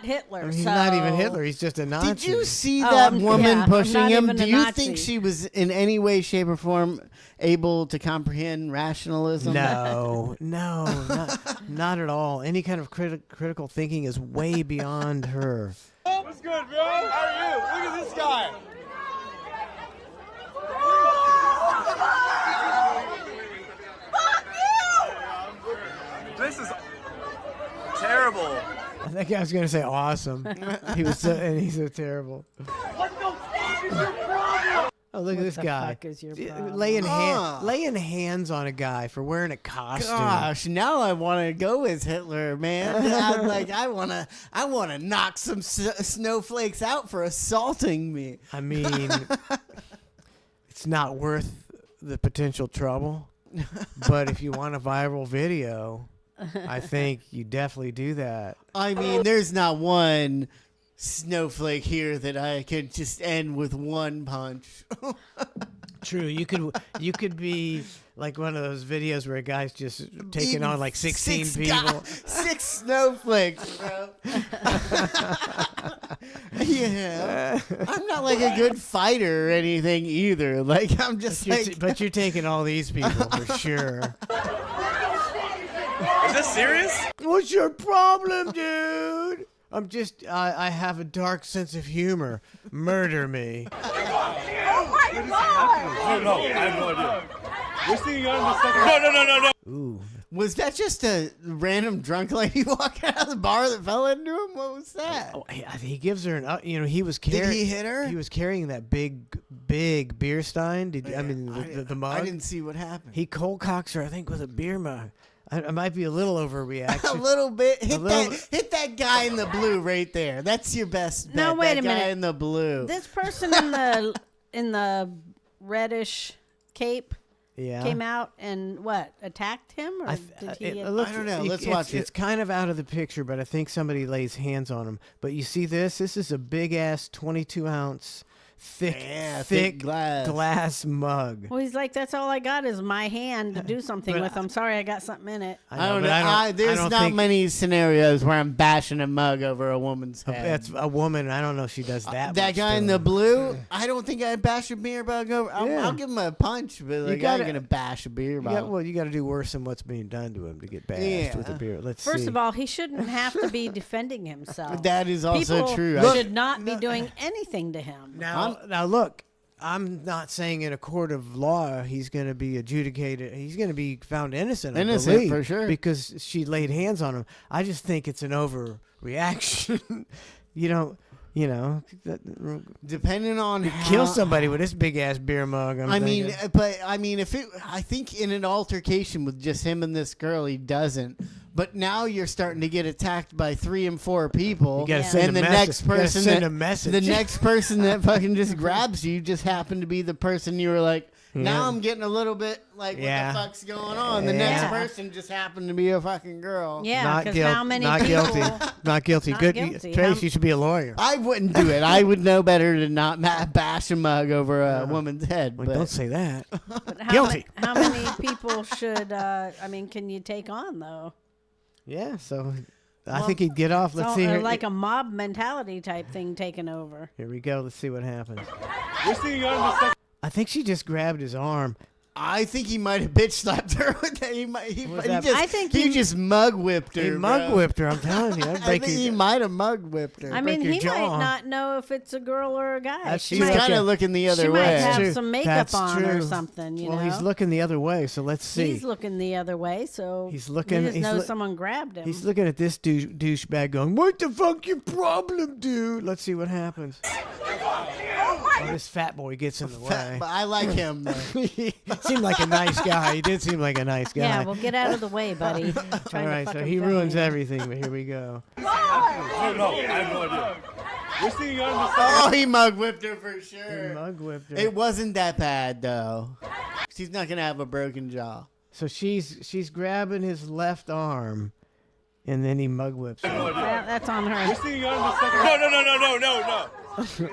Hitler." I mean, he's so not even Hitler. He's just a Nazi. Did you see Oh, that I'm- woman yeah, I'm pushing not him? even Do a you Nazi. think she was in any way, shape, or form able to comprehend rationalism? No, not at all. Any kind of critical thinking is way beyond her. What's good, bro? How are you? Look at this guy. This is terrible. I think I was gonna say awesome. He's so terrible. What the fuck is your problem? Oh, look at this guy. fuck is your problem? Laying hands on a guy for wearing a costume. Gosh, now I want to go as Hitler, man. I'm like, I want to knock some snowflakes out for assaulting me. I mean, it's not worth the potential trouble. But if you want a viral video, I think you definitely do that. I mean, there's not one snowflake here that I could just end with one punch. True, you could be like one of those videos where a guy's just taking on like 16 people. 6 snowflakes, bro. Yeah, I'm not like a good fighter or anything either. Like I'm just But you're taking all these people for sure. Is this serious? What's your problem, dude? I have a dark sense of humor. Murder me. Oh my god! No, I have no idea. We're seeing you on the second. No. Ooh. Was that just a random drunk lady walking out of the bar that fell into him? What was that? Oh, he gives her an. He was carrying. Did he hit her? He was carrying that big beer stein. The mug? I didn't see what happened. He cold cocks her, I think, with a beer mug. I might be a little overreaction. A little bit. Hit that guy in the blue right there. That's your best bet. No, wait that a guy minute. in the blue. This person in the reddish cape Yeah. came out and attacked him, or did he? I don't know. Let's watch it. It's kind of out of the picture, but I think somebody lays hands on him. But you see this? This is a big ass 22-ounce thick glass mug. Well, he's like, that's all I got is my hand to do something But with. I'm sorry, I got something in it. I don't know. There's not many scenarios where I'm bashing a mug over a woman's head. That's a woman. I don't know if she does that. That much guy to in her. the blue, I don't think I'd bash a beer mug over. I'll give him a punch, but like, I ain't gonna bash a beer mug. Well, you got to do worse than what's being done to him to get bashed with a beer. Let's see. First of all, he shouldn't have to be defending himself. That is also People true. should not be doing anything to him. Now look, I'm not saying in a court of law he's going to be adjudicated. He's going to be found innocent. Innocent, I believe, for sure. because she laid hands on him. I just think it's an overreaction. You know, depending on kill somebody with this big ass beer mug. I mean, I think in an altercation with just him and this girl, he doesn't. But now you're starting to get attacked by 3 and 4 people, You gotta send and a the message. next You gotta person, send a message. the next person that fucking just grabs you, just happened to be the person you were like. Now Yeah. I'm getting a little bit like, Yeah. what the fuck's going on? The next person just happened to be a fucking girl. Yeah, not because how many not people? guilty. Not guilty. Not Good, guilty. Trace. You should be a lawyer. I wouldn't do it. I would know better to not bash a mug over a woman's head. Well, but don't say that. But how Guilty. How many people should? Can you take on though? Yeah. So, I think he'd get off. Let's So, see here. like a mob mentality type thing taking over. Here we go. Let's see what happens. We're seeing you on the second. I think she just grabbed his arm. I think he might have bitch slapped her with that. I think he just mug whipped her. He mug whipped her. I'm telling you. I think he might have mug whipped her. I mean, your he jaw. might not know if it's a girl or a guy. That's She true. He's might- kind of looking the other she way. might have True. some makeup That's on or true. something. You Well, know, he's looking the other way, so let's see. He's looking the other way, so He's looking- He just he's knows look- someone grabbed him. He's looking at this douchebag going, "What the fuck your problem, dude?" Let's see what happens. Oh, this fat boy gets in the way. But I like him, though. He seemed like a nice guy. He did seem like a nice guy. Yeah, well, get out of the way, buddy. All right, so he ruins everything, but here we go. No, I have no idea. We're seeing you on the second. Oh, he mug whipped her for sure. He mug whipped her. It wasn't that bad, though. She's not going to have a broken jaw. So she's grabbing his left arm, and then he mug whips her. That's on her. We're seeing you on the second. No.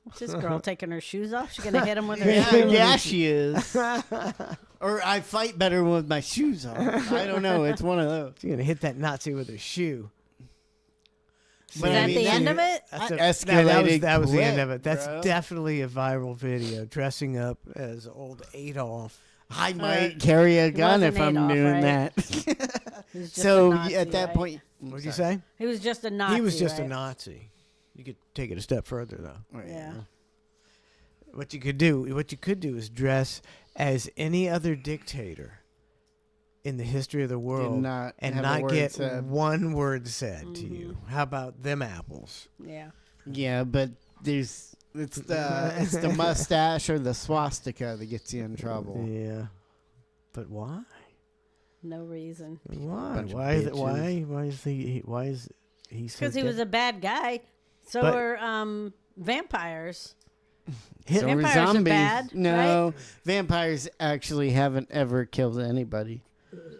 What's this girl taking her shoes off? She gonna hit him with her Yeah, shoes? yeah, she is. Or I fight better with my shoes on. I don't know. It's one of those. She's gonna hit that Nazi with her shoe. Is that the end of it? That's Escalated that was the end quick, of it. That's bro. definitely a viral video. Dressing up as old Adolf. I might carry a gun if I'm Adolf, doing right? that. He was just So a Nazi, at that right? point, What did you say? He was just a Nazi. He was just right? a Nazi. You could take it a step further, though. Yeah. What you could do is dress as any other dictator in the history of the world not and have a not word get said. one word said to you. How about them apples? Yeah. Yeah, but it's the mustache or the swastika that gets you in trouble. Yeah. But why? No reason. Why? Bunch of Why is it? bitches. Why is he so Because he was a bad guy. So But- are vampires. So are Vampires are zombies. bad, No, right? vampires actually haven't ever killed anybody.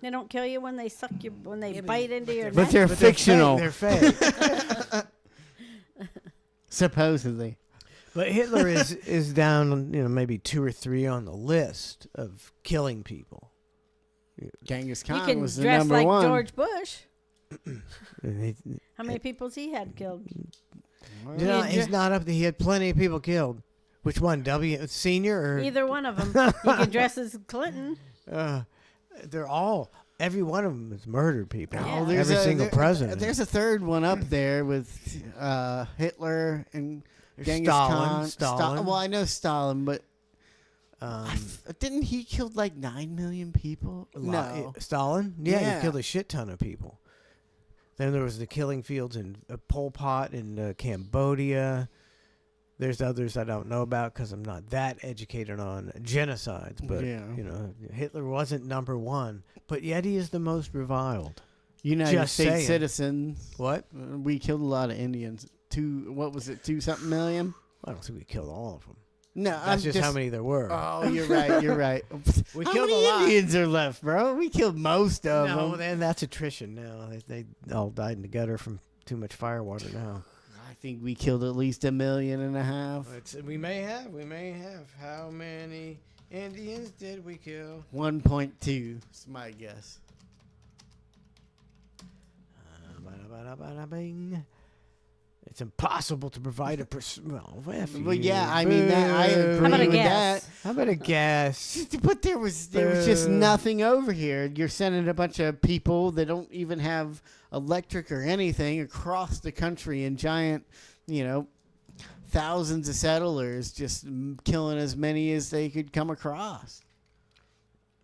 They don't kill you when they suck you, when they bite into your But neck. they're fictional. They're fake. Supposedly. But Hitler is down, maybe 2 or 3 on the list of killing people. Genghis He Khan can was the dress number like one. George Bush. And How many people's he had killed? he's not up there. He had plenty of people killed. Which one? Senior or Either one of them. You can dress as Clinton. They're all. Every one of them has murdered people. Yeah. Oh, Every single president. There's a third one up there with Hitler and Genghis Khan. Stalin. Well, I know Stalin, but didn't he kill like 9 million people? No. Stalin? Yeah, Yeah. he killed a shit ton of people. Then there was the killing fields in Pol Pot in Cambodia. There's others I don't know about because I'm not that educated on genocides. But, Yeah. Hitler wasn't number one. But yet he is the most reviled. United Just States saying. citizens. What? We killed a lot of Indians. 2 something million? I don't think we killed all of them. No, That's just how many there were. Oh, you're right. You're right. We How killed many a lot. Indians are left, bro? We killed most of No, them. then that's attrition now. They all died in the gutter from too much firewater now. think we killed at least 1.5 million. We may have. How many Indians did we kill? 1.2 is my guess. Bing. It's impossible to provide a Well, yeah, I mean, I agree with that. How about a guess? But there was just nothing over here. You're sending a bunch of people that don't even have electric or anything across the country in giant, thousands of settlers, just killing as many as they could come across.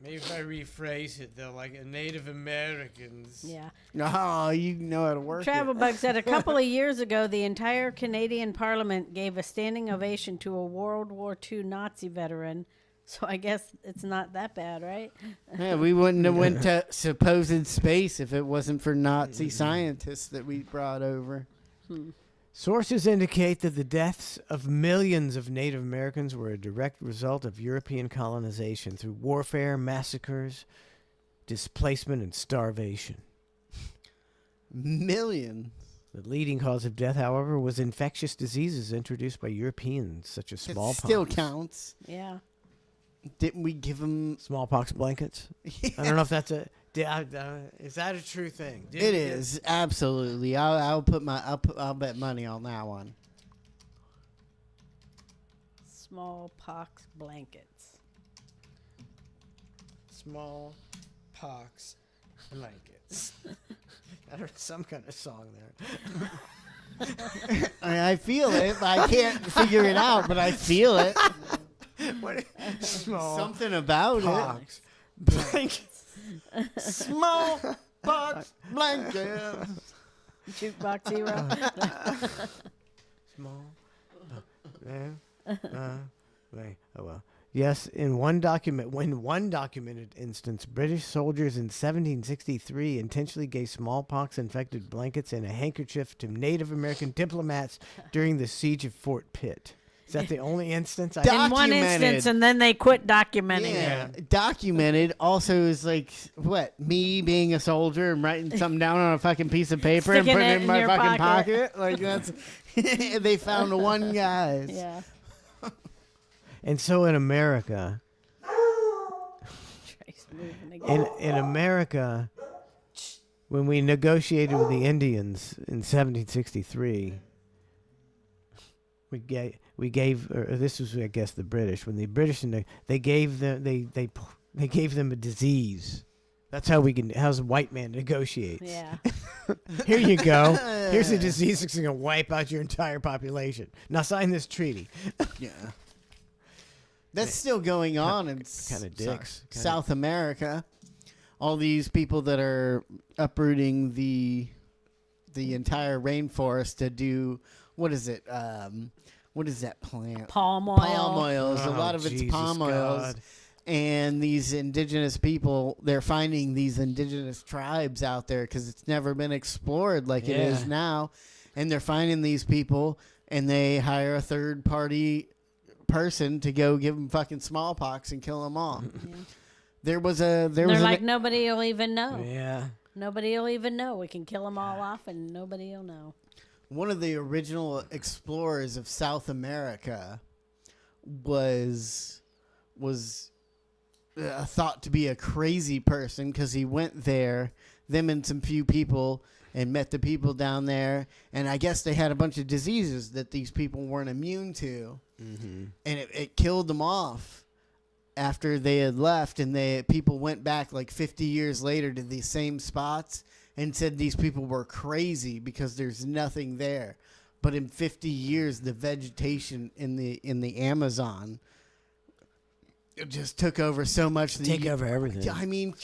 Maybe if I rephrase it, though, like Native Americans. Yeah. Oh, you know how to work Travel it. Bug said a couple of years ago, the entire Canadian Parliament gave a standing ovation to a World War II Nazi veteran. So I guess it's not that bad, right? Yeah, we wouldn't have went to supposed space if it wasn't for Nazi scientists that we brought over. Sources indicate that the deaths of millions of Native Americans were a direct result of European colonization through warfare, massacres, displacement, and starvation. Millions. The leading cause of death, however, was infectious diseases introduced by Europeans, such as smallpox. It still counts. Yeah. Didn't we give them smallpox blankets? Yeah. I don't know if that's is that a true thing? It is absolutely. I'll bet money on that one. Smallpox blankets. Smallpox blankets. I heard some kind of song there. I feel it. I can't figure it out, but I feel it. Something about pox it. Blankets. Smallpox blanket. Jukebox hero. Small. Oh well. Yes, in one documented instance, British soldiers in 1763 intentionally gave smallpox-infected blankets and a handkerchief to Native American diplomats during the siege of Fort Pitt. Is that the only instance? In one instance, and then they quit documenting it. Documented also is like, what, me being a soldier and writing something down on a fucking piece of paper and Sticking putting it it in my your fucking pocket. pocket? Like, that's, they found one guy. Yeah. And so in America, in America, when we negotiated with the Indians in 1763, we gave this was, I guess, the British. When the British they gave them they gave them a disease. That's how how's a white man negotiates. Yeah. Here you go. Here's a disease that's going to wipe out your entire population. Now sign this treaty. Yeah. That's still going on in South America. All these people that are uprooting the entire rainforest to do, what is it? What is that plant? Palm oil. Palm oils. A lot of it's palm oils. And these indigenous people, they're finding these indigenous tribes out there because it's never been explored like it is now. And they're finding these people, and they hire a third-party person to go give them fucking smallpox and kill them all. Yeah. They're like, nobody will even know. Yeah. Nobody will even know. We can kill them all off, and nobody will know. One of the original explorers of South America was thought to be a crazy person because he went there, them and some few people, and met the people down there. And I guess they had a bunch of diseases that these people weren't immune to. Mm-hmm. And it killed them off after they had left. And people went back like 50 years later to these same spots and said these people were crazy because there's nothing there. But in 50 years, the vegetation in the Amazon, it just took over so much. Take over everything. I mean,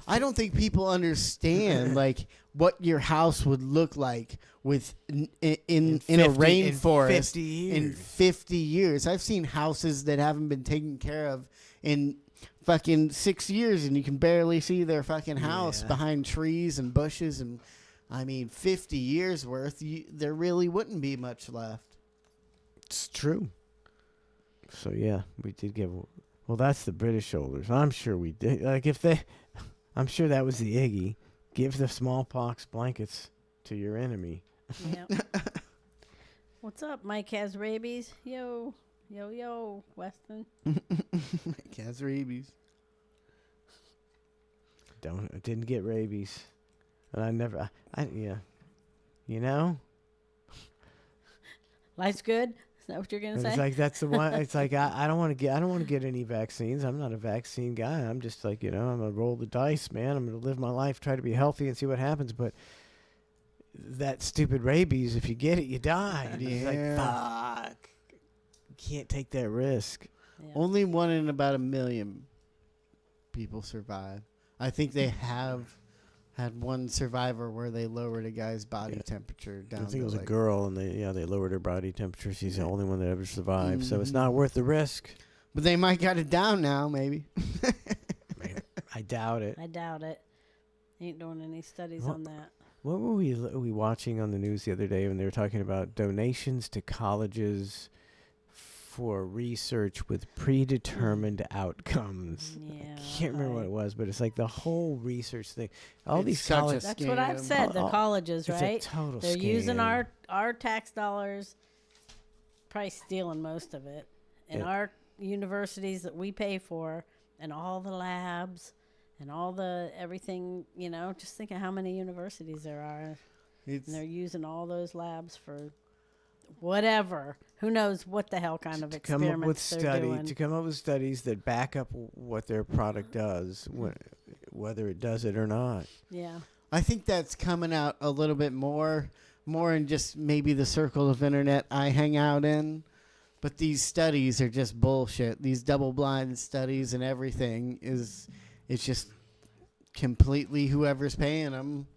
I don't think people understand like what your house would look like with in a rainforest in 50 years. I've seen houses that haven't been taken care of in fucking 6 years, and you can barely see their fucking house behind trees and bushes. And I mean, 50 years worth, there really wouldn't be much left. It's true. So yeah, we did give. Well, that's the British soldiers. I'm sure we did. Like I'm sure that was the Iggy. Give the smallpox blankets to your enemy. Yeah. What's up? Mike has rabies. Yo, Weston. Mike has rabies. Didn't get rabies. And I never, yeah. You know? Life's good? Is that what you're going to say? It's like, that's the one. It's like, I don't want to get any vaccines. I'm not a vaccine guy. I'm just like, I'm going to roll the dice, man. I'm going to live my life, try to be healthy and see what happens. But that stupid rabies, if you get it, you die. And it's like, fuck. You can't take that risk. Yeah. Only 1 in about 1 million people survive. I think they have had one survivor where they lowered a guy's body temperature down. I think it was like a girl, and they lowered her body temperature. She's the only one that ever survived, so it's not worth the risk. But they might got it down now, maybe. I doubt it. I doubt it. Ain't doing any studies on that. What were we watching on the news the other day when they were talking about donations to colleges for research with predetermined outcomes? Yeah, I can't remember what it was, but it's like the whole research thing. All It's these such a colleges. That's what I've said. The colleges, it's right? a total They're using scam. our tax dollars, probably stealing most of it, and our universities that we pay for, and all the labs, and all the everything. Just think of how many universities there are, and they're using all those labs for whatever. Who knows what the hell kind of experiments they're doing. To come up with studies that back up what their product does, whether it does it or not. Yeah. I think that's coming out a little bit more in just maybe the circle of internet I hang out in. But these studies are just bullshit. These double-blind studies and everything it's just completely whoever's paying them.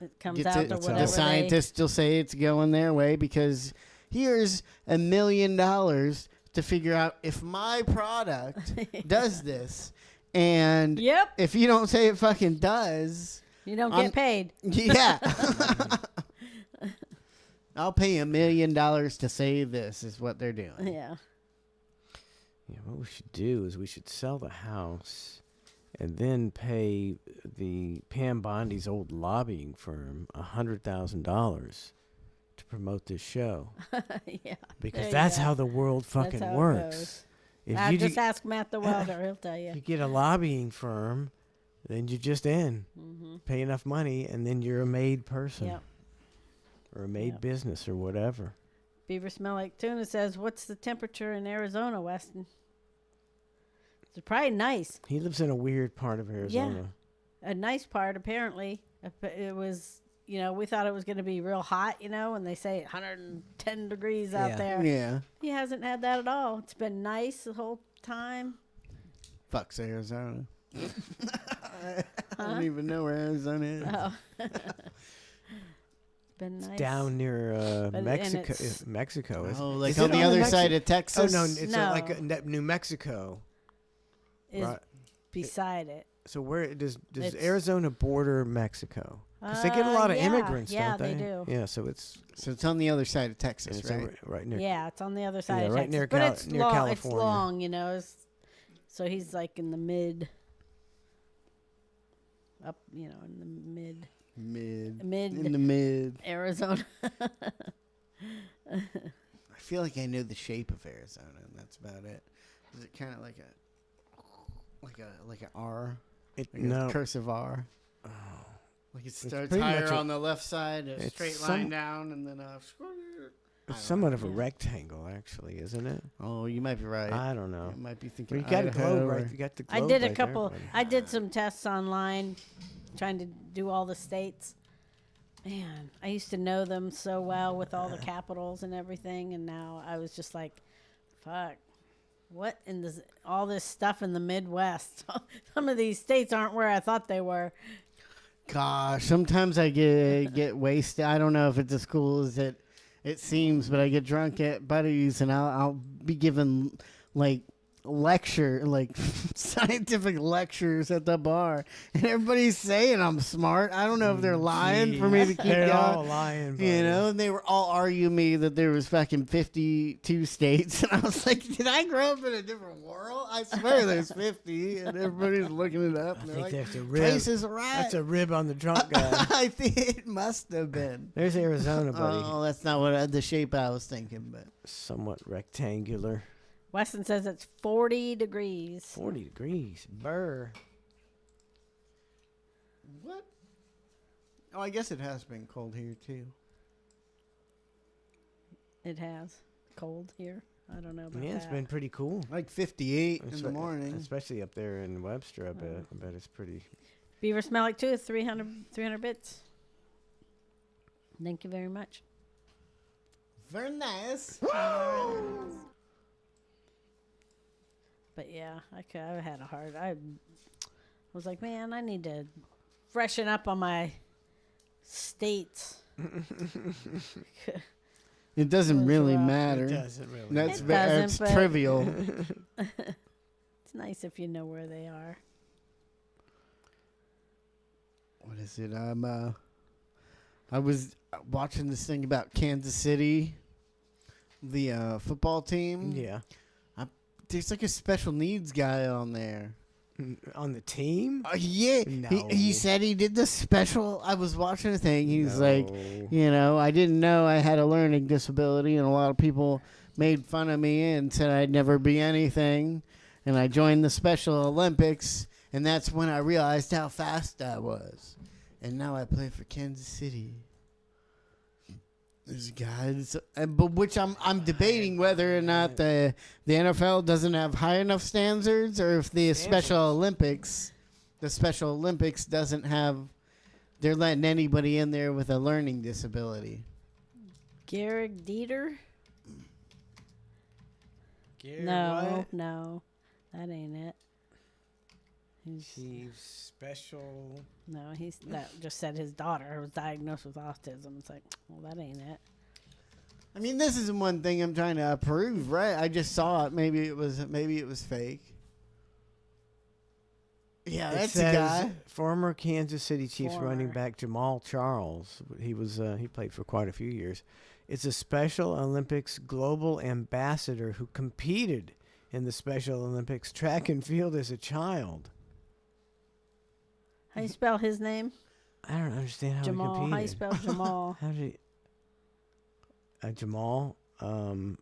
It comes out to whatever the scientists will say it's going their way because here's $1 million to figure out if my product does this. And if you don't say it fucking does, you don't get paid. Yeah. I'll pay $1 million to say this is what they're doing. Yeah. Yeah, what we should do is we should sell the house and then pay the Pam Bondi's old lobbying firm $100,000 to promote this show. Yeah. Because that's how the world fucking works. If you just ask Matt the Welder, he'll tell you. You get a lobbying firm, then you're just in. Mhm. Pay enough money, and then you're a made person. Yep. Or a made business or whatever. Beaver Smell Like Tuna says, what's the temperature in Arizona, Weston? It's probably nice. He lives in a weird part of Arizona. Yeah. A nice part, apparently. It was, we thought it was going to be real hot, and they say 110 degrees out there. Yeah. He hasn't had that at all. It's been nice the whole time. Fucks Arizona. I don't even know where Arizona is. Oh. Been nice. It's down near Mexico. Mexico. Oh, like on the other side of Texas? Oh, no, it's like New Mexico. Is beside it. So where does Arizona border Mexico? Because they get a lot of immigrants, don't they? Yeah, they do. Yeah, so it's on the other side of Texas, right? Right near. Yeah, it's on the other side of right Texas. near But near California. It's long, so he's like in the mid. Up, in the mid. In the mid. Arizona. I feel like I know the shape of Arizona, and that's about it. Is it kind of like an R? A cursive R. Oh. Like it starts higher on the left side, a straight line down, and then it's somewhat of a rectangle, actually, isn't it? Oh, you might be right. I don't know. You might be thinking. You got a globe, right? You got the globe. I did a right couple. there, I did some tests online, trying to do all the states. Man, I used to know them so well with all the capitals and everything, and now I was just like, fuck. What in this? All this stuff in the Midwest. Some of these states aren't where I thought they were. Gosh, sometimes I get wasted. I don't know if it's as cool as it seems, but I get drunk at Buddy's, and I'll be given like scientific lectures at the bar, and everybody's saying I'm smart. I don't know if they're lying for me to keep They're going. all lying, buddy. You know, and they were all arguing me that there was fucking 52 states, and I was like, did I grow up in a different world? I swear there's 50, and everybody's looking it up. I And think they're that's a like, rib. Price is right. That's a rib on the drunk guy. I think it must have been. There's Arizona, buddy. Oh, that's not what the shape I was thinking, but Somewhat rectangular. Weston says it's 40 degrees. 40 degrees. Burr. What? Oh, I guess it has been cold here too. It has. Cold here. I don't know about Yeah, that. it's been pretty cool. Like 58 in the morning. Especially up there in Webster, I bet it's pretty. Beaver Smell Like 2 is 300 bits. Thank you very much. Very nice. But yeah, I had a hard. I was like, man, I need to freshen up on my states. It doesn't really rough. matter. It doesn't really. That's It that's doesn't, but- trivial. It's nice if you know where they are. What is it? I was watching this thing about Kansas City, the football team. Yeah. There's like a special needs guy on there. On the team? Yeah. No. He said he did the special. I was watching a thing. He's like, No. I didn't know I had a learning disability, and a lot of people made fun of me and said I'd never be anything. And I joined the Special Olympics, and that's when I realized how fast I was. And now I play for Kansas City. There's guys, but which I'm debating whether or not the NFL doesn't have high enough standards, or if the Special Olympics doesn't have, they're letting anybody in there with a learning disability. Garrick Dieter? Garrick No, what? no, that ain't it. Chief Special. No, that just said his daughter was diagnosed with autism. It's like, well, that ain't it. I mean, this isn't one thing I'm trying to approve, right? I just saw it. Maybe it was fake. Yeah, that's the guy. Former Kansas City Chiefs running Former. back Jamal Charles. He played for quite a few years. It's a Special Olympics global ambassador who competed in the Special Olympics track and field as a child. How you spell his name? I don't understand how Jamal. he competed. How you spell Jamal? How did he? Jamal. Jamal.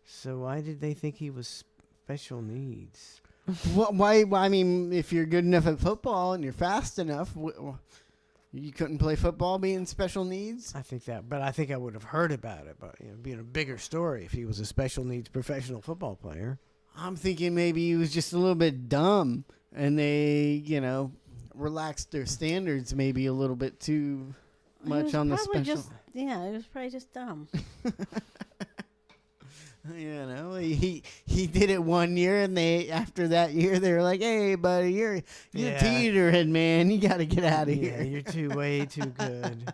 So why did they think he was special needs? Why? I mean, if you're good enough at football and you're fast enough, you couldn't play football being special needs? I think I would have heard about it, but being a bigger story if he was a special needs professional football player. I'm thinking maybe he was just a little bit dumb, and they, relaxed their standards maybe a little bit too much on the special. He was probably just dumb. He did it one year, and after that year they were like, "Hey, buddy, you're teetering, man. You got to get out of here. You're way too good."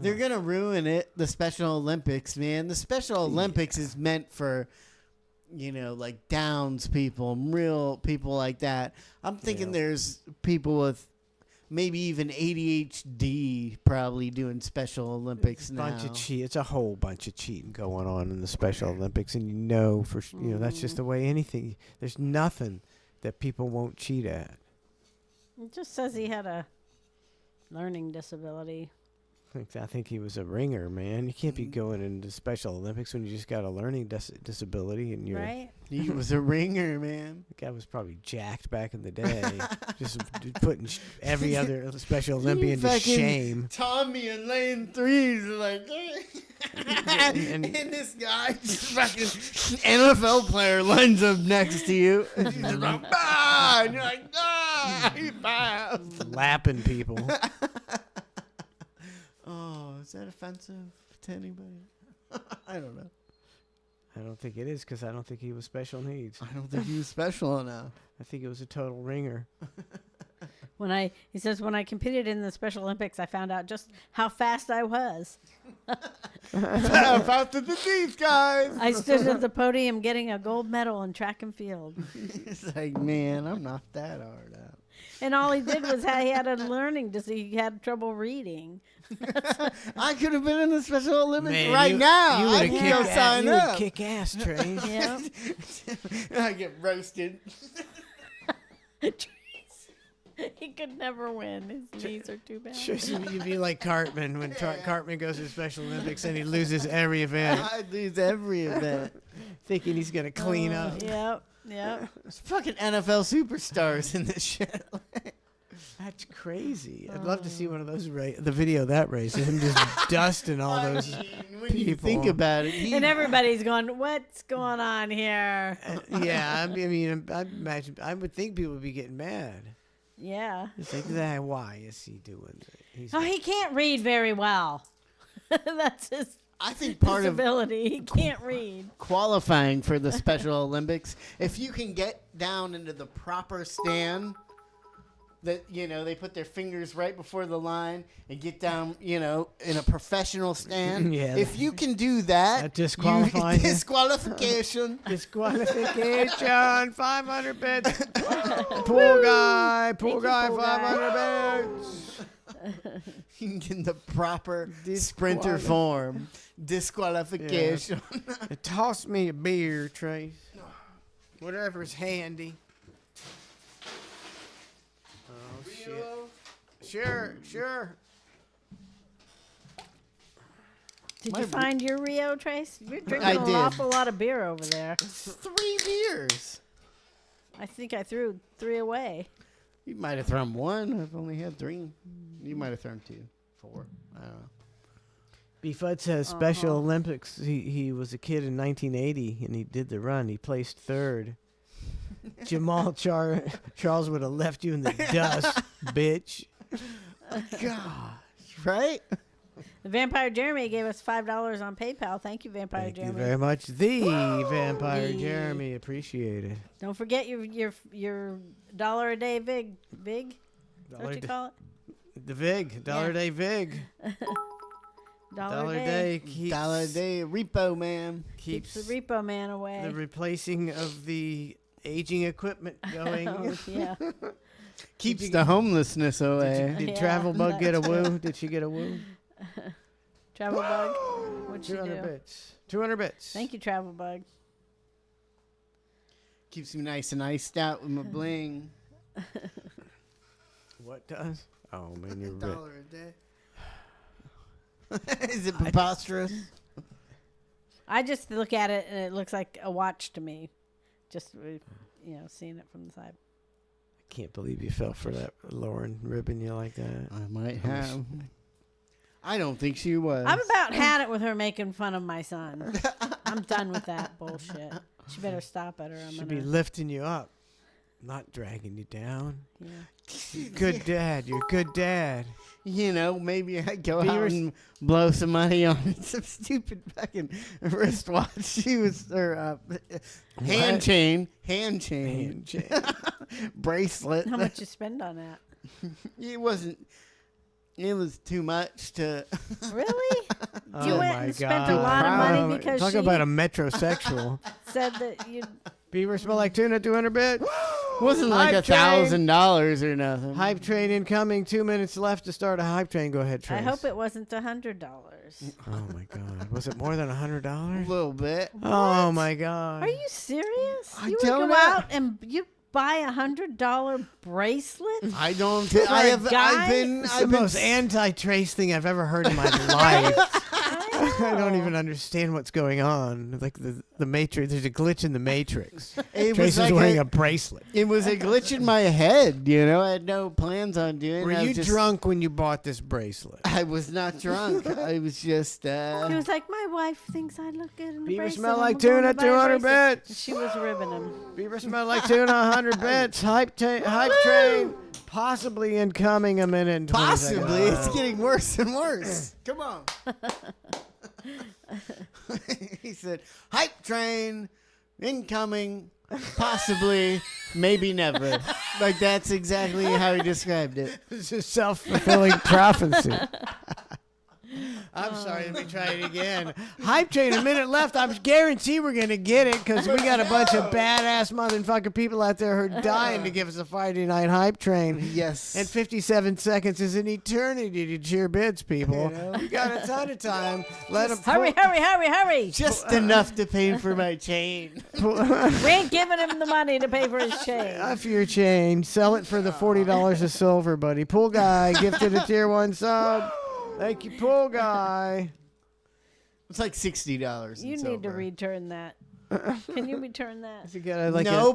They're gonna ruin it. The Special Olympics, man. The Special Olympics is meant for, like Downs people, real people like that. I'm thinking there's people with maybe even ADHD probably doing Special Olympics now. It's a whole bunch of cheating going on in the Special Olympics, and that's just the way anything. There's nothing that people won't cheat at. It just says he had a learning disability. I think he was a ringer, man. You can't be going into Special Olympics when you just got a learning disability, and you're right. He was a ringer, man. The guy was probably jacked back in the day, just putting every other Special Olympian to shame. Tommy and laying threes like, and this guy, just fucking NFL player, lines up next to you, and he's just like, bah! And you're like, ah, he passed. Lapping people. Oh, is that offensive to anybody? I don't know. I don't think it is, because I don't think he was special needs. I don't think he was special enough. I think it was a total ringer. He says, when I competed in the Special Olympics, I found out just how fast I was. Faster than these guys. I stood at the podium getting a gold medal in track and field. It's like, man, I'm not that hard up. And all he did was he had a learning. He had trouble reading. I could have been in the Special Olympics Man, right now. You I'd go sign up. would kick ass, Trace. Yeah. I get roasted. He could never win. His knees are too bad. Trace, you'd be like Cartman when Cartman goes to the Special Olympics and he loses every event. I lose every event. Thinking he's going to clean up. Yep. There's fucking NFL superstars in this shit. That's crazy. I'd love to see one of those the video of that race. Him just dusting all those when people. you think about it. And everybody's going, what's going on here? Yeah, I mean, I would think people would be getting mad. Yeah. It's like, why is he doing it? He can't read very well. That's his I think part of disability. He can't read. Qualifying for the Special Olympics, if you can get down into the proper stand, that they put their fingers right before the line and get down, in a professional stand. Yeah. If you can do that, disqualifies you. Disqualification. Disqualification. 500 bits. Poor guy. 500 bits. You can get in the proper sprinter form. Disqualification. Yeah. Toss me a beer, Trace. Whatever's handy. Oh, shit. Sure. Did you find your Rio, Trace? You're drinking I did. an awful lot of beer over there. 3 beers. I think I threw 3 away. You might have thrown 1. I've only had 3. You might have thrown 2, 4. I don't know. B-Fud says Special Olympics. He was a kid in 1980 and he did the run. He placed 3rd. Jamal Charles would have left you in the dust, bitch. God, right? The Vampire Jeremy gave us $5 on PayPal. Thank you, Vampire Jeremy. Thank you very much, the Vampire Jeremy. Appreciate it. Don't forget your $1 a day vig. Vig? Is that what you call it? The Vig. $1 a day Vig. $1 a day. $1 a day. Repo Man. Keeps the Repo Man away. The replacing of the aging equipment going. Yeah. Keeps the homelessness away. Did Travel Bug get a woo? Did she get a woo? Travel Bug? What'd she do? 200 bits. 200 bits. Thank you, Travel Bug. Keeps me nice and iced out with my bling. What does? Oh, man, you're $1 a day. Is it preposterous? I just look at it and it looks like a watch to me. Just, seeing it from the side. I can't believe you fell for that Lauren ribbon you like that. I might have. I don't think she was. I've about had it with her making fun of my son. I'm done with that bullshit. She better stop it or I'm Should gonna... be lifting you up, not dragging you down. Yeah. Good dad. You're a good dad. Maybe I go out and blow some money on some stupid fucking wristwatch. She was hand chain, bracelet. How much you spend on that? It wasn't. It was too much to. Really? Oh You went and spent a lot of money because Talk she about a metrosexual. said that you. Beaver smell like tuna, 200 bits. Wasn't like $1,000 or nothing. Hype train incoming. 2 minutes left to start a hype train. Go ahead, Trace. I hope it wasn't $100. Oh my God! Was it more than $100? A little bit. Oh my God! Are you serious? I You would don't go know. out and you buy $100 bracelet? I don't. For I a have. guy? It's the most anti-Trace thing I've ever heard in my life. I don't even understand what's going on. Like the Matrix, there's a glitch in the Matrix. Trace is wearing a bracelet. It was a glitch in my head. I had no plans on doing it. Were you drunk when you bought this bracelet? I was not drunk. I was just. He was like, my wife thinks I look good in the Beaver bracelet. smell I'm like going tuna, to buy a 200 bracelet." bits. She was ribbing him. Beaver smell like tuna, 100 bits. Hype train, possibly incoming a minute and 20 Possibly. seconds. It's getting worse and worse. Come on. He said, hype train, incoming, possibly, maybe never. Like, that's exactly how he described it. It's a self-fulfilling prophecy. I'm sorry, let me try it again. Hype train, a minute left. I guarantee we're going to get it because we got a bunch of badass motherfucking people out there who are dying to give us a Friday night hype train. Yes. And 57 seconds is an eternity to cheer bids, people. You got a ton of time. Let them Hurry. Just enough to pay for my chain. We ain't giving him the money to pay for his chain. Off your chain. Sell it for the $40 of silver, buddy. Pool guy gifted a tier 1 sub. Thank you, pool guy. It's like $60. You need to return that. Can you return that?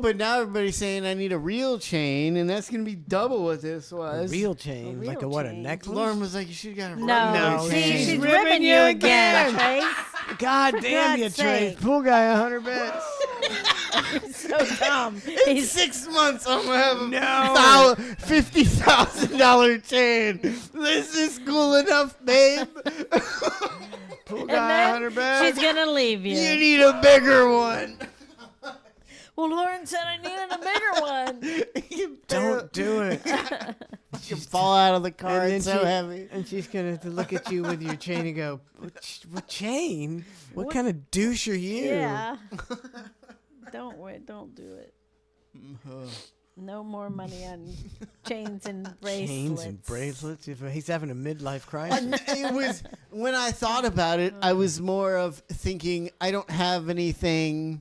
But now everybody's saying I need a real chain, and that's going to be double what this was. A real chain? Like a necklace? Lauren was like, you should have got a No, chain. she's ribbing you again, Trace. God damn you, Trace. Pool guy, 100 bits. He's so dumb. In 6 months, I'm going to have a $50,000 chain. This is cool enough, babe. Pool guy, 100 bits. She's going to leave you. You need a bigger one. Well, Lauren said I needed a bigger one. Don't do it. You fall out of the car. It's so heavy. And she's going to look at you with your chain and go, what chain? What kind of douche are you? Yeah. Don't do it. No more money on chains and bracelets. Chains and bracelets? He's having a midlife crisis. It was, when I thought about it, I was more of thinking I don't have anything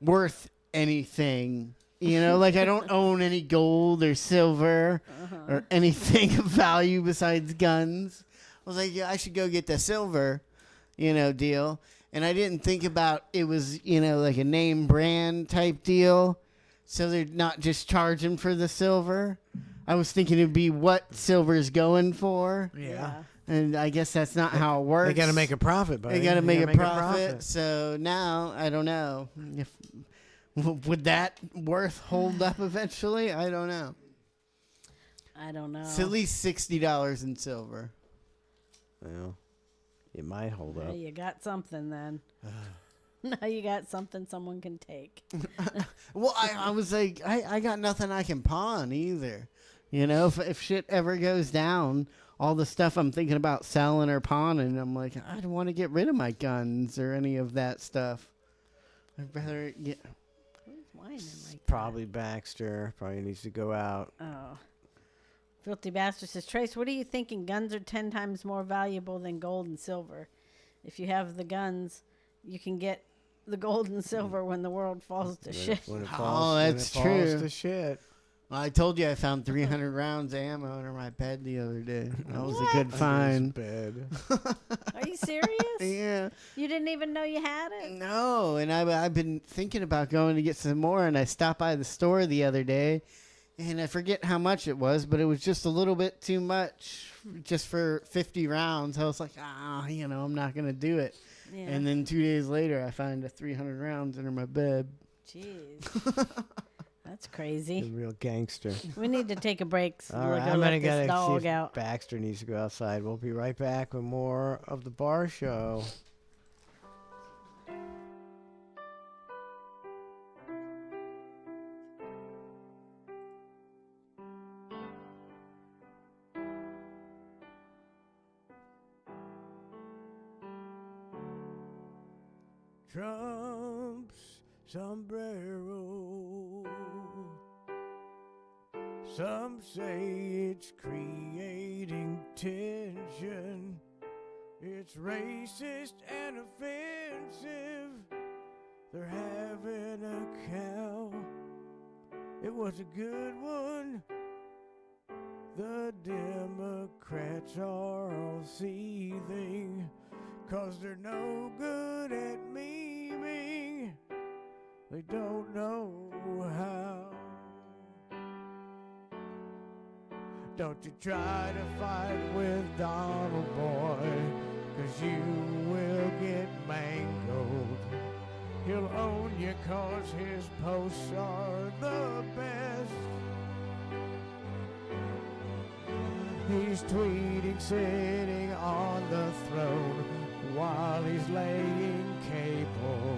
worth anything. You know, like I don't own any gold or silver or anything of value besides guns. I was like, yeah, I should go get the silver, deal. And I didn't think about it was, like a name brand type deal. So they're not just charging for the silver. I was thinking it'd be what silver's going for. Yeah. And I guess that's not how it works. They got to make a profit, buddy. They got to make a profit. So now, I don't know. Would that worth hold up eventually? I don't know. I don't know. It's at least $60 in silver. Well, it might hold up. You got something then. Now you got something someone can take. Well, I was like, I got nothing I can pawn either. If shit ever goes down, all the stuff I'm thinking about selling or pawning, I'm like, I don't want to get rid of my guns or any of that stuff. I'd rather get... Probably Baxter. Probably needs to go out. Oh. Filthy Bastard says, Trace, what are you thinking? Guns are 10 times more valuable than gold and silver. If you have the guns, you can get the gold and silver when the world falls to shit. That's true. To shit. Well, I told you I found 300 rounds of ammo under my bed the other day. That was a good find. Are you serious? Yeah. You didn't even know you had it? No, and I've been thinking about going to get some more, and I stopped by the store the other day, and I forget how much it was, but it was just a little bit too much just for 50 rounds. I was like, I'm not going to do it. Yeah. And then 2 days later, I found 300 rounds under my bed. Jeez. That's crazy. A real gangster. We need to take a break. So All right, I'm going to this see dog if out. Baxter needs to go outside. We'll be right back with more of the Bar Show. Trump's sombrero. Some say it's creating tension. It's racist and offensive. They're having a cow. It was a good one. The Democrats are all seething, 'cause they're no good at memeing. They don't know how. Don't you try to fight with Donald Boy, 'cause you will get mangled. He'll own you 'cause his posts are the best. He's tweeting sitting on the throne while he's laying cable.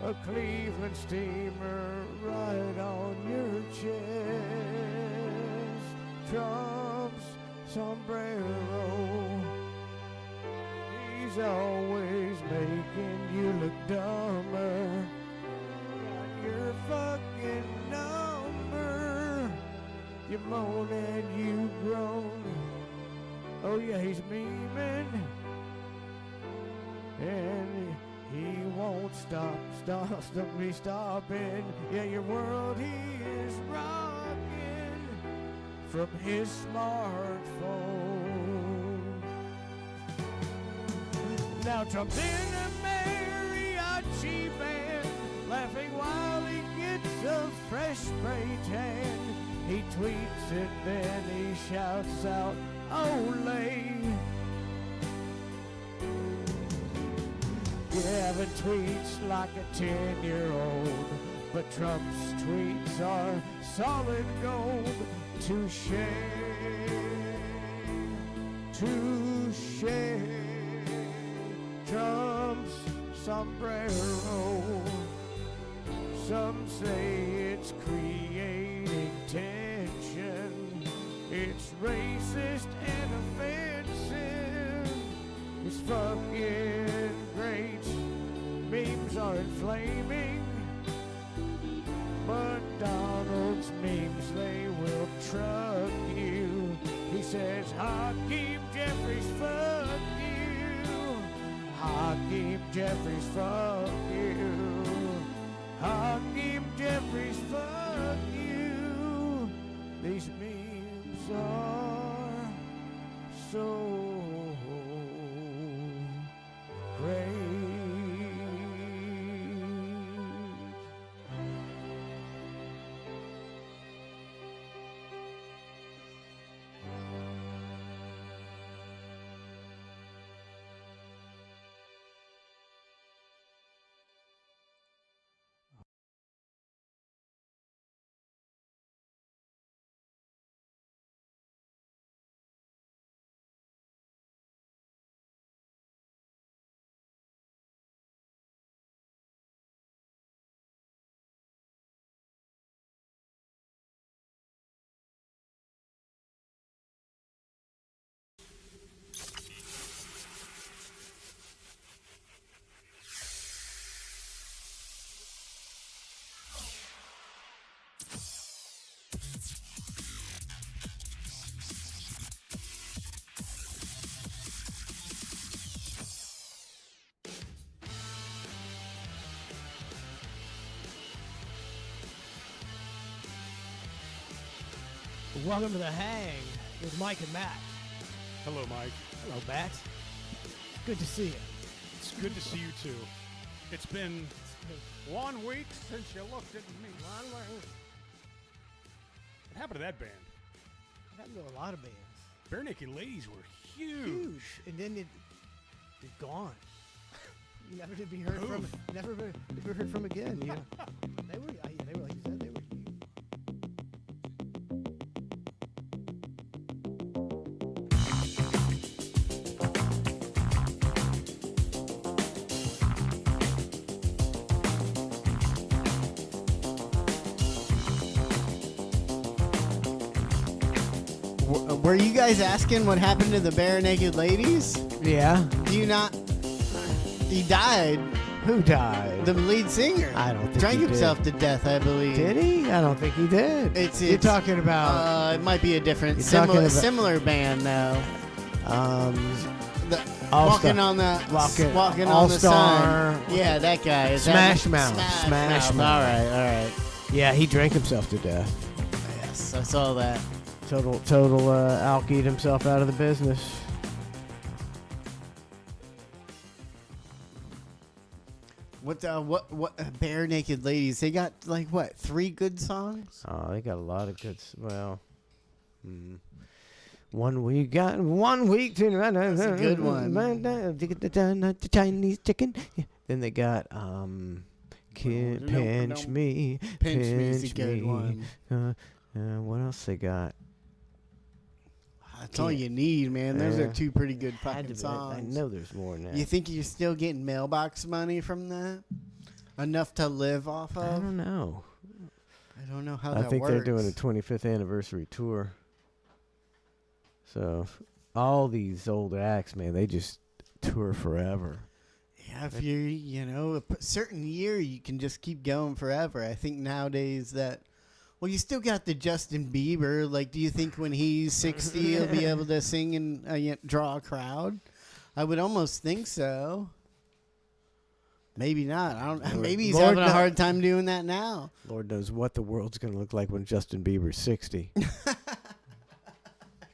a Cleveland steamer right on your chest. Trump's sombrero, he's always making you look dumber. Your fucking number, you moan and you groan. Oh yeah, he's memeing, and he won't stop me stopping. Yeah, your world he is rocking from his smartphone. Now Trump's in a mariachi band, laughing while he gets a fresh spray tan. He tweets and then he shouts out, "Olay!" Yeah, but tweets like a 10-year-old, but Trump's tweets are solid gold. Touche, touche. Trump's sombrero, some say it's creating tension. It's racist and offensive. It's fucking great. Memes are inflaming, but Donald's memes, they will truck you. He says, Hakeem Jeffries, fuck you. Hakeem Jeffries, fuck you. Hakeem Jeffries, fuck you. These memes are so great. Welcome to the Hang with Mike and Matt. Hello, Mike. Hello, Matt. Good to see you. It's good to see you, too. It's been 1 week since you looked at me. What happened to that band? It happened to a lot of bands. Bare Naked Ladies were huge. And then they're gone. Never to be heard from. Never heard from again. You know? They were like you said, they were huge. Were you guys asking what happened to the Bare Naked Ladies? Yeah. Do you not? He died. Who died? The lead singer. I don't think drank he himself did. to death, I believe. Did he? I don't think he did. You're talking about. It might be a different, talking about- similar band though. All-Star. Walking on the All-Star. sun. Yeah, that guy. Is Smash that Mouth. Smash Mouth. All right. Yeah, he drank himself to death. Yes, I saw that. Total alkied himself out of the business. What Bare Naked Ladies? They got like what, 3 good songs? Oh, they got a lot of good. Well, 1 week got 1 week to. That's a good one. The Chinese chicken. Yeah. Then they got pinch me, Pinch Me's a good one. What else they got? That's all you need, man. Those are 2 pretty good fucking I songs. know there's more than that. You think you're still getting mailbox money from that? Enough to live off of? I don't know. I don't know how I that think works. they're doing a 25th anniversary tour. So all these old acts, man, they just tour forever. Yeah, if you're, a certain year, you can just keep going forever. I think nowadays that, well, you still got the Justin Bieber. Like, do you think when he's 60, he'll be able to sing and draw a crowd? I would almost think so. Maybe not. I don't. Maybe he's having a hard time doing that now. Lord knows what the world's going to look like when Justin Bieber's 60.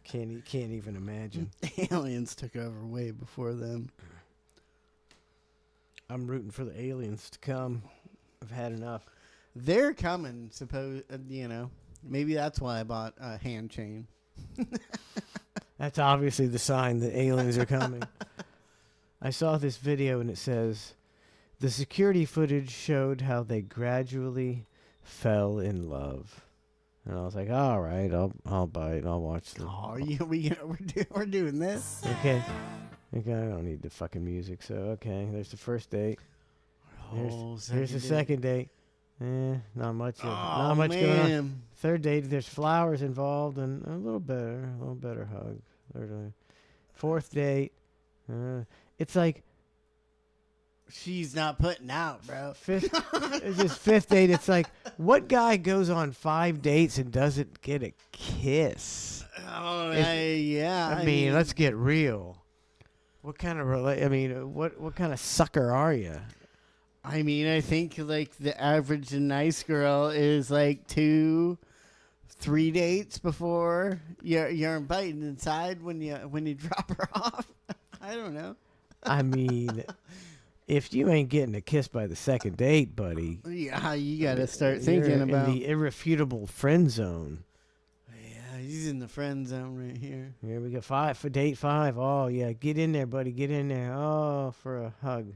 Can't even imagine. Aliens took over way before them. I'm rooting for the aliens to come. I've had enough. They're coming. Maybe that's why I bought a hand chain. That's obviously the sign that aliens are coming. I saw this video and it says, the security footage showed how they gradually fell in love. And I was like, all right, I'll buy it. I'll watch the. Oh, we're doing this. Okay, I don't need the fucking music. So okay, there's the first date. Here's the second date. Not much. Not much going on. Third date, there's flowers involved and a little better hug. Fourth date, it's like she's not putting out, bro. Fifth date, it's like, what guy goes on 5 dates and doesn't get a kiss? Oh, yeah. I mean, let's get real. What kind of what kind of sucker are you? I mean, I think like the average nice girl is like 2-3 dates before you're invited inside when you drop her off. I don't know. I mean, if you ain't getting a kiss by the second date, buddy, yeah, you got to start thinking about the irrefutable friend zone. Yeah, he's in the friend zone right here. Here we go, 5 for date 5. Oh yeah, get in there, buddy, get in there. Oh, for a hug.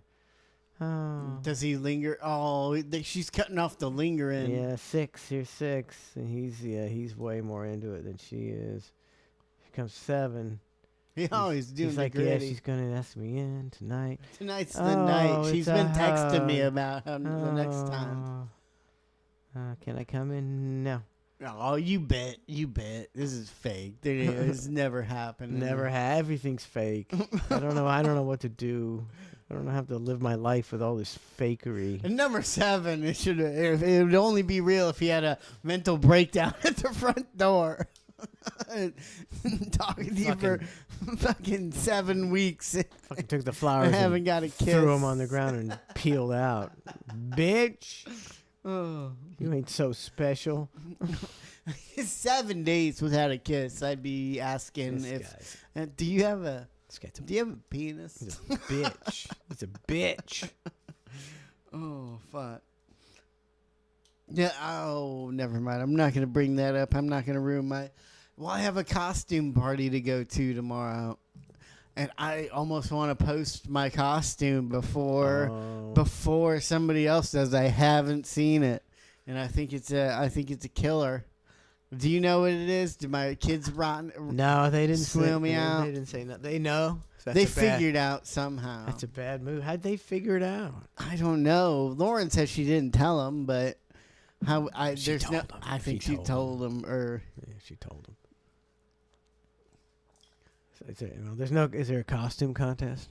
Oh. Does he linger? Oh, she's cutting off the lingering. Yeah, 6. Here's 6, and he's way more into it than she is. Here comes 7. He's doing like, the gritty. yeah, she's gonna ask me in tonight. Tonight's the night. She's been texting me about the next time. Can I come in? No. Oh, you bet. This is fake. It's never happened. Everything's fake. I don't know what to do. I don't have to live my life with all this fakery. And number 7, it would only be real if he had a mental breakdown at the front door. Talking to you for fucking 7 weeks. Fucking took the flowers. I haven't got a kiss. Threw them on the ground and peeled out. Bitch. Oh. You ain't so special. 7 days without a kiss. I'd be asking do you have a penis? He's a bitch. He's a bitch. Oh, fuck. Yeah, oh, never mind. I'm not going to bring that up. I'm not going to ruin my... Well, I have a costume party to go to tomorrow. And I almost want to post my costume before somebody else does. I haven't seen it. And I think it's a killer. Do you know what it is? Do my kids No, they didn't swim me out? They didn't say nothing. They know. They figured out somehow. That's a bad move. How'd they figure it out? I don't know. Lauren said she didn't tell them, but I think she told them. Yeah, she told them. Is there a costume contest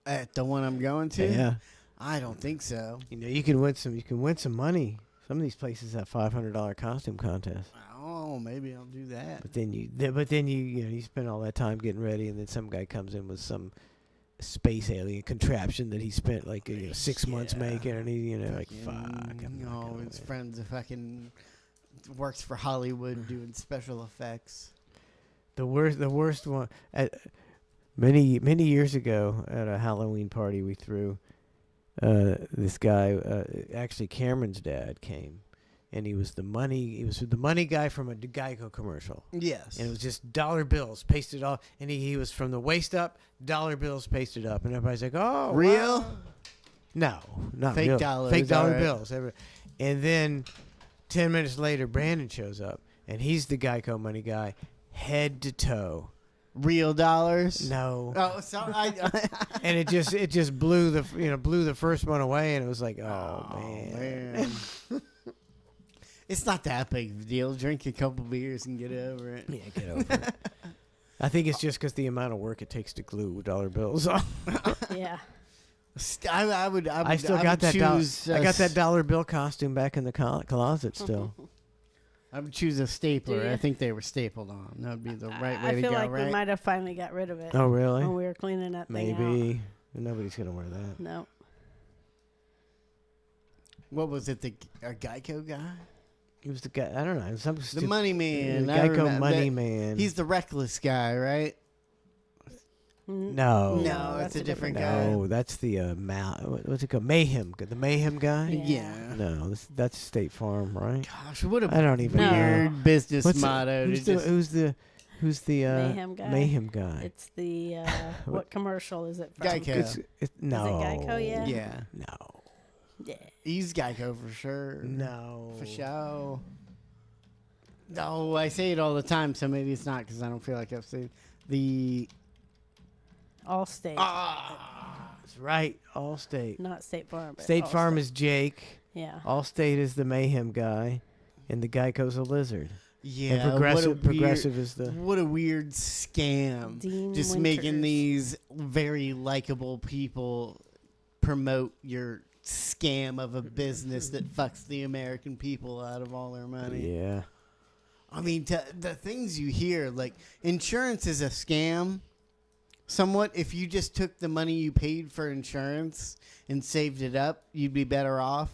at the one I'm going to? Yeah, I don't think so. You can win some money. Some of these places have $500 costume contests. Oh, maybe I'll do that. But then you spend all that time getting ready, and then some guy comes in with some space alien contraption that he spent 6 months making, and he fuck. His friends fucking works for Hollywood doing special effects. The worst one. Many years ago at a Halloween party we threw, this guy, actually Cameron's dad, came, and he was the money guy from a Geico commercial. Yes. And it was just dollar bills pasted off, and he was from the waist up, dollar bills pasted up, and everybody's like, "Oh, real?" Wow. No, not fake real. dollars. Fake dollar right. bills. And then 10 minutes later, Brandon shows up, and he's the Geico money guy, head to toe. Real dollars? No. Oh, sorry. And it just blew the first one away, and it was like, oh man. It's not that big of a deal. Drink a couple beers and get over it. Yeah, get over it. I think it's just because the amount of work it takes to glue dollar bills on. Yeah. I still got that. I got that dollar bill costume back in the closet still. I would choose a stapler. Do you? I think they were stapled on. That would be the right way I to feel go, like right? we might have finally got rid of it. Oh, really? When we were cleaning that thing out. Maybe. Nobody's going to wear that. No. What was it? A Geico guy? He was the guy. I don't know. The money man. The I Geico remember money that. man. He's the reckless guy, right? No. No, it's a different guy. No, that's the what's it called? Mayhem. The Mayhem guy? Yeah. No, that's State Farm, right? Gosh, what a I don't even weird know. business What's motto. Who's the Mayhem guy? Mayhem guy. It's the what commercial is it from? Geico. No. Is it Geico yet? Yeah. No. Yeah. He's Geico for sure. No. For sure. No, I say it all the time, so maybe it's not because I don't feel like I've seen the Allstate. That's right. Allstate. Not State Farm. But State Farm Allstate. is Jake. Yeah. Allstate is the Mayhem guy, and the Geico's a lizard. Yeah, And Progressive is the. What a weird scam. Dean Just making Winters. these very likable people promote your scam of a business that fucks the American people out of all their money. Yeah. I mean, the things you hear, like insurance is a scam. Somewhat, if you just took the money you paid for insurance and saved it up, you'd be better off.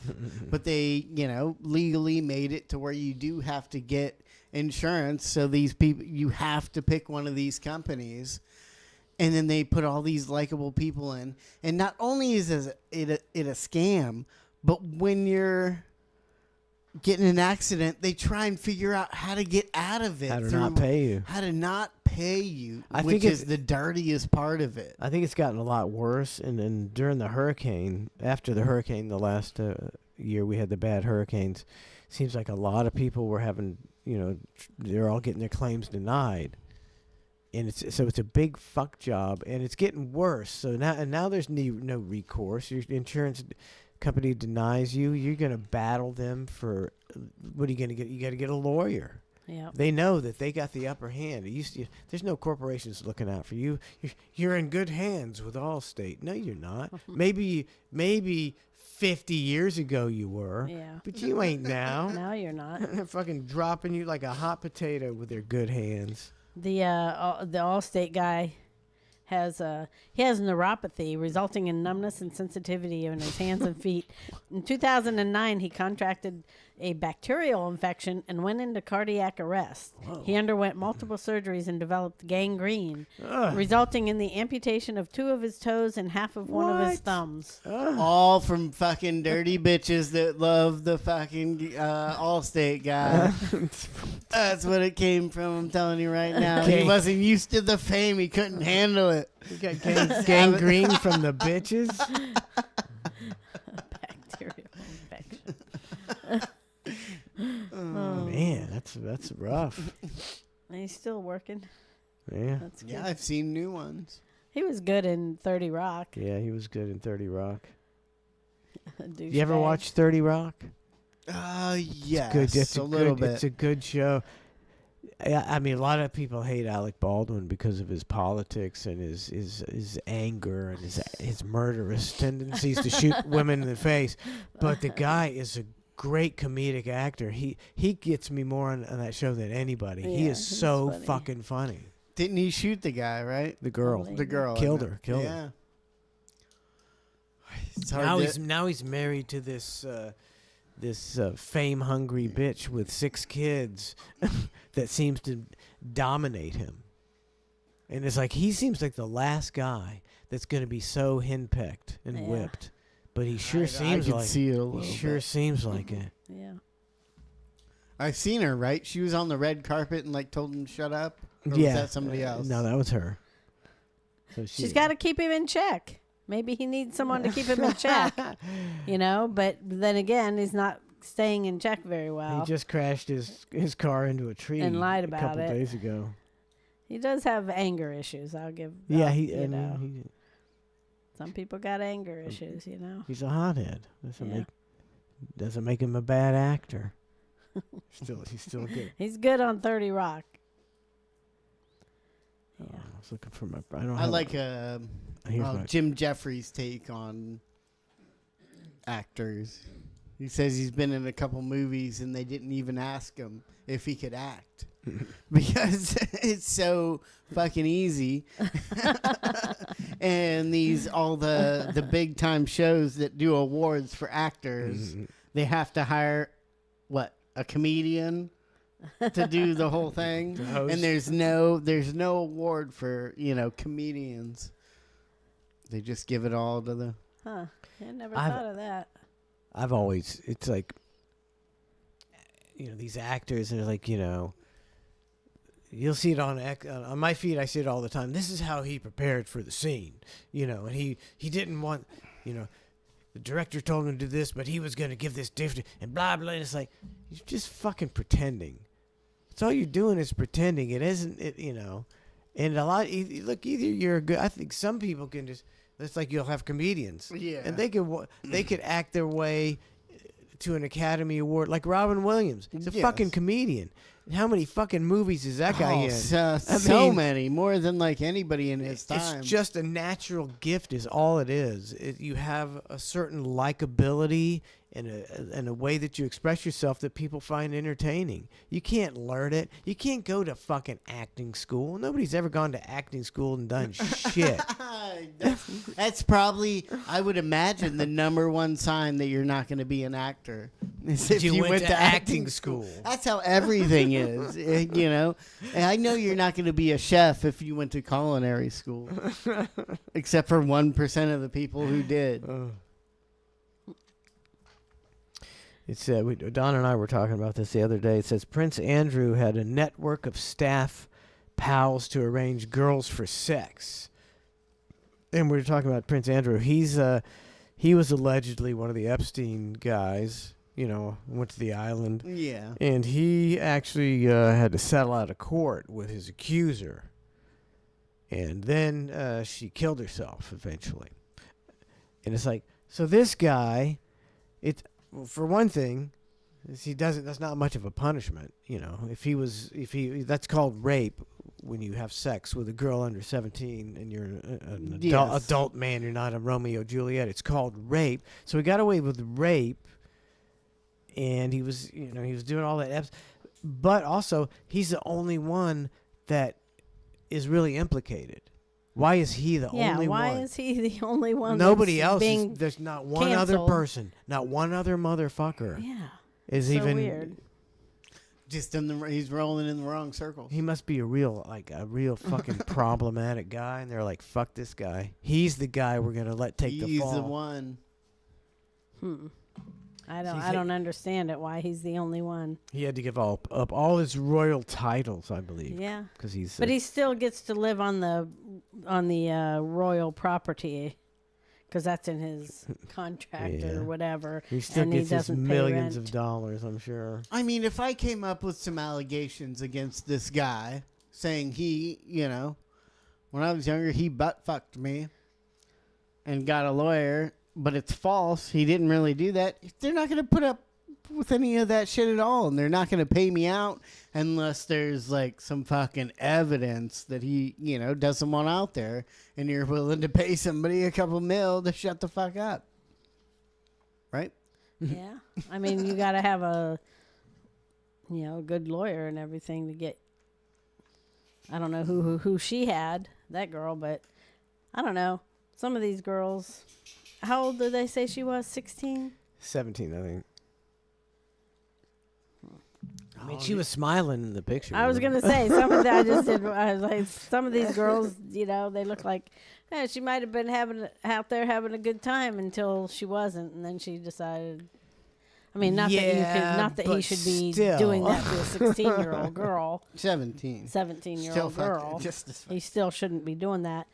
But they, legally made it to where you do have to get insurance. So these people, you have to pick one of these companies. And then they put all these likable people in. And not only is it a scam, but when you're getting in an accident, they try and figure out how to get out of it. How to not pay you. How to not pay you, I which think is the dirtiest part of it. I think it's gotten a lot worse. And then during the hurricane, after the hurricane, the last year we had the bad hurricanes, seems like a lot of people were having, they're all getting their claims denied. And it's a big fuck job, and it's getting worse. So now there's no recourse. Your insurance company denies you. You're gonna battle them for what are you gonna get? You got to get a lawyer. Yeah. They know that they got the upper hand. There's no corporations looking out for you. You're in good hands with Allstate. No, you're not. maybe 50 years ago you were. Yeah. But you ain't now. Now you're not. They're fucking dropping you like a hot potato with their good hands. The Allstate guy has neuropathy resulting in numbness and sensitivity in his hands and feet. In 2009, he contracted a bacterial infection and went into cardiac arrest. Whoa. He underwent multiple surgeries and developed gangrene, resulting in the amputation of 2 of his toes and half of one of his thumbs. All from fucking dirty bitches that love the fucking Allstate guy. That's what it came from, I'm telling you right now. He wasn't used to the fame. He couldn't handle it. You got gangrene from the bitches? Bacterial infection. Man, that's rough. And he's still working. Yeah. That's good. Yeah, I've seen new ones. He was good in 30 Rock. Yeah, he was good in 30 Rock. Douchebag. You ever watch 30 Rock? Yes, It's a little bit. It's a good show. I mean, a lot of people hate Alec Baldwin because of his politics and his anger and his murderous tendencies to shoot women in the face. But the guy is a great comedic actor. He gets me more on that show than anybody. He Yeah, is he's so funny. fucking funny. Didn't he shoot the guy, right? The girl. The girl. Killed I know. her. Killed yeah. her. It's hard Now he's married to this fame-hungry bitch with 6 kids that seems to dominate him. And it's like he seems like the last guy that's going to be so henpecked and whipped. But he sure seems could like see it a he little sure bit. seems like it. Yeah. I've seen her, right? She was on the red carpet and told him to shut up. Or Yeah. was that somebody else? No, that was her. So She's got to keep him in check. Maybe he needs someone to keep him in check. But then again, he's not staying in check very well. He just crashed his car into a tree And lied a about couple it. days ago. He does have anger issues. I'll give. Yeah, you know. Some people got anger issues, you know. He's a hothead. Doesn't make him a bad actor. He's still good. He's good on 30 Rock. Yeah. I was looking for my. I like Jim Jeffries' take on actors. He says he's been in a couple movies and they didn't even ask him if he could act because it's so fucking easy. And all the big time shows that do awards for actors, they have to hire a comedian to do the whole thing, and there's no award for comedians. They just give it all to the. Huh? I never thought of that. It's like, these actors are like, you'll see it on my feed. I see it all the time. This is how he prepared for the scene, and he didn't want, the director told him to do this, but he was going to give this different and blah, blah. And it's like, you're just fucking pretending. It's all you're doing is pretending. It isn't, and a lot, look, either you're a good, I think some people can just, it's like you'll have comedians. Yeah. And they could act their way to an Academy Award, like Robin Williams. He's a fucking comedian. How many fucking movies is that guy in? So many, more than like anybody in his time. It's just a natural gift is all it is. You have a certain likability and a way that you express yourself that people find entertaining. You can't learn it. You can't go to fucking acting school. Nobody's ever gone to acting school and done shit. That's probably, I would imagine, the number one sign that you're not going to be an actor is if you went to acting school. That's how everything is, And I know you're not going to be a chef if you went to culinary school, except for 1% of the people who did. It's Don and I were talking about this the other day. It says Prince Andrew had a network of staff pals to arrange girls for sex. And we were talking about Prince Andrew. He was allegedly one of the Epstein guys. Went to the island. Yeah. And he actually had to settle out of court with his accuser. And then she killed herself eventually. And it's like, so this guy, for one thing, that's not much of a punishment, that's called rape when you have sex with a girl under 17 and you're an adult man, you're not a Romeo Juliet. It's called rape. So he got away with rape, and he was doing all that, but also he's the only one that is really implicated. Why is he the only one? Yeah, why is he the only one? Nobody else. There's not one other person, not one other motherfucker. Yeah, is so even weird. Just he's rolling in the wrong circles. He must be a real fucking problematic guy, and they're like, "Fuck this guy. He's the guy we're gonna let take the fall." He's the one. I don't understand it. Why he's the only one? He had to give up all his royal titles, I believe. Yeah, because but he still gets to live on the royal property, because that's in his contract or whatever. He still gets his millions of dollars, I'm sure. I mean, if I came up with some allegations against this guy, saying he, when I was younger, he butt fucked me, and got a lawyer. But it's false. He didn't really do that. They're not going to put up with any of that shit at all. And they're not going to pay me out unless there's like some fucking evidence that he, does someone out there. And you're willing to pay somebody a couple mil to shut the fuck up. Right? Yeah. I mean, you got to have a good lawyer and everything to get. I don't know who she had, that girl, but I don't know. Some of these girls. How old did they say she was? 16? 17, I think. I mean, she was smiling in the picture. I was going to say, some of that I just did. I was like, some of these girls, they look like, she might have been out there having a good time until she wasn't. And then she decided, I mean, not that he should be doing that to a 16-year-old girl. 17-year-old girl. He still shouldn't be doing that.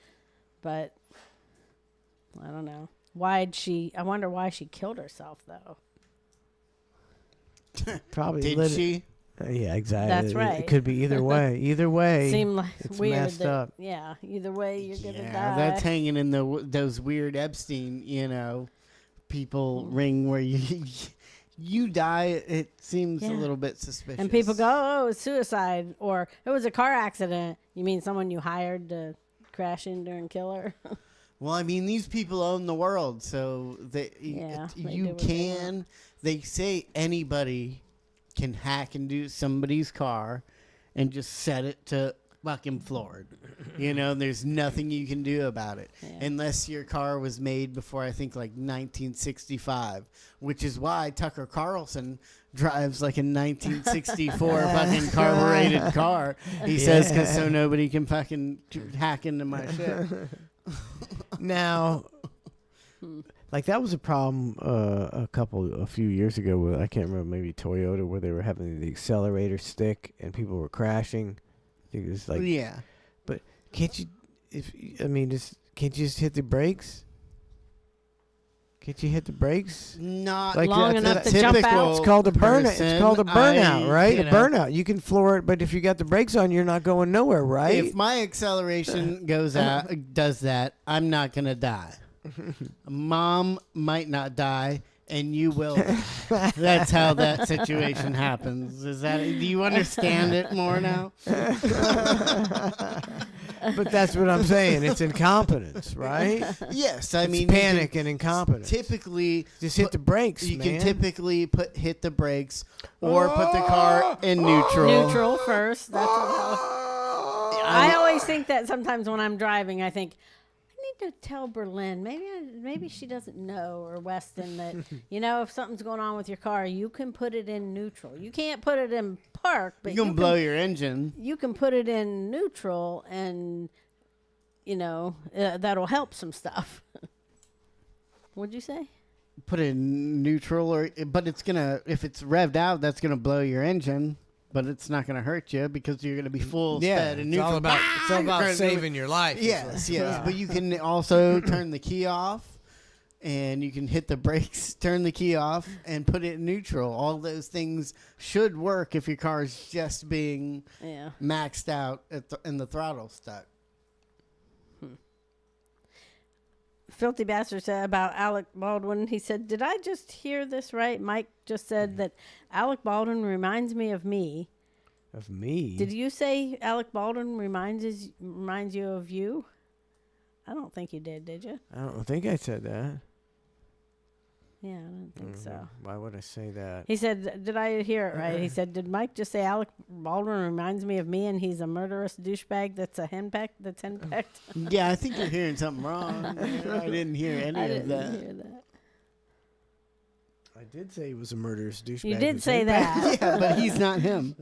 But I don't know. I wonder why she killed herself, though. Probably did she? Yeah, exactly. That's right. It could be either way. Either way, Seem like it's weird. messed that, up. Yeah, either way you're gonna Yeah, die. that's hanging in those weird Epstein, people ring where you die. It seems a little bit suspicious. And people go, "Oh, it's suicide," or "It was a car accident." You mean someone you hired to crash into and kill her? Well, I mean, these people own the world, so they they do you what they can. They say anybody can hack into somebody's car and just set it to fucking floored. There's nothing you can do about it unless your car was made before, I think, like 1965, which is why Tucker Carlson drives like a 1964 fucking carbureted car. He says, because so nobody can fucking hack into my shit. Now, like that was a problem a few years ago with, I can't remember, maybe Toyota, where they were having the accelerator stick and people were crashing. It was like, yeah, but can't you can't you just hit the brakes? Can't you hit the brakes? Not like long enough to jump out. It's called a burnout. It's called a burnout, right? A burnout. You can floor it, but if you got the brakes on, you're not going nowhere, right? If my acceleration goes out, does that, I'm not gonna die. Mom might not die, and you will. That's how that situation happens. Do you understand it more now? But that's what I'm saying. It's incompetence, right? Yes, I It's mean panic and incompetence. Typically, just hit the brakes. You man. can typically hit the brakes or put the car in neutral. Neutral first. That's what I always think that sometimes when I'm driving, I think I need to tell Berlin. Maybe she doesn't know, or Weston, that if something's going on with your car, you can put it in neutral. You can't put it in park, but you can blow your engine. You can put it in neutral, and that'll help some stuff. What'd you say? Put it in neutral, but it's gonna, if it's revved out, that's gonna blow your engine. But it's not going to hurt you because you're going to be full sped and neutral. It's all about saving your life. Yes. But you can also turn the key off, and you can hit the brakes, turn the key off, and put it in neutral. All those things should work if your car is just being maxed out and the throttle stuck. Filthy Bastard said about Alec Baldwin. He said, "Did I just hear this right? Mike just said that Alec Baldwin reminds me of me." Of me? Did you say Alec Baldwin reminds you of you? I don't think you did you? I don't think I said that. Yeah, I don't think so. Why would I say that? He said, "Did I hear it right?" He said, "Did Mike just say Alec Baldwin reminds me of me, and he's a murderous douchebag that's henpecked?" Yeah, I think you're hearing something wrong. I didn't hear any of that. Hear that. I did say he was a murderous douchebag. You did say that. Yeah, but he's not him.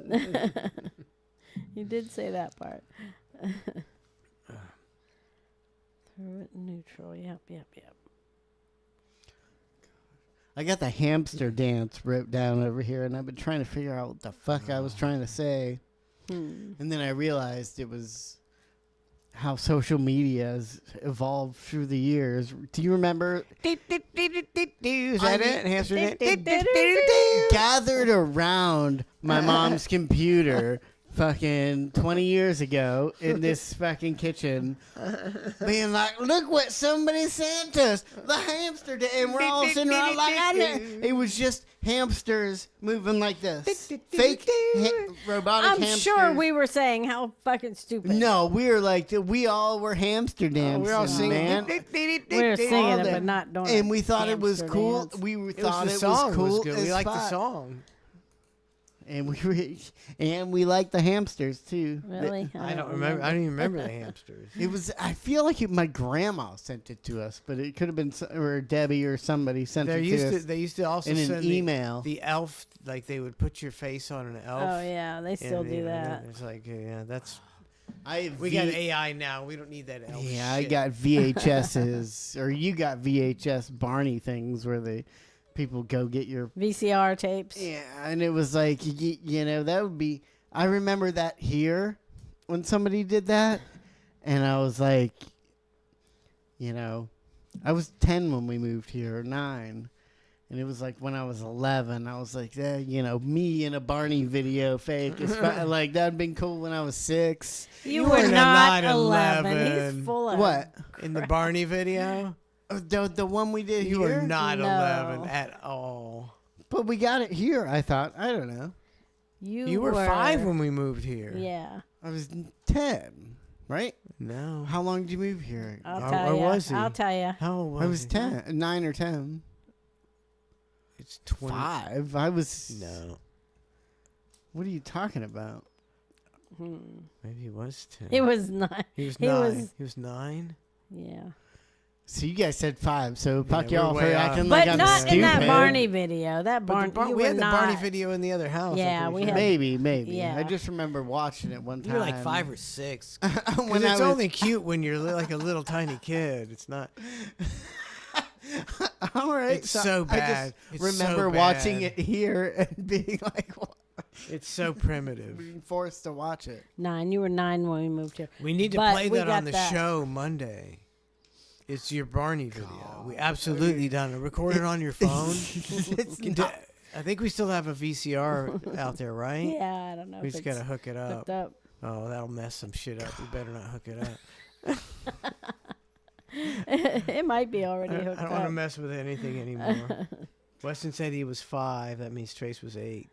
You did say that part. Throw it neutral. Yep. I got the hamster dance wrote down over here, and I've been trying to figure out what the fuck I was trying to say. And then I realized it was how social media has evolved through the years. Do you remember? Is that it? Hamster dance? Gathered around my mom's computer fucking 20 years ago in this fucking kitchen, being like, "Look what somebody sent us, the hamster dance," and we're all sitting around like, it was just hamsters moving like this, fake robotic I'm hamsters. sure we were saying how fucking stupid. No, we were like, we all were hamster dancing. we were all singing. Man. We were singing it, but not doing it. And we thought it was hamster cool. dance. We thought it song was cool. good. We liked the song. And we like the hamsters too. Really? I don't remember. I don't even remember the hamsters. It was. I feel like my grandma sent it to us, but it could have been or Debbie or somebody sent it to us. They used to also in send an email. The elf, like they would put your face on an elf. Oh yeah, they still do that. It's like that's. We got AI now. We don't need that elf. Yeah, I shit. got VHSs, or you got VHS Barney things where people go get your VCR tapes. Yeah, and it was like, that would be. I remember that here when somebody did that, and I was like, I was 10 when we moved here, or 9, And it was like when I was 11, I was like, me in a Barney video fake. Like, that'd been cool when I was 6. You were not 11. He's full of What? In the Barney video? The one we did You here? were not 11 at all. But we got it here, I thought. I don't know. You were 5 when we moved here. Yeah. I was 10, right? No. How long did you move here? I'll tell you. was he? I'll tell you. How old was I was he? 10, 9 or 10. It's 20. 5. I was. No. What are you talking about? Maybe he was 10. He was 9. He was 9. He was 9? Yeah. So you guys said 5, so fuck we're y'all for way acting off. like But I'm not stupid. in that Barney video. That But Barney. we had the Barney video in the other house. I'm Yeah, pretty we sure. had. Maybe. Yeah. I just remember watching it one time. You were like 5 or 6. When Because I it's was- only cute when you're like a little tiny kid. It's not. All right. It's so bad. I It's just so remember watching bad. it here and being like, what? It's so primitive. Being forced to watch it. 9. You were 9 when we moved here. We need to But play we that on got the show Monday. It's your Barney video. We absolutely done it. Record it on your phone. I think we still have a VCR out there, right? Yeah, I don't know. We if just it's gotta hook it up. hooked up. Oh, that'll mess some shit up. We better not hook it up. It might be already hooked I don't want to up. mess with anything anymore. Weston said he was 5. That means Trace was 8.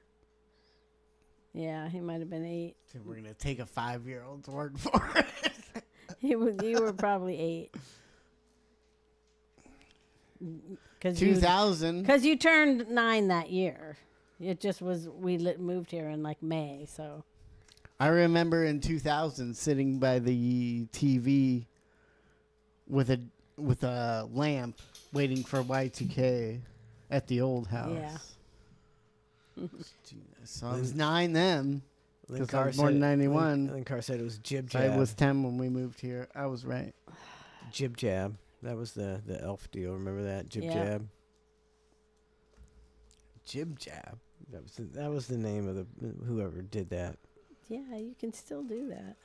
Yeah, he might have been 8. So we're gonna take a 5-year-old's word for it. You were probably 8. 2000. Because you turned 9 that year. It just was moved here in like May, so. I remember in 2000 sitting by the TV with a lamp waiting for Y2K at the old house. Yeah. So I was 9 then. Lynn Because I Carr was born in said- 91. Lynn Carr said it was Jib I Jab. was 10 when we moved here. I was right. Jib Jab. That was the elf deal. Remember that? Jib Yeah. Jab. Jib Jab. That was the name of the whoever did that. Yeah, you can still do that.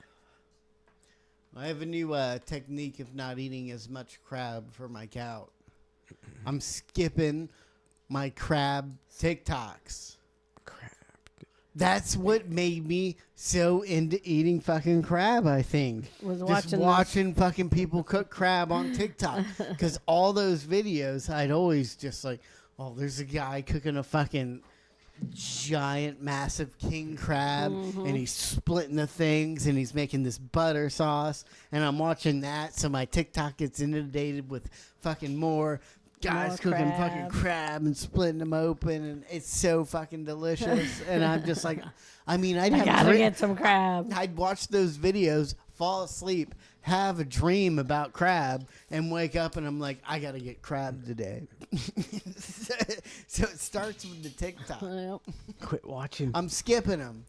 I have a new technique of not eating as much crab for my gout. I'm skipping my crab TikToks. That's what made me so into eating fucking crab, I think. Was Just watching fucking people cook crab on TikTok. Because all those videos, I'd always just like, oh, there's a guy cooking a fucking giant, massive king crab, and he's splitting the things, and he's making this butter sauce, and I'm watching that, so my TikTok gets inundated with fucking more guys More cooking crab. fucking crab and splitting them open, and it's so fucking delicious. And I'm just like, I mean, I'd I have gotta get some crab. I'd watch those videos, fall asleep, have a dream about crab, and wake up and I'm like, I gotta get crab today. So it starts with the TikTok. Quit watching. I'm skipping them.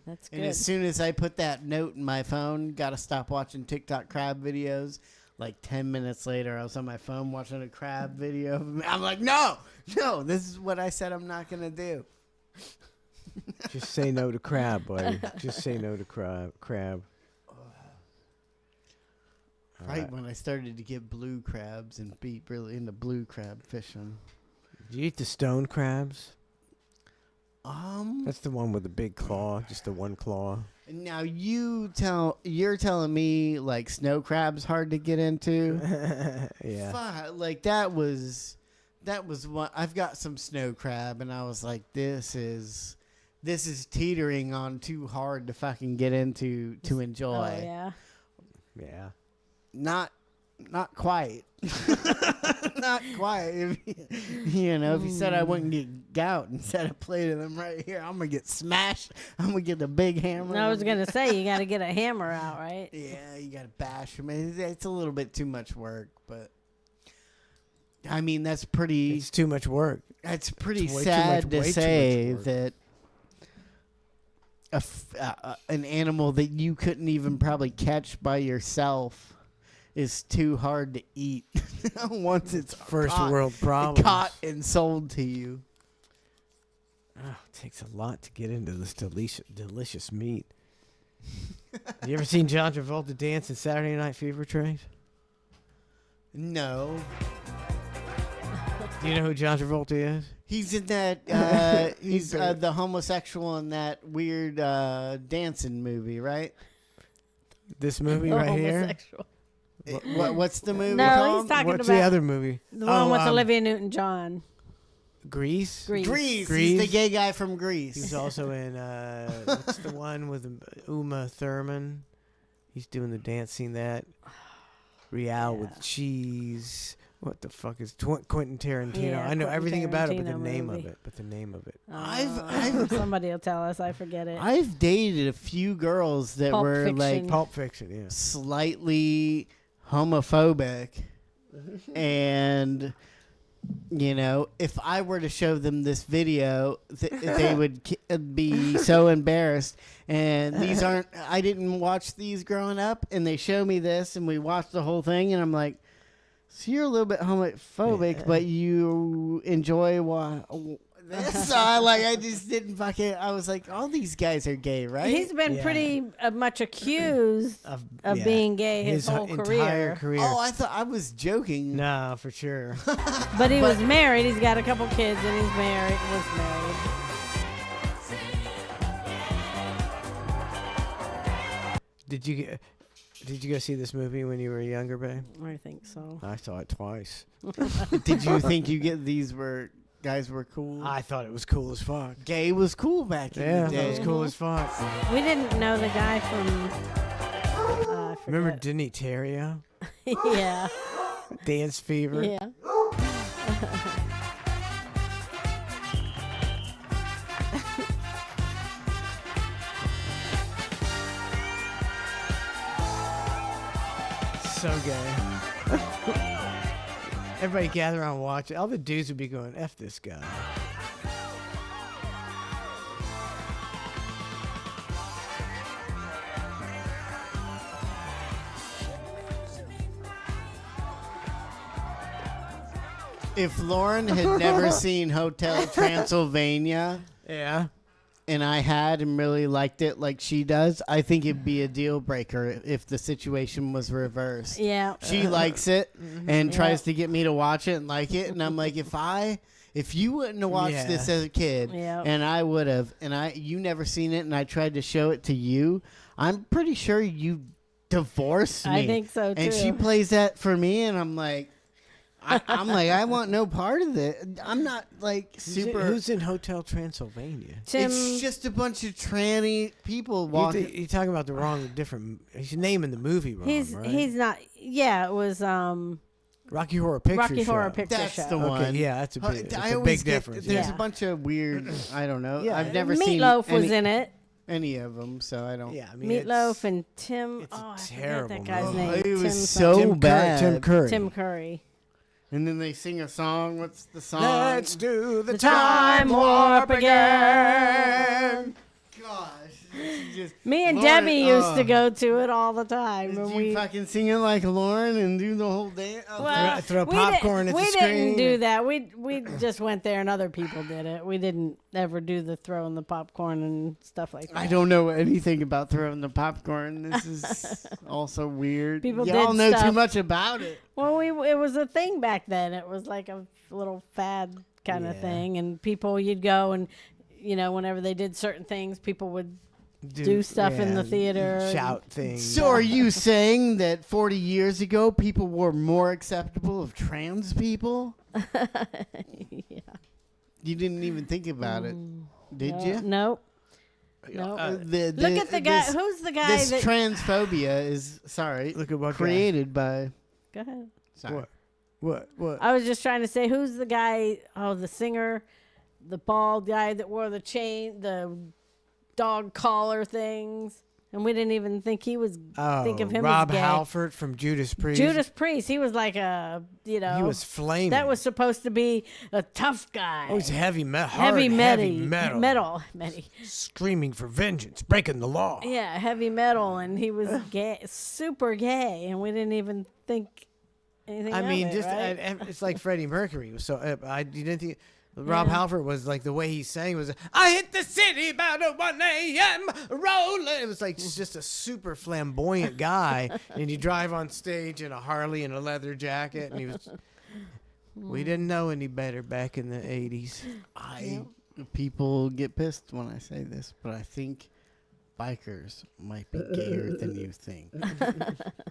That's And good. as soon as I put that note in my phone, gotta stop watching TikTok crab videos. Like 10 minutes later, I was on my phone watching a crab video. I'm like, no, this is what I said I'm not gonna do. Just say no to crab, buddy. Just say no to crab. All Right when I started to get blue crabs and be really into blue crab fishing. Do you eat the stone crabs? Um, That's the one with the big claw, just the one claw. Now you're telling me like snow crab's hard to get into. Yeah. Fuck, like that was what I've got some snow crab, and I was like, this is teetering on too hard to fucking get into to enjoy. Oh, yeah. Yeah. Not quite. Not quite. If you said I wouldn't get gout and said a plate of them right here, I'm gonna get smashed. I'm gonna get the big hammer. I was gonna say you got to get a hammer out, right? Yeah, you gotta bash them. It's a little bit too much work, but I mean that's pretty. It's too much work. That's pretty It's way too sad much- to way too much say work. that an animal that you couldn't even probably catch by yourself is too hard to eat once it's First caught, world problems. caught and sold to you. Oh, it takes a lot to get into this delicious meat. You ever seen John Travolta dance in Saturday Night Fever, Trace? No. Do you know who John Travolta is? He's in that. He's the homosexual in that weird dancing movie, right? This movie right here. What's the movie No, called? he's talking What's about the other movie? the one with Olivia Newton-John. Grease. Grease. He's the gay guy from Grease. He was also in what's the one with Uma Thurman? He's doing the dance scene that Real with cheese. What the fuck is Quentin Tarantino? Yeah, I know Quentin everything about it, but the Tarantino name movie. of it. But the name of it. I've Somebody will tell us. I forget it. I've dated a few girls that Pulp were Fiction. like Pulp Fiction, yeah. slightly homophobic, and you know, if I were to show them this video, they would be so embarrassed. And these aren't. I didn't watch these growing up, and they show me this, and we watched the whole thing, and I'm like, so you're a little bit homophobic, but you enjoy this. I just didn't fucking. I was like, all these guys are gay, right? He's been pretty much accused of being gay his whole entire career. Oh, I thought I was joking. No, for sure. But he was married. He's got a couple kids, and he's married. Was married. Did you go see this movie when you were younger, babe? I think so. I saw it twice. Did you think guys were cool? I thought it was cool as fuck. Gay was cool back in the day. It was cool as fuck. We didn't know the guy from. I Remember forget. Denny Terrio? Yeah. Dance Fever. Yeah. So gay. Everybody gather around and watch it. All the dudes would be going, F this guy. If Lauren had never seen Hotel Transylvania, yeah, and I had and really liked it like she does, I think it'd be a deal breaker if the situation was reversed. Yeah. She likes it and tries to get me to watch it and like it, and I'm like, if you wouldn't have watched this as a kid, and I would have, and you never seen it, and I tried to show it to you, I'm pretty sure you divorced me. I think so, And she too. plays that for me, and I'm like, I want no part of it. I'm not like super. Who's in Hotel Transylvania? It's just a bunch of tranny people walking. You're talking about the wrong, different. He's naming the movie wrong, right? He's not. Yeah, it was Rocky Horror Picture Rocky Show. Horror Picture That's Show. the one. Okay, yeah, that's a big, I a always big get- difference. There's Yeah. a bunch of weird. I don't know. Yeah. I've never seen. Meatloaf was in it. Any of them, so I don't. Yeah, I mean, Meatloaf and Tim. It's I forget terrible that guy's movie. name. It was Tim so something. bad. Tim Curry. Tim Curry. And then they sing a song. What's the song? Let's do the Time warp again. Gosh. Me and Lauren, Debbie used to go to it all the time. Did when you we fucking sing it like Lauren and do the whole dance? well, throw we popcorn didn't, at the we screen? didn't do that. We just went there and other people did it. We didn't ever do the throwing the popcorn and stuff like that. I don't know anything about throwing the popcorn. This is also weird. People Y'all did know too stuff. much about it. Well, it was a thing back then. It was like a little fad kind of thing, and people you'd go and whenever they did certain things, people would do stuff in the theater, shout things. So are you saying that 40 years ago people were more acceptable of trans people? Yeah. You didn't even think about it, did you? Nope. No. Look at the guy. Who's the guy This that? transphobia is Look at what created by. Go ahead. Sorry. What? I was just trying to say, who's the guy? Oh, the singer, the bald guy that wore the chain, the dog collar things, and we didn't even think he was. Think of him Rob as gay. Halford from Judas Priest. Judas Priest. He was like a, He was flaming. That was supposed to be a tough guy. Oh, he's heavy metal. Heavy metal. metal. Screaming for vengeance, breaking the law. Yeah, heavy metal, and he was gay, super gay, and we didn't even think anything. I mean, of it, just right? it's like Freddie Mercury. So you didn't think Rob Halford was like the way he sang was I hit the city about 1 a.m. rolling. It was like just a super flamboyant guy, and you drive on stage in a Harley and a leather jacket, and he was. We didn't know any better back in the 80s. People get pissed when I say this, but I think bikers might be gayer than you think.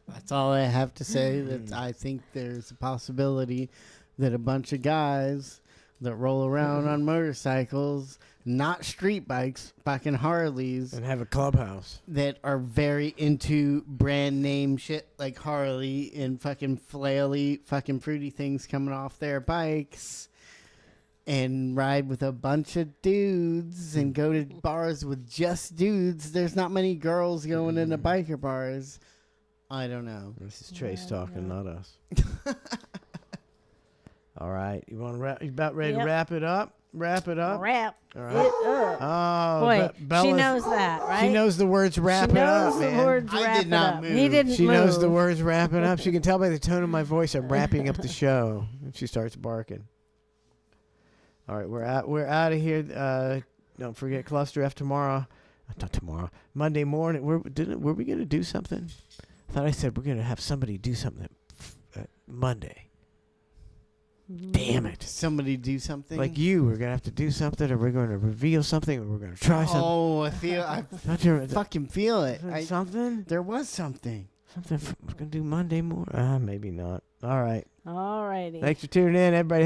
That's all I have to say. That I think there's a possibility that a bunch of guys that roll around on motorcycles, not street bikes, fucking Harleys, and have a clubhouse, that are very into brand name shit like Harley and fucking flaily fucking fruity things coming off their bikes, and ride with a bunch of dudes and go to bars with just dudes. There's not many girls going into biker bars. I don't know. This is Trace talking, not us. All right, you want to wrap? You about ready to wrap it up? Wrap it up. Wrap All right. it up. Oh, Boy, she Bella's- knows that, right? She knows the words "wrap She it up." knows the man. words "wrap it up." He didn't She knows the move. words "wrap it up." She can tell by the tone of my voice I'm wrapping up the show. And she starts barking. All right, we're out of here. Don't forget Cluster F tomorrow. Not tomorrow. Monday morning. Were we going to do something? I thought I said we're going to have somebody do something Monday. Damn it. Somebody do something? Like you, we're going to have to do something, or we're going to reveal something, or we're going to try something. Oh, I fucking feel it. Something? There was something. Something we're going to do Monday morning. Maybe not. All right. All righty. Thanks for tuning in, everybody.